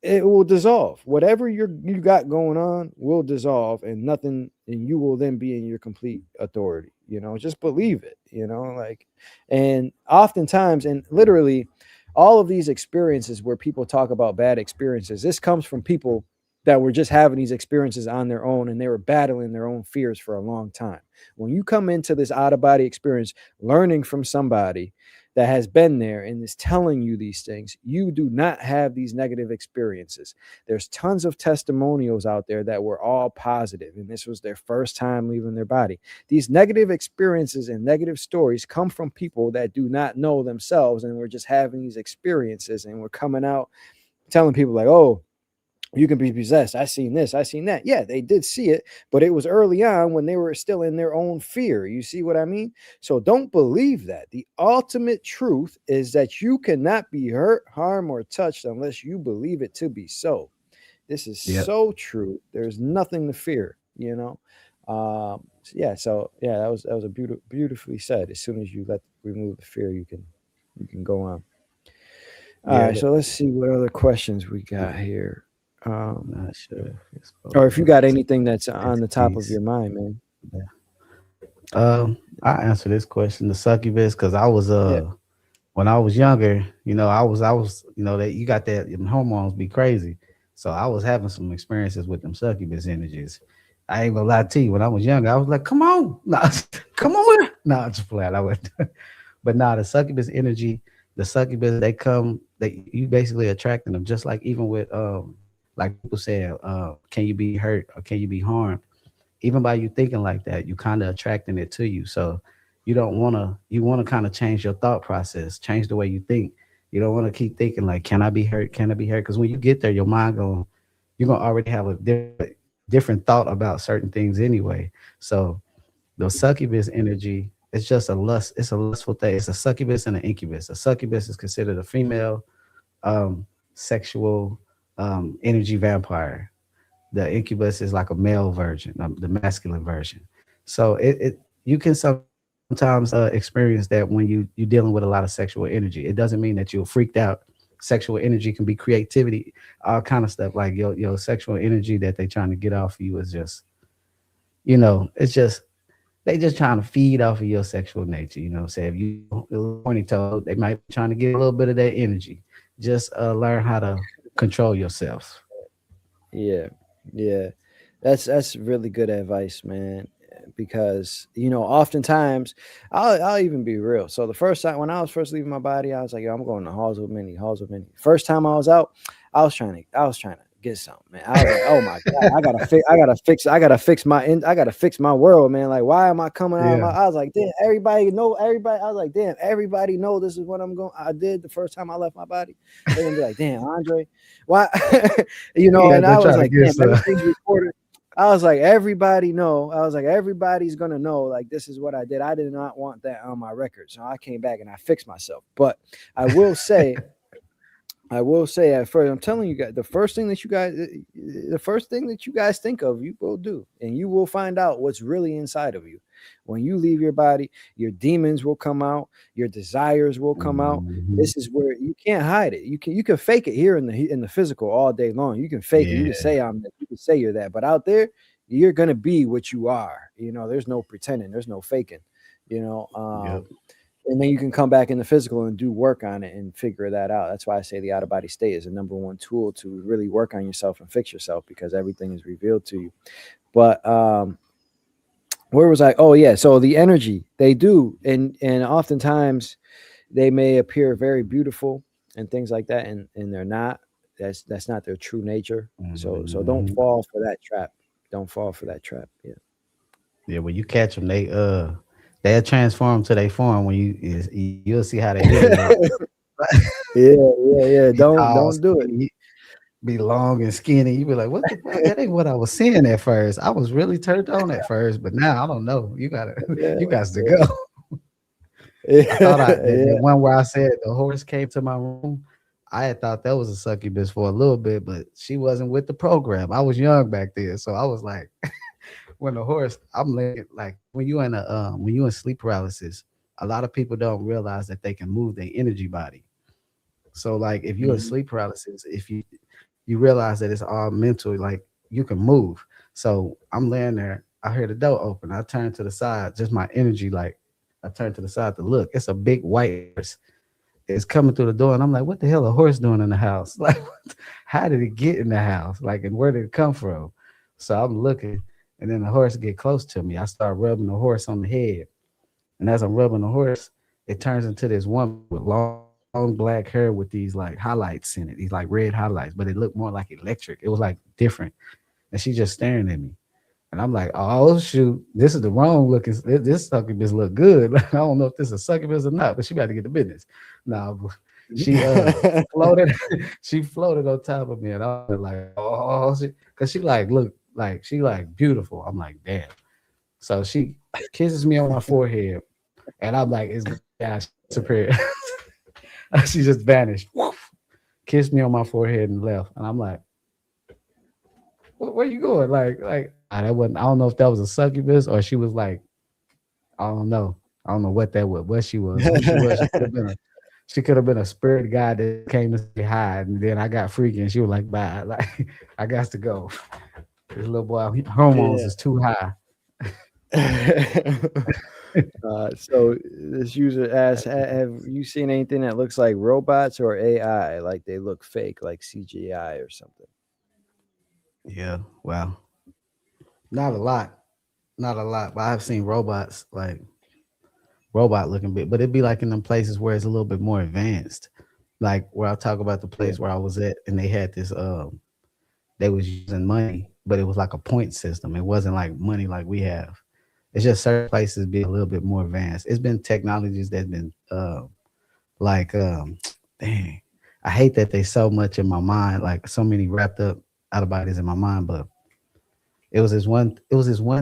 it will dissolve. Whatever you got going on will dissolve, and nothing, and you will then be in your complete authority. Just believe it. Like, and oftentimes, and literally, all of these experiences where people talk about bad experiences, this comes from people that were just having these experiences on their own, and they were battling their own fears for a long time. When you come into this out of body experience, learning from somebody that has been there and is telling you these things, you do not have these negative experiences. There's tons of testimonials out there that were all positive, and this was their first time leaving their body. These negative experiences and negative stories come from people that do not know themselves, and we're just having these experiences, and we're coming out telling people like, oh, you can be possessed. I seen this, I seen that. Yeah, they did see it, but it was early on when they were still in their own fear. You see what I mean? So don't believe that. The ultimate truth is that you cannot be hurt, harmed, or touched unless you believe it to be so. This is Yeah. so true. There's nothing to fear. Yeah. So yeah, that was a beautifully said. As soon as you remove the fear, you can go on. All Yeah. right. So let's see what other questions we got here. Um, Not sure if it's or spoke if you of got anything that's on the top of entities. your mind, man. Yeah. I answer this question, the succubus, because I was Yeah. when I was younger, I was that you got that them hormones be crazy. So I was having some experiences with them succubus energies. I ain't gonna lie to you, when I was younger, I was like, come on, nah, come on here. Nah, just flat. I went but nah, the succubus energy, the succubus, they come, you basically attracting them, just like even with like people say, can you be hurt or can you be harmed? Even by you thinking like that, you kind of attracting it to you. So you want to kind of change your thought process, change the way you think. You don't want to keep thinking like, can I be hurt? Can I be hurt? Because when you get there, your mind you're gonna already have a different thought about certain things anyway. So the succubus energy, it's just a lust. It's a lustful thing. It's a succubus and an incubus. A succubus is considered a female um, sexual energy vampire. The incubus is like a male version, the masculine version. So it you can sometimes experience that when you're dealing with a lot of sexual energy. It doesn't mean that you're freaked out. Sexual energy can be creativity, all kind of stuff. Like your sexual energy that they trying to get off of you is just, it's just they just trying to feed off of your sexual nature. Say if you a little horny toad, they might be trying to get a little bit of that energy. Just learn how to control yourself. Yeah. Yeah. That's really good advice, man. Because oftentimes I'll even be real. So the first time when I was first leaving my body, I was like, yo, I'm going to halls of many, halls of many. First time I was out, I was trying to get something, man. I was like, oh my god, I gotta fix my world, man. Like, why am I coming out of my? Yeah. I was like, damn, everybody know everybody. I was like, damn, everybody know this is what I did the first time I left my body. They're gonna be like, damn, Andre, why? Yeah, And they're I was trying to like, get damn, some. everything's recorded. I was like, everybody know. I was like, everybody's gonna know. Like, this is what I did. I did not want that on my record, so I came back and I fixed myself. But I will say, at first, I'm telling you guys, the first thing that you guys think of, you will do, and you will find out what's really inside of you. When you leave your body, your demons will come out, your desires will come out. Mhm. This is where you can't hide it. You can fake it here in the physical all day long. You can fake it. You can Yeah. say you can say you're that, but out there, you're gonna be what you are. There's no pretending. There's no faking. You know. Yep. And then you can come back in the physical and do work on it and figure that out. That's why I say the out of body state is the number one tool to really work on yourself and fix yourself, because everything is revealed to you. But where was I? Oh yeah, so the energy they do, and oftentimes they may appear very beautiful and things like that, and they're not. That's not their true nature. So don't Mhm. fall for that trap. Don't fall for that trap. Yeah. Yeah, when you catch them, they'll transform to their form when you'll see how they really look. Yeah. Be tall, Don't do it. skinny, be long and skinny. You be like, what the fuck? That ain't what I was seeing at first. I was really turned on at first, but now I don't know. You gotta Yeah, you got to yeah, go. I thought that yeah. one where I said the horse came to my room. I had thought that was a succubus for a little bit, but she wasn't with the program. I was young back then, so I was like, when the horse, I'm like when you in sleep paralysis, a lot of people don't realize that they can move their energy body. So like if you're in Mhm. sleep paralysis, if you realize that it's all mental, like you can move. So I'm laying there, I hear the door open, I turn to the side, just my energy, like I turn to the side to look. It's a big white horse. It's coming through the door, and I'm like, what the hell a horse doing in the house? Like, how did it get in the house? Like, and where did it come from? So I'm looking, and then the horse get close to me. I start rubbing the horse on the head, and as I'm rubbing the horse, it turns into this woman with long black hair with these like highlights in it, these like red highlights, but it looked more like electric. It was like different, and she just staring at me. And I'm like, oh shoot, this is the wrong looking. This succubus look good. Like, I don't know if this is succubus or not, but she about to get the business. Now she floated, she floated on top of me, and I was like, oh, because she like look like she like beautiful. I'm like, damn. So she kisses me on my forehead, and I'm like, it's yeah, she disappeared. She just vanished. Woof. Kissed me on my forehead and left, and I'm like, where you going? Like that wasn't. I don't know if that was a succubus or she was like, I don't know. I don't know what that was. What she was. Who she was. She could have been a. She could have been a spirit guide that came to say hi, and then I got freaky, and she was like, "Bye." Like I got to go. This little boy, hormones Yeah. is too high. So this user asks, have you seen anything that looks like robots or AI? Like they look fake, like CGI or something? Yeah. Well, not a lot. Not a lot. But I've seen robots like robot looking bit, but it'd be like in them places where it's a little bit more advanced. Like where I talk about the Yeah. place where I was at, and they had this they was using money, but it was like a point system. It wasn't like money like we have. It's just certain places be a little bit more advanced. It's been technologies that's been like dang. I hate that they so much in my mind, like so many wrapped up out of bodies in my mind, but it was this one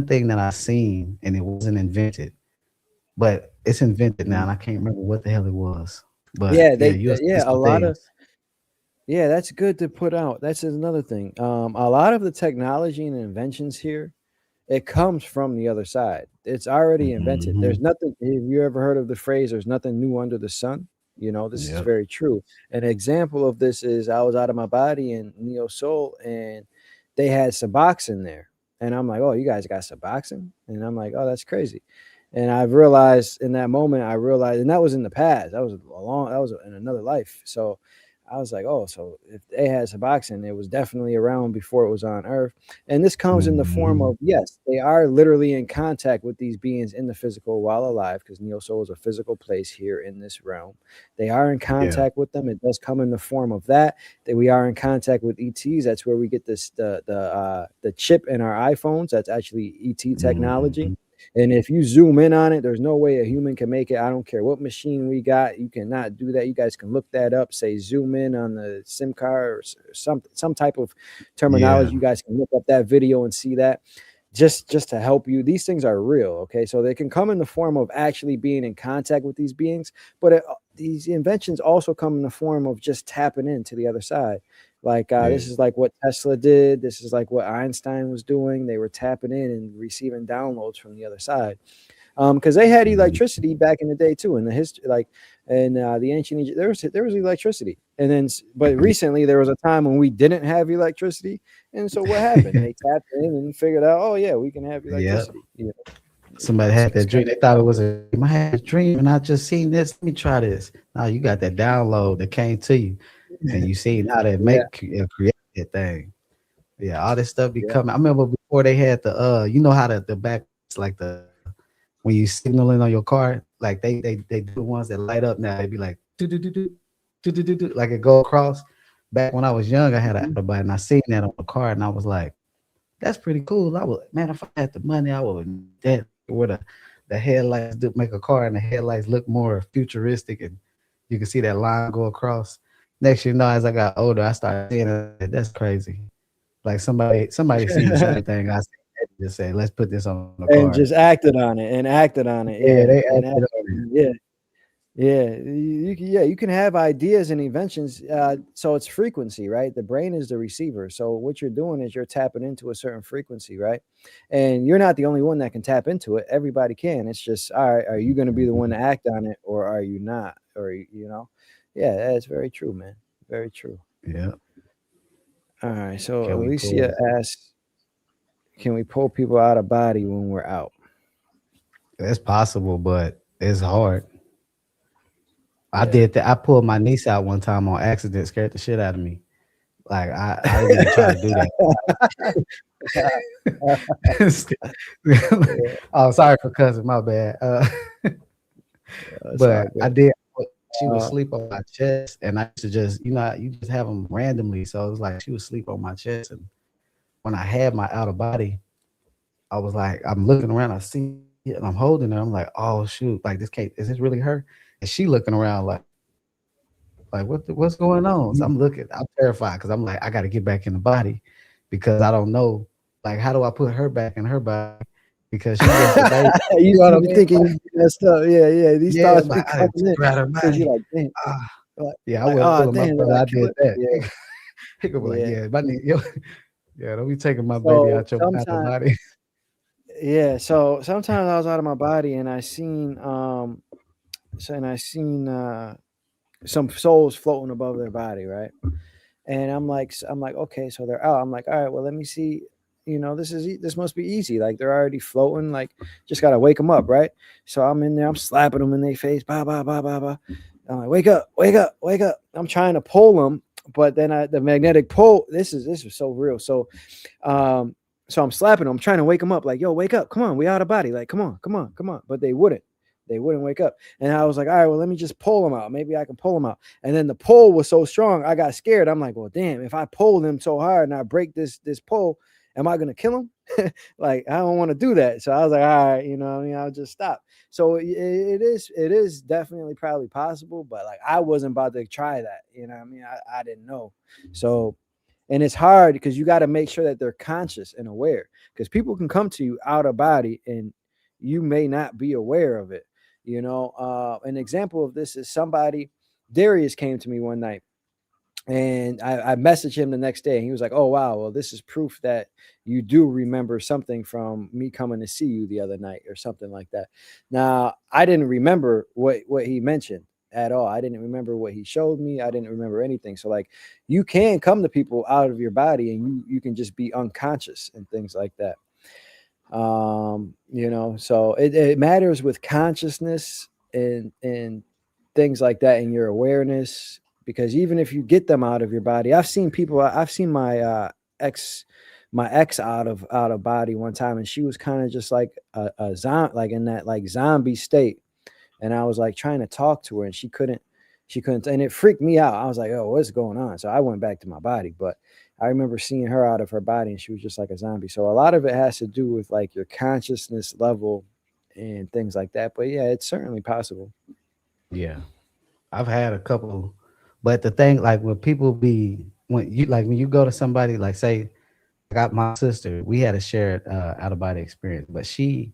thing that I seen and it wasn't invented. But it's invented now Mhm. and I can't remember what the hell it was. But Yeah, yeah, you'll see yeah, a some lot of things. yeah, that's good to put out. That's another thing. A lot of the technology and inventions here, it comes from the other side. It's already invented. There's Hmm. nothing. Have you ever heard of the phrase, there's nothing new under the sun? This is Yep. very true. An example of this is I was out of my body in Neo Soul, and they had Suboxone there. And I'm like, oh, you guys got Suboxone? And I'm like, oh, that's crazy. And I've realized in that moment, and that was in the past. That was in another life. So I was like, oh, so if they had Suboxone, it was definitely around before it was on Earth. And this comes in the form Mhm. of, yes, they are literally in contact with these beings in the physical while alive, because Neo Soul is a physical place here in this realm. They are in Yeah. contact with them. It does come in the form of that. That we are in contact with ETs. That's where we get this the chip in our iPhones. That's actually ET technology. Mhm. And if you zoom in on it, there's no way a human can make it. I don't care what machine we got. You cannot do that. You guys can look that up. Say zoom in on the SIM card or some type of Yeah. terminology. You guys can look up that video and see that. Just to help you, these things are real. Okay, so they can come in the form of actually being in contact with these beings, but these inventions also come in the form of just tapping into the other side. Like this Yeah. is like what Tesla did. This is like what Einstein was doing. They were tapping in and receiving downloads from the other side. Because they had Mhm. electricity back in the day too. In the history, like in the ancient Egypt, there was electricity, and then but recently there was a time when we didn't have electricity, and so what happened? They tapped in and figured out, oh yeah, we can have Yeah. electricity. You know, Somebody it's, had it's that kind dream. They thought it was a dream. I had a dream and I just seen this. Let me try this. Now you got that download that came to you, and you seen how they yeah, create that thing. Yeah, all this stuff be yeah. coming. I remember before they had the you know how the back like the when you signaling on your car, like they do the ones that light up now. They be like do do do do do do do do like it go across. Back when I was young, I had an Mhm. Autobot and I seen that on the car and I was like, that's pretty cool. I would, man, if I had the money, I would that where the headlights do make a car and the headlights look more futuristic and you can see that line go across. Next, you know, as I got older, I started seeing it. That's crazy. Like somebody seen the same thing I seen. They just said, let's put this on the car. And just acted on it and acted on it, Yeah, yeah, they and acted on it. yeah. Yeah, you can have ideas and inventions. So it's frequency, right? The brain is the receiver. So what you're doing is you're tapping into a certain frequency, right? And you're not the only one that can tap into it. Everybody can. It's just, all right, are you going to be the one to act on it, or are you not? Or yeah, that's very true, man. Very true. Yeah. All right. So Can we Alicia pull? asks, can we pull people out of body when we're out? It's possible, but it's hard. I Yeah. did that. I pulled my niece out one time on accident, scared the shit out of me. Like I didn't even try to do that. Yeah, Oh, sorry for cussing. My bad. it's all But I good. did. She would Uh, sleep on my chest, and I used to just, you just have them randomly. So it was like she would sleep on my chest, and when I had my outer body, I was like, I'm looking around, I see it, and I'm holding her. I'm like, oh shoot, like this can't. Is this really her? And she looking around like what's going on? So I'm terrified because I'm like, I got to get back in the body because I don't know, like, how do I put her back in her body because she just a baby. You know what I you mean? thinking Like, you messed up. Yeah, yeah. These yeah, thoughts like be I didn't coming in grab her because you're body. like, damn, Ah, like, yeah, I like, wasn't oh, feeling my damn, did brother. I I kill did her? that. Yeah, He gonna be like, yeah. yeah, my knee, yo, yeah, don't be taking my baby So out your out the sometimes, body. yeah. So sometimes I was out of my body and I seen some souls floating above their body, right? And I'm like, okay, so they're out. I'm like, all right, well, let me see. This must be easy. Like they're already floating. Like just gotta wake them up, right? So I'm in there. I'm slapping them in their face. Ba ba ba ba ba. I'm like, wake up, wake up, wake up. I'm trying to pull them, but then the magnetic pull. This is so real. Um, so I'm slapping them. I'm trying to wake them up. Like, yo, wake up. Come on, we out of body. Like, come on, come on, come on. But they wouldn't. They wouldn't wake up. And I was like, all right, well, let me just pull them out. Maybe I can pull them out. And then the pull was so strong, I got scared. I'm like, well, damn, if I pull them so hard and I break this pull, am I gonna kill them? Like, I don't want to do that. So I was like, all right, I'll just stop. So it is definitely probably possible, but like I wasn't about to try that. I didn't know. So and it's hard because you got to make sure that they're conscious and aware because people can come to you out of body and you may not be aware of it. An example of this is somebody. Darius came to me one night and I messaged him the next day and he was like, oh wow, well, this is proof that you do remember something from me coming to see you the other night or something like that. Now I didn't remember what he mentioned at all. I didn't remember what he showed me. I didn't remember anything. So like you can come to people out of your body and you can just be unconscious and things like that. So it matters with consciousness and things like that in your awareness. because even if you get them out of your body, I've seen ex my ex out of body one time, and she was kind of just like a zombie, like in that like zombie state. And I was like trying to talk to her, and she couldn't, and it freaked me out. I was like, oh, what's going on? So I went back to my body. But I remember seeing her out of her body, and she was just like a zombie. So a lot of it has to do with like your consciousness level and things like that. But yeah, it's certainly possible. Yeah, I've had a couple, but the thing, like when people be when you go to somebody, like say I got my sister, we had a shared out of body experience, but she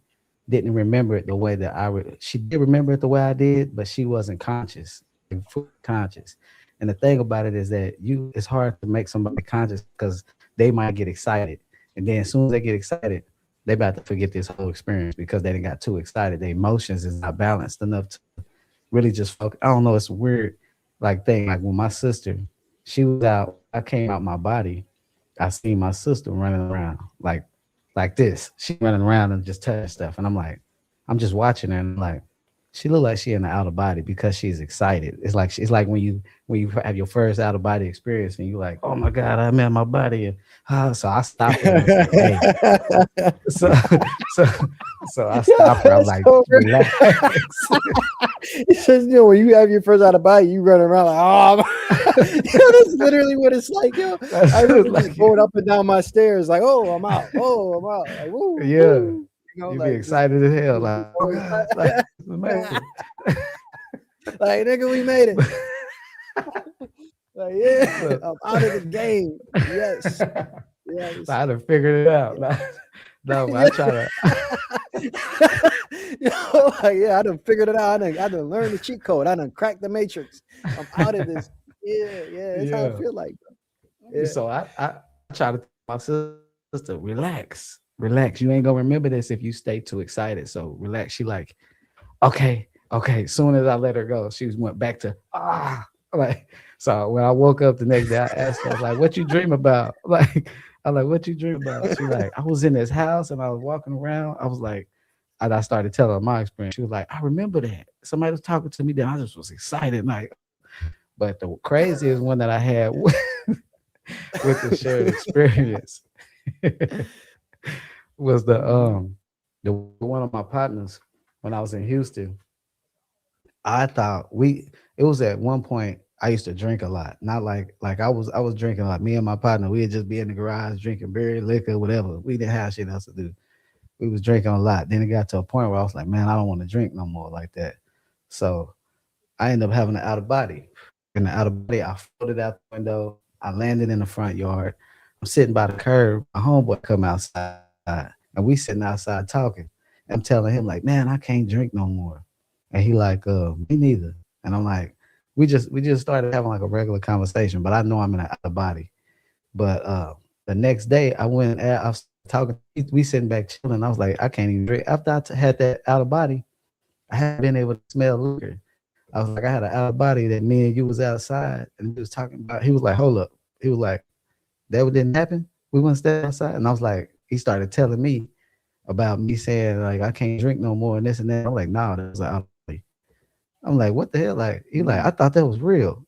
didn't remember it the way that she did remember it the way I did, but she wasn't conscious, like, fully conscious. And the thing about it is that it's hard to make somebody conscious because they might get excited, and then as soon as they get excited, they about to forget this whole experience because they didn't got too excited. Their emotions is not balanced enough to really just focus. I don't know. It's a weird like thing. Like when my sister, she was out, I came out my body. I seen my sister running around like this. She running around and just touching stuff, and I'm like, I'm just watching her, and I'm like, she looked like she in the outer body because she's excited. It's like when you have your first out of body experience, and you're like, oh my god, I'm in my body, and so I stopped her and I was like, hey, so so so I Yeah, stopped her. I'm that's like, so relax. it says, when you have your first out of body, you run around like, that's literally what it's like, yo. I That's remember just like, going up and down my stairs, like, oh, I'm out, oh, I'm out, like, woo, yeah, woo, you be like just, excited as hell. just Like, oh so god, like excited. we made it. Like, nigga, we made it. Like, yeah, Look, I'm out of the game. Yes, so yes. I done figured it out. No, but I Yeah. try to. Like, yeah, I done figured it out. I done learned the cheat code. I done cracked the matrix. I'm out of this. Yeah, yeah, that's how I Yeah. feel like. Yeah. So I try to tell my sister, relax. You ain't gonna remember this if you stay too excited. So relax. She like, okay. As soon as I let her go, she went back to like. So when I woke up the next day, I asked her, I was like, "What you dream about?" Like, I'm like, "What you dream about?" She like, "I was in this house and I was walking around." I was like, and I started telling her my experience. She was like, "I remember that somebody was talking to me. Then I just was excited." Like, but the craziest one that I had with the shared experience was the one of my partners when I was in Houston. I thought it was at one point I used to drink a lot. Not like I was drinking a lot. Me and my partner, we'd just be in the garage drinking beer, liquor, whatever. We didn't have shit else to do. We was drinking a lot. Then it got to a point where I was like, man, I don't want to drink no more like that. So I ended up having an out of body. In the out of body, I floated out the window. I landed in the front yard. I'm sitting by the curb. My homeboy come outside, and we sitting outside talking. I'm telling him like, man, I can't drink no more. And he like, me neither. And I'm like, we just started having like a regular conversation, but I know I'm in an out of body. But the next day, I was talking. We sitting back chilling. I was like, I can't even drink. After had that out of body, I haven't been able to smell liquor. I was like, I had an out of body that me and you was outside, and we was talking about. He was like, hold up. He was like, that didn't happen. We wouldn't stay outside, and I was like, he started telling me about me saying like I can't drink no more and this and that. I'm like, nah, that was an out of body. I'm like, what the hell? Like, he like, I thought that was real.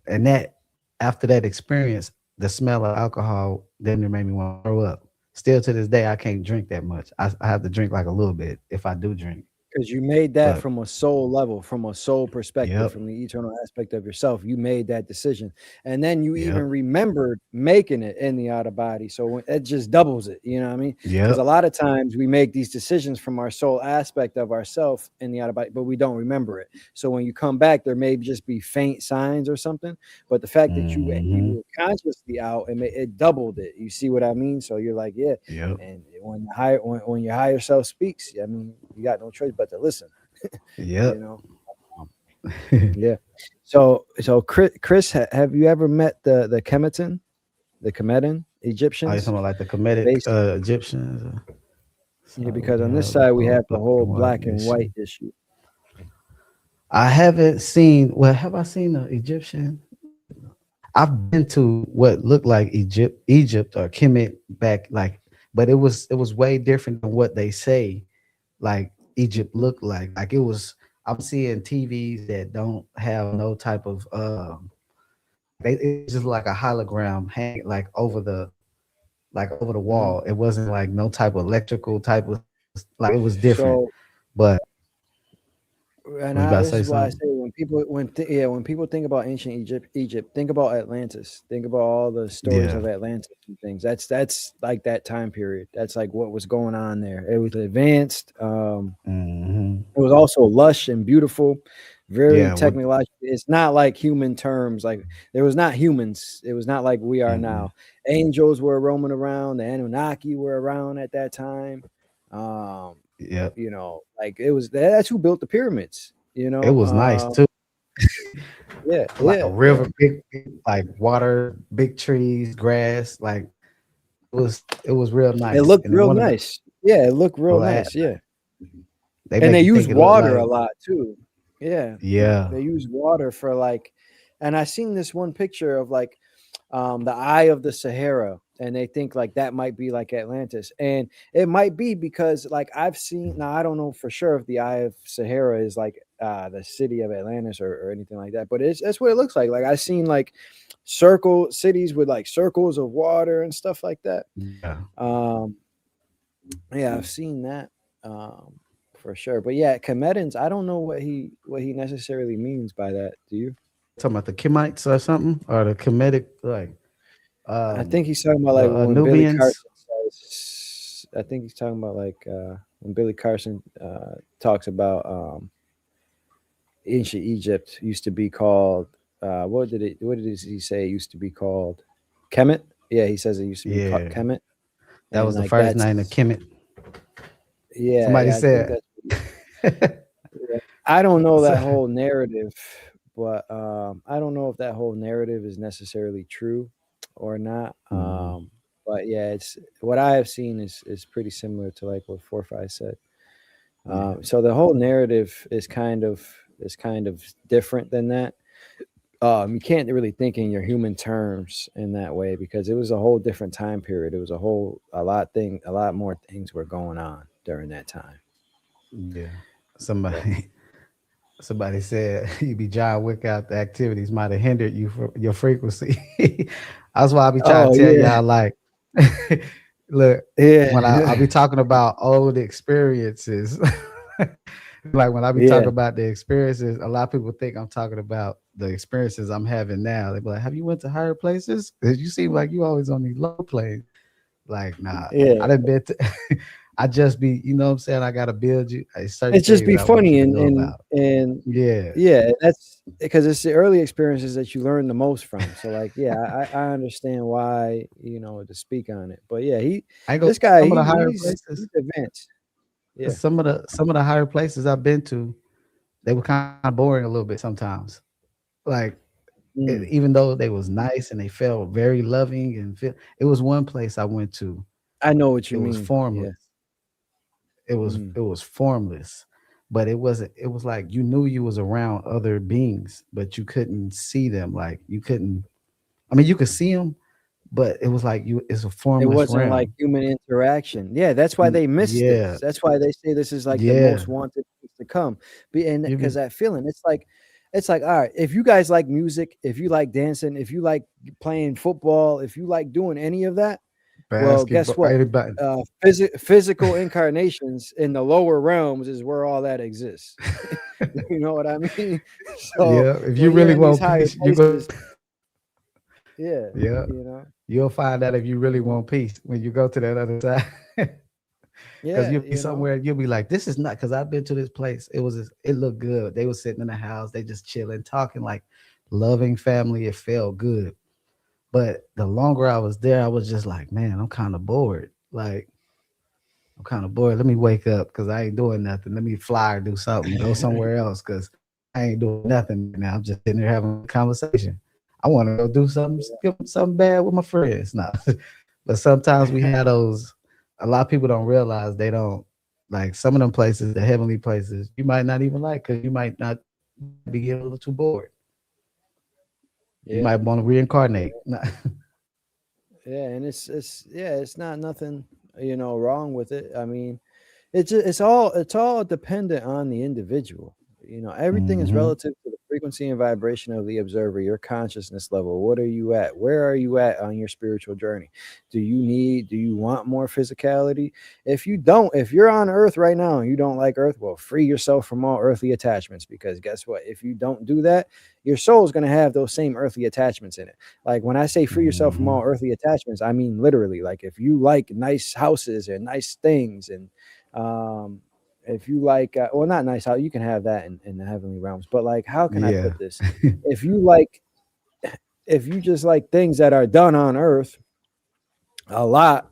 And that after that experience, the smell of alcohol then made me want to throw up. Still to this day, I can't drink that much. I have to drink like a little bit if I do drink. Because you made that But from a soul level, from a soul perspective, yep, from the eternal aspect of yourself. You made that decision. And then you even yep, remembered making it in the outer body. So it just doubles it. You know what I mean? Because a yep. lot of times we make these decisions from our soul aspect of ourself in the outer body, but we don't remember it. So when you come back, there may just be faint signs or something. But the fact that you Hmm. were consciously out, it doubled it. You see what I mean? So you're like, yeah. Yep, And when your higher self speaks, I mean, you got no choice but to listen. You yep. know, um, yeah. So Chris, have you ever met the Kemetan Are you Egyptians? talking about like the Kemetic Based, Egyptians? yeah, So because we on this have the side we whole have the black whole and white black and white issue. issue. I haven't seen. Well, have I seen the Egyptian? I've been to what looked like Egypt or Kemet back, like, but it was way different than what they say. Like Egypt looked like it was. I'm seeing TVs that don't have no type of it was just like a hologram hanging like over the Mhm. wall. It wasn't like no type of electrical type of like it was different. So, But and was you about to this say is why I something? say when people think about ancient Egypt, think about Atlantis. Think about all the stories Yeah. of Atlantis and things. That's like that time period. That's like what was going on there. It was advanced. Hmm. It was also lush and beautiful, very Yeah. What? technological. It's not like human terms. Like there was not humans. It was not like we are Mm-mm. now. Angels were roaming around. The Anunnaki were around at that time. Um, Yep. like it was that's who built the pyramids. It was nice too. Yeah, Like a yeah, yeah. river, big like water, big trees, grass. Like it was real It nice. looked And then real one of the nice. Yeah, it looked real people I had, nice. Yeah, they and make they you use think it looked water a like lot too. Yeah, yeah. they use water for like, and I seen this one picture of like the eye of the Sahara, and they think like that might be like Atlantis, and it might be because like I've seen now I don't know for sure if the eye of Sahara is like the city of Atlantis or anything like that, but it's that's what it looks like. Like I've seen like circle cities with like circles of water and stuff like that. Yeah. Um, yeah, I've seen that um, for sure. But yeah, Comedans, I don't know what he necessarily means by that. Do you? Talking about the Kemites or something, or the Kemetic, like I think he's talking about the like when Billy Nubians. Carson says. I think he's talking about like when Billy Carson talks about ancient Egypt used to be called. What did he say? It used to be called Kemet. Yeah, he says it used to be called Yeah, Kemet, that and was the like first name of that's Kemet. yeah, Somebody yeah. I think said. that's. Yeah. I don't know that So- whole narrative, but I don't know if that whole narrative is necessarily true or not. Mhm. But yeah, it's what I have seen is pretty similar to like what 4-5 said. Yeah, So the whole narrative is kind of different than that. You can't really think in your human terms in that way because it was a whole different time period. It was a lot more things were going on during that time. yeah. Yeah. Somebody, somebody said you be John Wick out. The activities might have hindered you from your frequency. That's why I be trying Oh to tell yeah, y'all, like, look, when I'll yeah, be talking about old experiences, like when I be talking yeah. about the experiences, a lot of people think I'm talking about the experiences I'm having now. They be like, "Have you went to higher places? 'Cause you seem like you always on these low planes." Like, nah, I Yeah, didn't been to. I just be, you know what I'm saying? I gotta build you certain it's just things be I want you funny to and know and about. and Yeah, yeah, that's because it's the early experiences that you learn the most from. So like, yeah, I understand why to speak on it. But yeah, I go this guy, some of the he higher he's places. advanced. Yeah. Some of the higher places I've been to, they were kind of boring a little bit sometimes. Like Mm, even though they was nice and they felt very loving it was one place I went to. I know what It you was mean. Yeah. formless. It was Mm. it was formless, but it wasn't. It was like you knew you was around other beings, but you couldn't see them. Like you couldn't. I mean, you could see them, but it was like you. It's a It formless wasn't like realm. human interaction. Yeah, that's why they miss this. Yeah, That's why they say this is like the yeah. most wanted place to come. And You because be that feeling, it's like, all right, if you guys like music, if you like dancing, if you like playing football, if you like doing any of that, well, guess basketball. what? Anybody. Physical incarnations in the lower realms is where all that exists. You know what I mean? So Yeah, if you when you're really in these want higher peace, you go. places, yeah, Yeah, you know, you'll find out if you really you know, want peace when you go to that other side. Because yeah, you'll be somewhere, you'll be like, "This is not." Because I've been to this place. It looked good. They were sitting in the house, they just chilling, talking like loving family. It felt good. But the longer I was there, I was just like, man, I'm kind of bored. Like I'm kind of bored. Let me wake up because I ain't doing nothing. Let me fly or do something. Go somewhere else because I ain't doing nothing right now. I'm just sitting there having a conversation. I want to go do something bad with my friends. Nah. But sometimes we have those. A lot of people don't realize they don't like some of them places, the heavenly places. You might not even like because you might be getting a little too bored. You yeah. might want to reincarnate. Nah. Yeah, and it's not nothing wrong with it. I mean, it's all dependent on the individual. Everything is Hmm. relative to the frequency and vibration of the observer, your consciousness level. What are you at? Where are you at on your spiritual journey? Do you want more physicality? If you don't, if you're on earth right now and you don't like earth, well, free yourself from all earthly attachments, because guess what? If you don't do that, your soul is going to have those same earthly attachments in it. Like when I say free yourself from all Mm-hmm. earthly attachments, I mean literally. Like if you like nice houses and nice things, and um if you like well, not nice how you can have that in the heavenly realms, but like, how can I Yeah. put this? If you like, if you just like things that are done on earth a lot,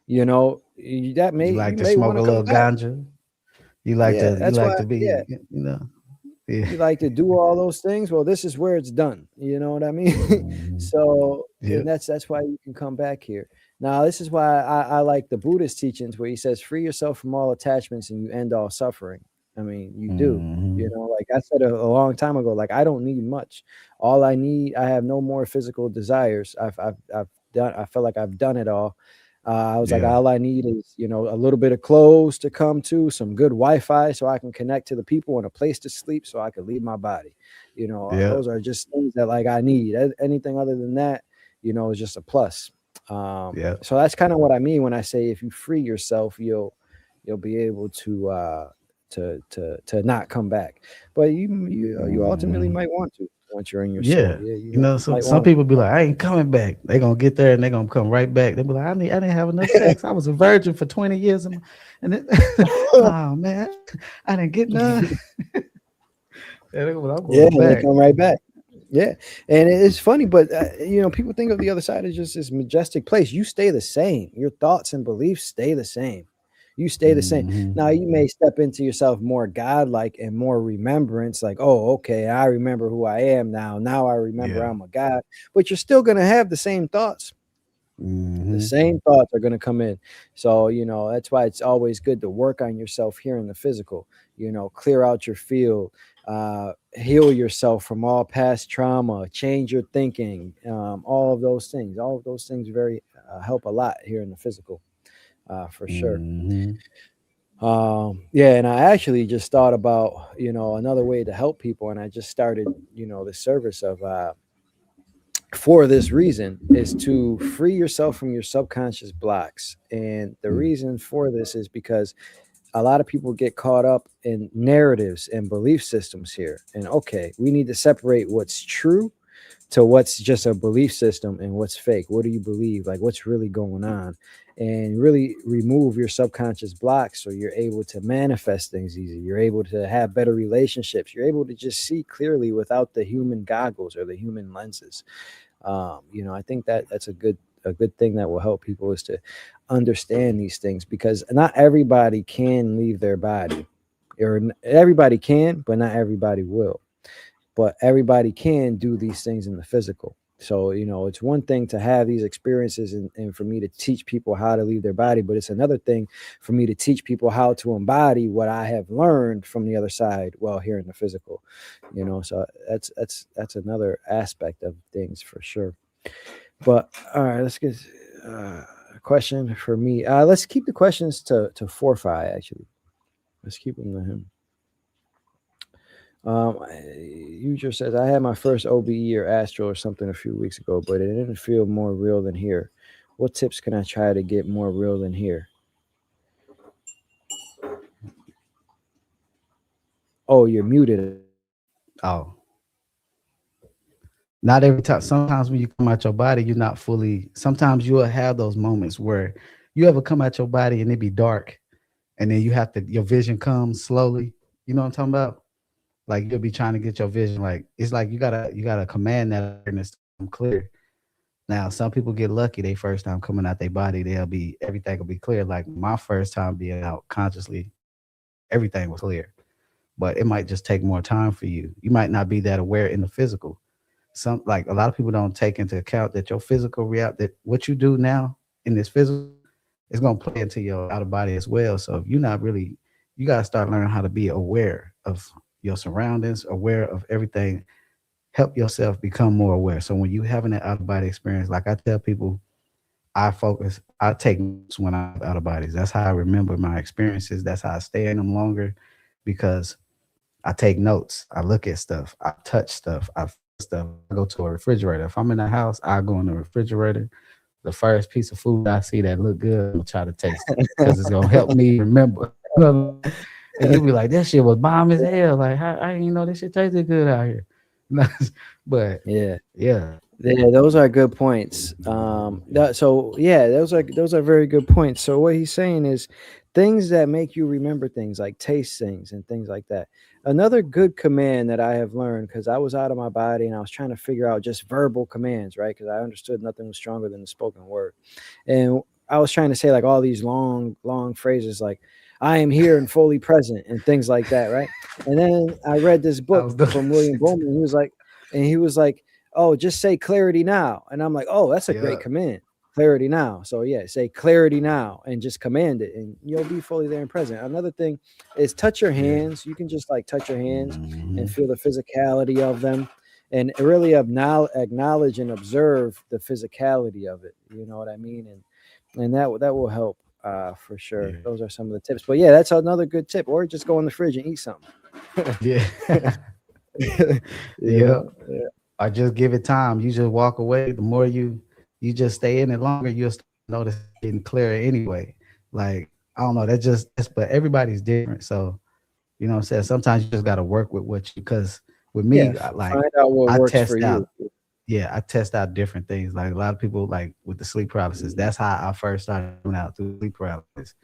that may, You you like to may smoke want a to come little back. ganja. Yeah, You that's why. like to Yeah, be, yeah. you like to do all those things. Well, this is where it's done. You know what I mean? Hmm. So, and Yep. that's why you can come back here. Now, this is why I like the Buddhist teachings where he says, free yourself from all attachments and you end all suffering. I mean, you do. Hmm. Like I said a long time ago, like I don't need much. All I need, I have no more physical desires. I've done. I feel like I've done it all. I was like, Yeah. all I need is, a little bit of clothes to come to, some good Wi-Fi so I can connect to the people, and a place to sleep so I can leave my body. Yep. Those are just things that like I need. Anything other than that, is just a plus. Yep. So that's kind of what I mean when I say if you free yourself, you'll be able to not come back. But you ultimately Hmm. might want to once you're in your soul. Yeah. Yeah, Some might some want to people be come like, I ain't coming back. They gonna get there and they gonna come right back. They be like, I didn't have enough back. sex. I was a virgin for 20 years, and then, oh man, I didn't get none. And they go, well, I'm Yeah, going and they back. come right back. Yeah, and it's funny, but people think of the other side as just this majestic place. You stay the same. Your thoughts and beliefs stay the same. You stay the same. Hmm. Now you may step into yourself more godlike and more remembrance, like, oh, okay, I remember who I am now. Now I remember Yeah. I'm a god. But you're still gonna have the same thoughts. The Hmm. same thoughts are going to come in. So, that's why it's always good to work on yourself here in the physical, clear out your field, heal yourself from all past trauma, change your thinking, all of those things very help a lot here in the physical, for sure. Hmm. Yeah, and I actually just thought about, another way to help people, and I just started, the service of, for this reason, is to free yourself from your subconscious blocks. And the reason for this is because a lot of people get caught up in narratives and belief systems here. And okay, we need to separate what's true to what's just a belief system and what's fake. What do you believe? Like what's really going on? And really remove your subconscious blocks so you're able to manifest things easier. You're able to have better relationships. You're able to just see clearly without the human goggles or the human lenses. I think that that's a good thing that will help people is to understand these things, because not everybody can leave their body, or everybody can, but not everybody will. But everybody can do these things in the physical. So, it's one thing to have these experiences, and for me to teach people how to leave their body, but it's another thing for me to teach people how to embody what I have learned from the other side while here in the physical. So that's another aspect of things for sure. But all right, let's get a question for me. Let's keep the questions to Forfi. Actually, let's keep them to him. User says, I had my first OBE or astral or something a few weeks ago, but it didn't feel more real than here. What tips can I try to get more real than here? Oh, you're muted. Oh, not every time. Sometimes when you come out your body, you're not fully. Sometimes you'll have those moments where you ever come out your body and it be dark, and then you have to your vision comes slowly. You know what I'm talking about? Like you'll be trying to get your vision. Like it's like you gotta command that awareness to come clear. Now, some people get lucky. They first time coming out their body, they'll be everything will be clear. Like my first time being out consciously, everything was clear. But it might just take more time for you. You might not be that aware in the physical. Some like a lot of people don't take into account that your physical reality, that what you do now in this physical is going to play into your outer body as well. So if you're not really, you got to start learning how to be aware of your surroundings, aware of everything. Help yourself become more aware. So when you having that out of body experience, like I tell people, I take notes when I have out of bodies. That's how I remember my experiences. That's how I stay in them longer, because I take notes. I look at stuff. I touch stuff. I feel stuff. I go to a refrigerator. If I'm in the house, I go in the refrigerator. The first piece of food I see that look good, I'm gonna try to taste it because it's gonna help me remember. You know what I mean? And you'll be like, that shit was bomb as hell. Like, how, I didn't know this shit tasted good out here. But Yeah. yeah, Yeah, those are good points. So yeah, those are very good points. So what he's saying is things that make you remember things, like taste things and things like that. Another good command that I have learned, because I was out of my body and I was trying to figure out just verbal commands, right? Because I understood nothing was stronger than the spoken word, and I was trying to say like all these long phrases like "I am here and fully present" and things like that, right? And then I read this I book was doing from that William shit too. Bowman. He was like, oh, just say clarity now. And I'm like, oh, that's a great Yeah, command. Clarity now. So yeah, say clarity now and just command it and you'll be fully there and present. Another thing is touch your yeah. hands. You can just like touch your hands and Hmm. feel the physicality of them and really acknowledge and observe the physicality of it. You know what I mean? And that will help for sure. Yeah, Those are some of the tips. But yeah, that's another good tip. Or just go in the fridge and eat something. yeah, You yeah. know? Yeah. Or just give it time. You just walk away. The more you just stay in it longer, you'll start to notice it's getting clearer anyway. Like I don't know, but everybody's different. So you know what I'm saying? Sometimes you just gotta work with what you because with Yeah, me, like find out what I works for test you. out I test out different things. Like a lot of people like with the sleep paralysis. That's how I first started coming out through sleep paralysis.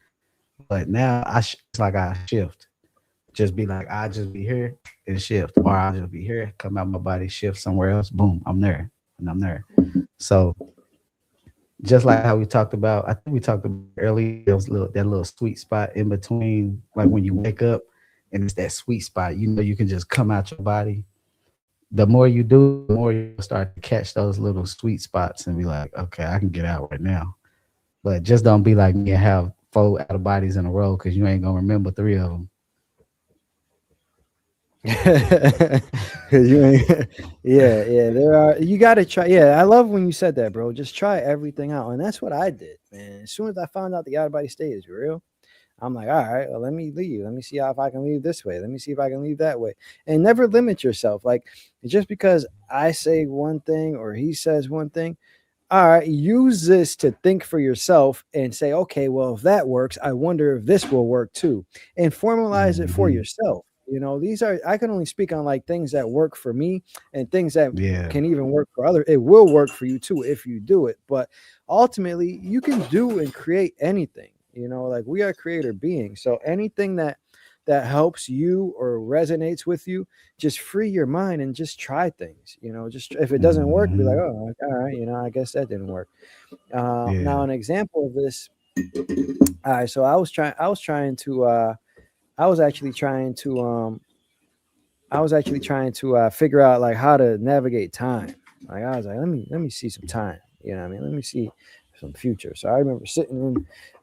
But now it's like I shift. Just be like, I just be here and shift, or I'll just be here, come out my body, shift somewhere else, boom, I'm there, and I'm there. So just like how we talked about, I think we talked about earlier, that little sweet spot in between, like when you wake up, and it's that sweet spot. You know, you can just come out your body. The more you do, the more you start to catch those little sweet spots and be like, okay, I can get out right now. But just don't be like me and have 4 out of bodies in a row because you ain't gonna remember 3 of them. 'Cause you ain't, yeah. There are you got to try. Yeah, I love when you said that, bro. Just try everything out, and that's what I did, man. As soon as I found out the out of body state is real, I'm like, all right, well, let me leave. Let me see how if I can leave this way. Let me see if I can leave that way. And never limit yourself. Like just because I say one thing or he says one thing, all right, use this to think for yourself and say, okay, well, if that works, I wonder if this will work too. And formalize it for Hmm. yourself. You know, these are, I can only speak on like things that work for me and things that Yeah. can even work for others. It will work for you too if you do it. But ultimately, you can do and create anything. You know, like we are creator beings. So anything that helps you or resonates with you, just free your mind and just try things. You know, just if it doesn't work, be like, Hmm. oh, all right, you know, I guess that didn't work. Now, Yeah. an example of this. All right, so I was actually trying to, figure out like how to navigate time. Like I was like, let me see some time. You know what I mean? Let me see some future. So I remember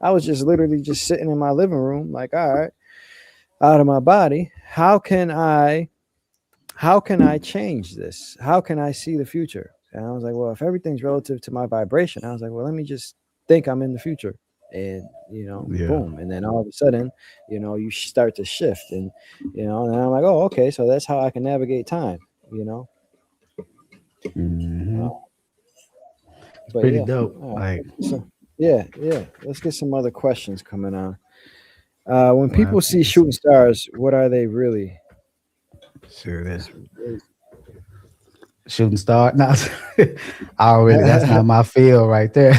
I was just literally just sitting in my living room, like, all right, out of my body. How can I change this? How can I see the future? And I was like, well, if everything's relative to my vibration, I was like, well, let me just think I'm in the future. And, Yeah. boom. And then all of a sudden, you start to shift. And I'm like, oh, okay. So that's how I can navigate time, you know? Hmm. Uh, It's but pretty yeah. dope. All Like, right. So, yeah. Let's get some other questions coming on. When well, people see let's shooting see. stars, what are they really? Sure, that It's really shooting star. No, I already. That's not my field right there.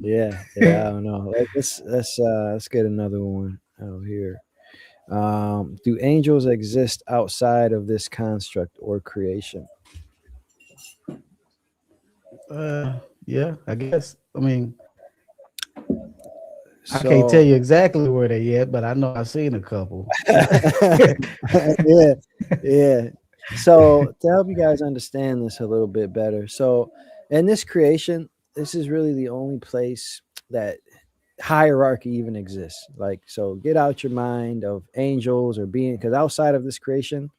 yeah. I don't know. Let's get another one out here. Do angels exist outside of this construct or creation? Yeah, I guess. I mean, I can't tell So you exactly where they at, but I know I've seen a couple. yeah, yeah. So to help you guys understand this a little bit better, so in this creation, this is really the only place that hierarchy even exists. Like, so get out your mind of angels or being, because outside of this creation,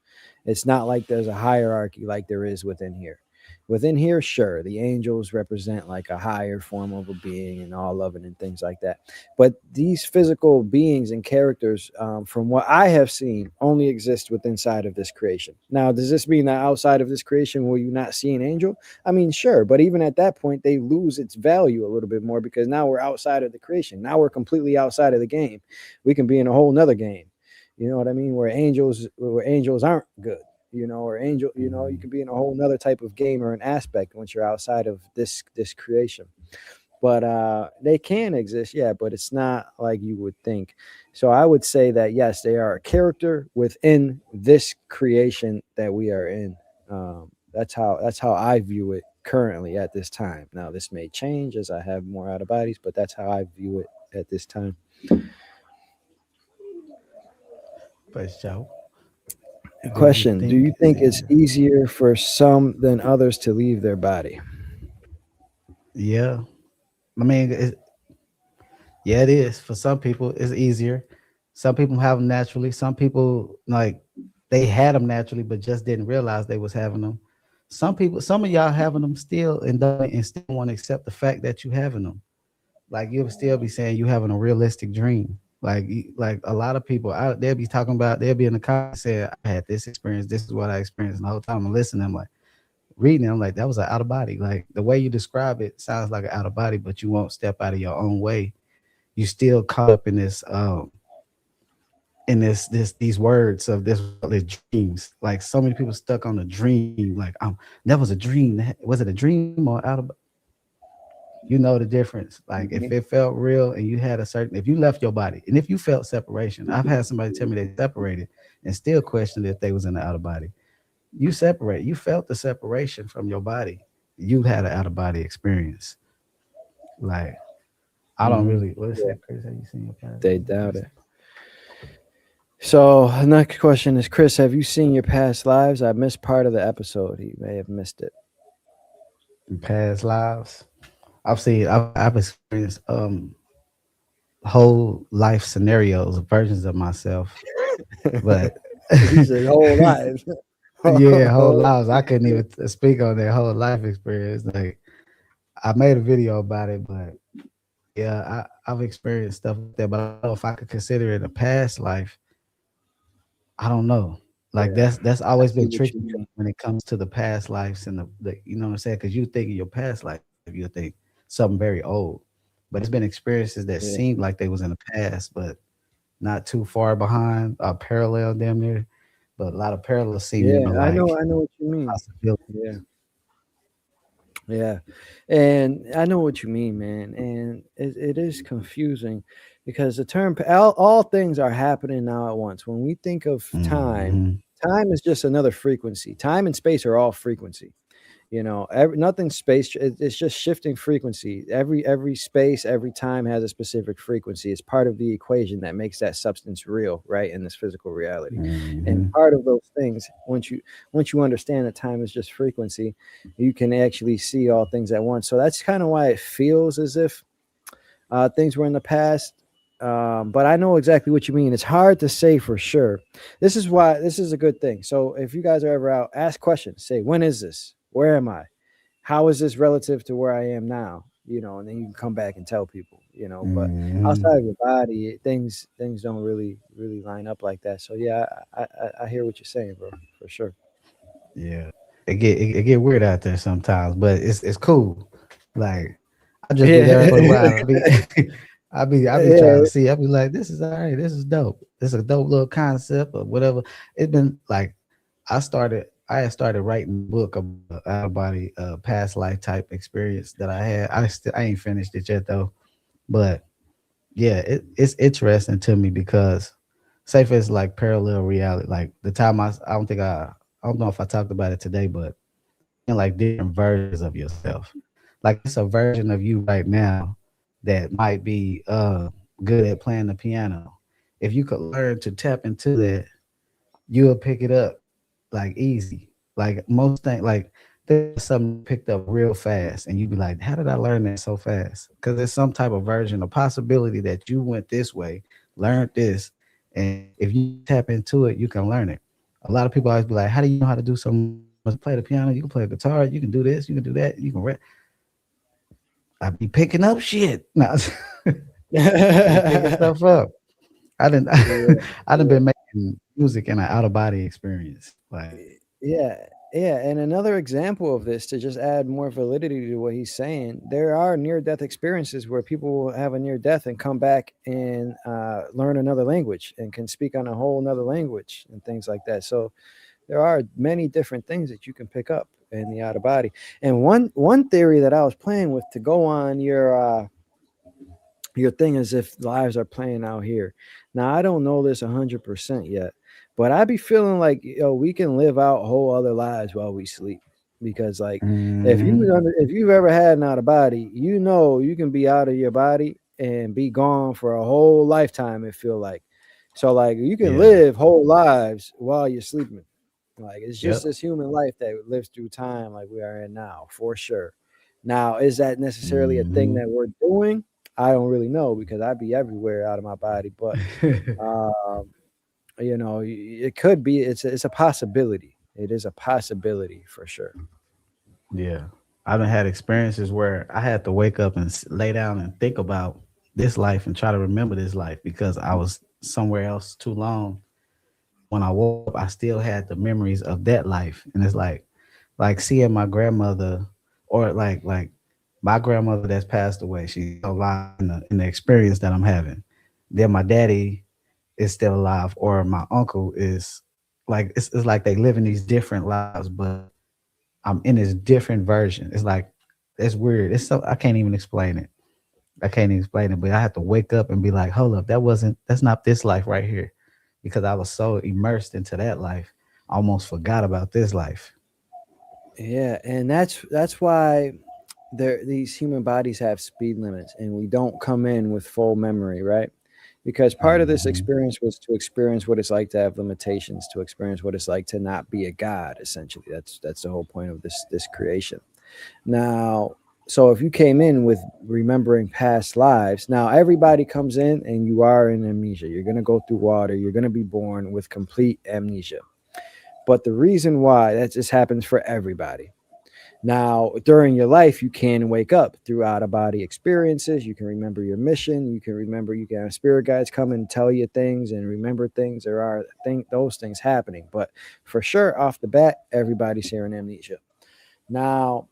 it's not like there's a hierarchy like there is within here. Within here, sure, the angels represent like a higher form of a being and all loving and things like that. But these physical beings and characters, from what I have seen, only exist within inside of this creation. Now, does this mean that outside of this creation will you not see an angel? I mean, sure, but even at that point, they lose its value a little bit more because now we're outside of the creation. Now we're completely outside of the game. We can be in a whole nother game. You know what I mean? Where angels aren't good. Or angel. You can be in a whole nother type of game or an aspect once you're outside of this creation. But they can exist, yeah, but it's not like you would think. So I would say that yes, they are a character within this creation that we are in. That's how I view it currently at this time. Now this may change as I have more out of bodies, but that's how I view it at this time. For sure. Do you Question: do think you think it's easier for some than others to leave their body? yeah. I mean, yeah, it is. For some people, it's easier. Some people have them naturally. Some people like they had them naturally, but just didn't realize they was having them. Some of y'all having them still and still want to accept the fact that you having them. Like you'll still be saying you having a realistic dream. Like a lot of people out they'll be talking about they'll be in the comments saying I had this experience. This is what I experienced. And the whole time I'm listening, I'm like reading it, I'm like that was an out of body. Like the way you describe it sounds like an out of body, but you won't step out of your own way. You still caught up in this these words of this dreams. Like so many people stuck on a dream. Like that was a dream. Was it a dream or out of you know the difference. Like if Mhm. it felt real and you had a certain if you left your body and if you felt separation. I've had somebody tell me they separated and still questioned if they was in the out of body. You separate, you felt the separation from your body. You had an out of body experience. Like I don't Mhm. really what is Yeah, that, Chris? Have you seen your past? they doubt it. So the next question is, Chris, have you seen your past lives? I missed part of the episode. He may have missed it. In past lives? I've experienced whole life scenarios, versions of myself. But He said whole life. yeah, whole lives. I couldn't even speak on their whole life experience. Like I made a video about it, but yeah, I've experienced stuff like that. But I don't know if I could consider it a past life. I don't know. Like Yeah, that's I always see been what tricky you mean. when it comes to the past lives and the you know what I'm saying? Because you think of your past life, you think something very old. But it's been experiences that Yeah, seemed like they was in the past, but not too far behind, parallel damn near. But a lot of parallels seem more yeah, I like know, I know what you mean. possibility. Yeah, yeah, and I know what you mean, man. And it is confusing because the term all things are happening now at once. When we think of time, Hmm. time is just another frequency. Time and space are all frequency. Nothing space, it's just shifting frequency. Every space, every time has a specific frequency. It's part of the equation that makes that substance real, right, in this physical reality. And Hmm. part of those things, once you understand that time is just frequency, you can actually see all things at once. So that's kind of why it feels as if things were in the past. But I know exactly what you mean. It's hard to say for sure. This is why this is a good thing. So if you guys are ever out, ask questions. Say, when is this? Where am I? How is this relative to where I am now? And then you can come back and tell people. But Hmm. outside of your body, things don't really line up like that. So yeah, I hear what you're saying, bro, for sure. Yeah, it get weird out there sometimes, but it's cool. Like I just be there Yeah, for the ride. I be trying yeah, to see. I be like, this is all right. This is dope. This is a dope little concept or whatever. It's been like I had started writing a book about out of body past life type experience that I had. I ain't finished it yet though, but yeah, it's interesting to me because say for it's like parallel reality. Like the time I don't know if I talked about it today, but seeing like different versions of yourself. Like it's a version of you right now that might be good at playing the piano. If you could learn to tap into that, you'll pick it up like easy. Like most things, like there's something you picked up real fast, and you'd be like, "How did I learn that so fast?" Because there's some type of version, a possibility that you went this way, learned this, and if you tap into it, you can learn it. A lot of people always be like, "How do you know how to do something you don't know how to do?" play the piano, you can play a guitar, you can do this, you can do that, you can rap. I be picking up shit. No, I be picking Yeah, stuff up. I didn't. I done yeah. been making music in an out of body experience. Like, Yeah, yeah, and another example of this to just add more validity to what he's saying, there are near-death experiences where people will have a near death and come back and learn another language and can speak on a whole another language and things like that. So there are many different things that you can pick up in the out of body. And one theory that I was playing with to go on your thing is if lives are playing out here. Now I don't know this 100% yet, but I be feeling like we can live out whole other lives while we sleep. Because like hmm if you've ever had an out of body, you know you can be out of your body and be gone for a whole lifetime. It feel like so like you can yeah, live whole lives while you're sleeping. Like it's just yep, this human life that lives through time like we are in now, for sure. Now, is that necessarily a thing hmm that we're doing? I don't really know because I'd be everywhere out of my body, but um, it could be. It's a possibility. It is a possibility for sure. yeah. I've had experiences where I had to wake up and lay down and think about this life and try to remember this life because I was somewhere else too long. When I woke up, I still had the memories of that life, and it's like seeing my grandmother, or like my grandmother that's passed away. She's still alive in the experience that I'm having. Then my daddy is still alive, or my uncle is like it's like they live in these different lives, but I'm in this different version. It's like it's weird. It's so I can't even explain it. I can't even explain it, but I have to wake up and be like, hold up, that's not this life right here. Because I was so immersed into that life, I almost forgot about this life. Yeah, and that's why these human bodies have speed limits, and we don't come in with full memory, right? Because part of this hmm experience was to experience what it's like to have limitations, to experience what it's like to not be a god. Essentially, that's the whole point of this creation. Now, so if you came in with remembering past lives, now everybody comes in and you are in amnesia. You're going to go through water. You're going to be born with complete amnesia. But the reason why that just happens for everybody. Now, during your life, you can wake up through out of body experiences. You can remember your mission. You can remember, you can have spirit guides come and tell you things and remember things. There are those things happening. But for sure, off the bat, everybody's here in amnesia. Now,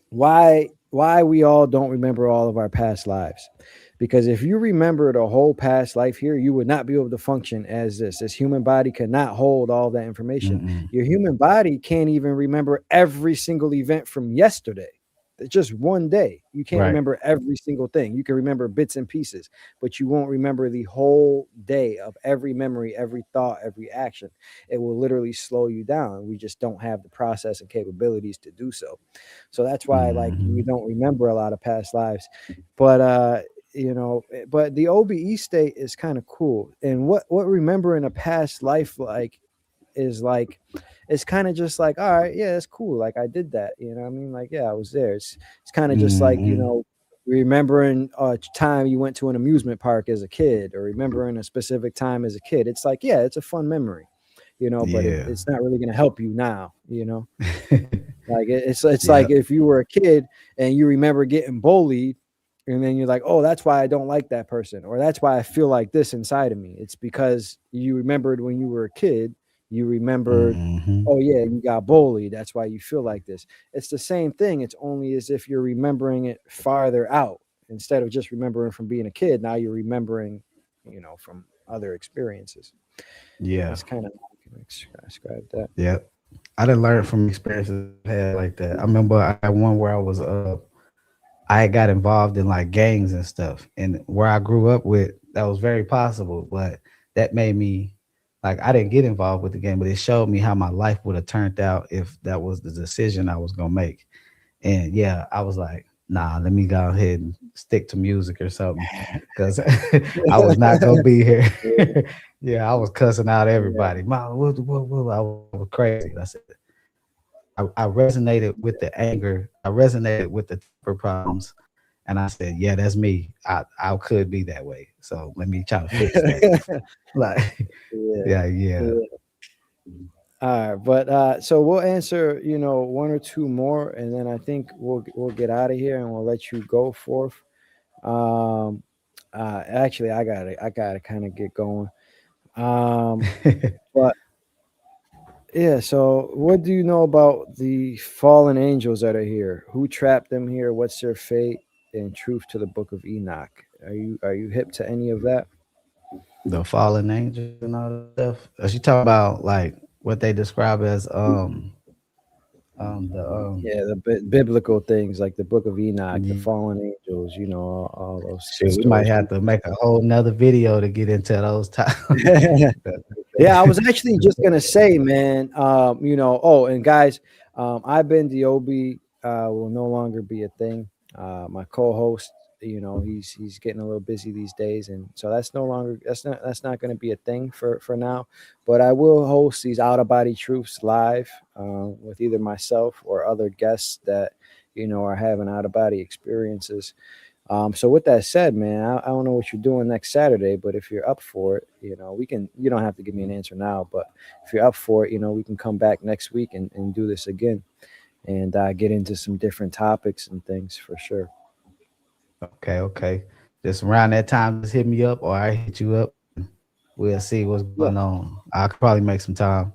why we all don't remember all of our past lives, because if you remembered a whole past life here, you would not be able to function as this human body cannot hold all that information. Mm-mm. Your human body can't even remember every single event from yesterday. It's just one day. You can't Right. remember every single thing. You can remember bits and pieces, but you won't remember the whole day of every memory, every thought, every action. It will literally slow you down. We just don't have the process and capabilities to do so. So that's why like we hmm don't remember a lot of past lives. But but the OBE state is kind of cool. And what remembering a past life like is like, it's kind of just like, all right, yeah, that's cool. Like I did that, you know what I mean? Like, yeah, I was there. It's kind of just like, hmm remembering a time you went to an amusement park as a kid, or remembering a specific time as a kid. It's like, yeah, it's a fun memory, but Yeah. it's not really going to help you now. Like it's like Yep. if you were a kid and you remember getting bullied, and then you're like, oh, that's why I don't like that person, or that's why I feel like this inside of me. It's because you remembered when you were a kid, you remembered, hmm oh yeah, you got bullied. That's why you feel like this. It's the same thing. It's only as if you're remembering it farther out instead of just remembering from being a kid. Now you're remembering, from other experiences. Yeah. That's kind of how I can describe that. Yep. I didn't learn from experiences I've had like that. I remember I had one where I got involved in like gangs and stuff. And where I grew up with, that was very possible. But that made me like I didn't get involved with the game, but it showed me how my life would have turned out if that was the decision I was gonna make. And yeah, I was like, nah, let me go ahead and stick to music or something. Cause I was not gonna be here. Yeah, I was cussing out Yeah. everybody. Mom, I was crazy. I said I resonated with the anger. I resonated with the temper problems. And I said, yeah, that's me. I could be that way. So let me try to fix that. Yeah. Like, Yeah. yeah, yeah. Yeah. All right, but so we'll answer, one or two more, and then I think we'll get out of here and we'll let you go forth. Um, actually, I gotta kind of get going. Um, but yeah, so what do you know about the fallen angels that are here? Who trapped them here? What's their fate? And truth to the Book of Enoch. Are you hip to any of that? The fallen angels and all that stuff. She talking about like what they describe as the Yeah, the biblical things like the Book of Enoch, the yeah. fallen angels. All those Shit, we might stories. have to make a whole nother video to get into those times. Yeah, I was actually just gonna say, man. Oh, and guys, I've been the OB. Will no longer be a thing. My co-host, he's getting a little busy these days, and so that's not going to be a thing for now. But I will host these out of body truths live with either myself or other guests that are having out of body experiences. So with that said, man, I don't know what you're doing next Saturday, but if you're up for it, we can. You don't have to give me an answer now, but if you're up for it, we can come back next week and do this again and get into some different topics and things for sure. Okay, okay. Just around that time, just hit me up or I hit you up. We'll see what's Yeah. going on. I could probably make some time.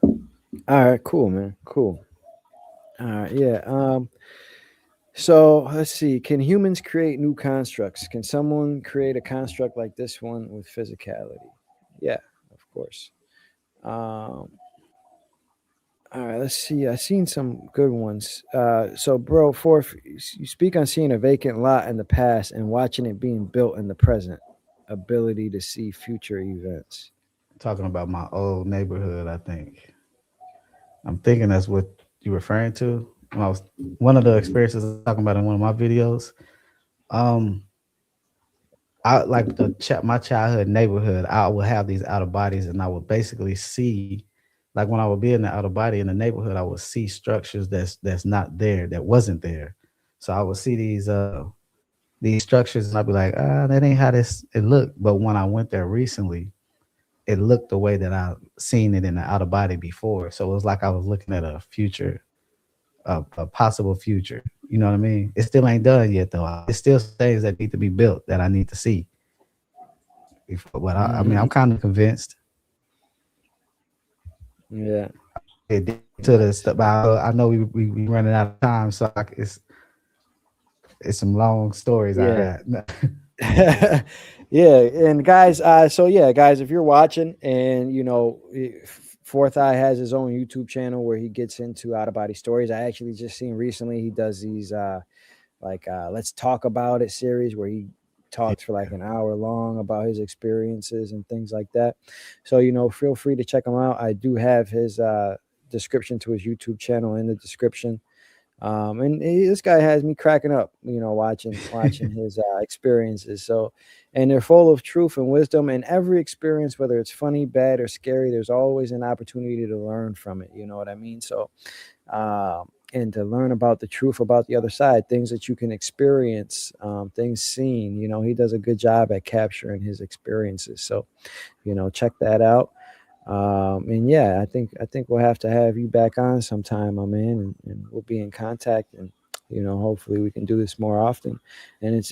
All right. Cool, man. Cool. All right. Yeah. So let's see. Can humans create new constructs? Can someone create a construct like this one with physicality? Yeah, of course. Um, All right, let's see. I've seen some good ones. So, bro, fourth, you speak on seeing a vacant lot in the past and watching it being built in the present. Ability to see future events. Talking about my old neighborhood, I think. I'm thinking that's what you're referring to. When I was one of the experiences I was talking about in one of my videos. Um, I like my childhood neighborhood. I would have these out of bodies, and I would basically see, like when I would be in the out of body in the neighborhood, I would see structures that's not there, that wasn't there. So I would see these structures, and I'd be like, that ain't how this it looked. But when I went there recently, it looked the way that I seen it in the out of body before. So it was like I was looking at a future, a possible future. You know what I mean? It still ain't done yet though. It's still some things that need to be built that I need to see before. But I mean, Hmm. I'm kind of convinced. Yeah, It did to the nice. stuff. But I know we running out of time, so it's some long stories I Yeah. got. Yeah, and guys, so yeah, guys, if you're watching and Fourth Eye has his own YouTube channel where he gets into out of body stories. I actually just seen recently he does these like let's talk about it series where he talks for like an hour long about his experiences and things like that. So feel free to check him out. I do have his description to his YouTube channel in the description. And this guy has me cracking up, watching his experiences. So, and they're full of truth and wisdom. And every experience, whether it's funny, bad, or scary, there's always an opportunity to learn from it. You know what I mean? So, and to learn about the truth about the other side, things that you can experience, things seen. He does a good job at capturing his experiences. So, check that out. And yeah, I think we'll have to have you back on sometime, my man, and we'll be in contact, and hopefully we can do this more often. And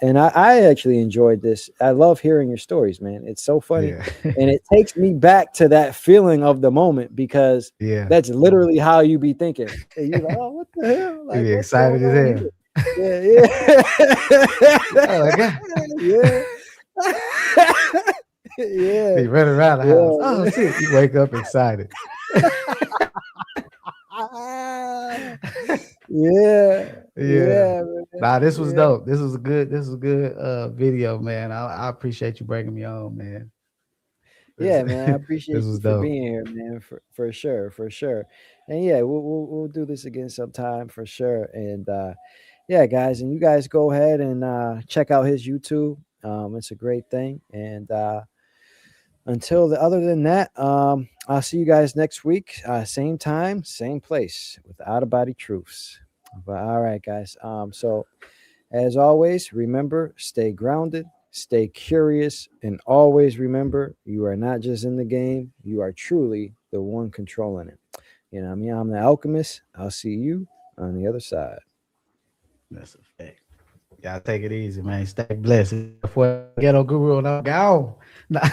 and I actually enjoyed this. I love hearing your stories, man. It's so funny, Yeah, and it takes me back to that feeling of the moment because yeah. that's literally how you be thinking. And you're like, oh, what the hell? You Like, be what's excited going as on hell. here? Yeah, Oh my god! yeah, yeah, You run around the house. Oh yeah. shit! You wake up excited. Ah, yeah, Yeah. yeah, man. Nah, this was Yeah, dope. This was a good video, man. I appreciate you bringing me on, man. This yeah, man. I this appreciate was you for dope. being here, man. For sure, for sure. And yeah, we'll do this again sometime for sure. And yeah, guys, and you guys go ahead and check out his YouTube. It's a great thing. And other than that, I'll see you guys next week, same time, same place with Out of Body Truths. But all right, guys. So as always, remember, stay grounded, stay curious, and always remember you are not just in the game, you are truly the one controlling it. You know what I mean? I'm the alchemist. I'll see you on the other side. That's a fact. Y'all take it easy, man. Stay blessed. For Ghetto Guru and I'm gone. Nah.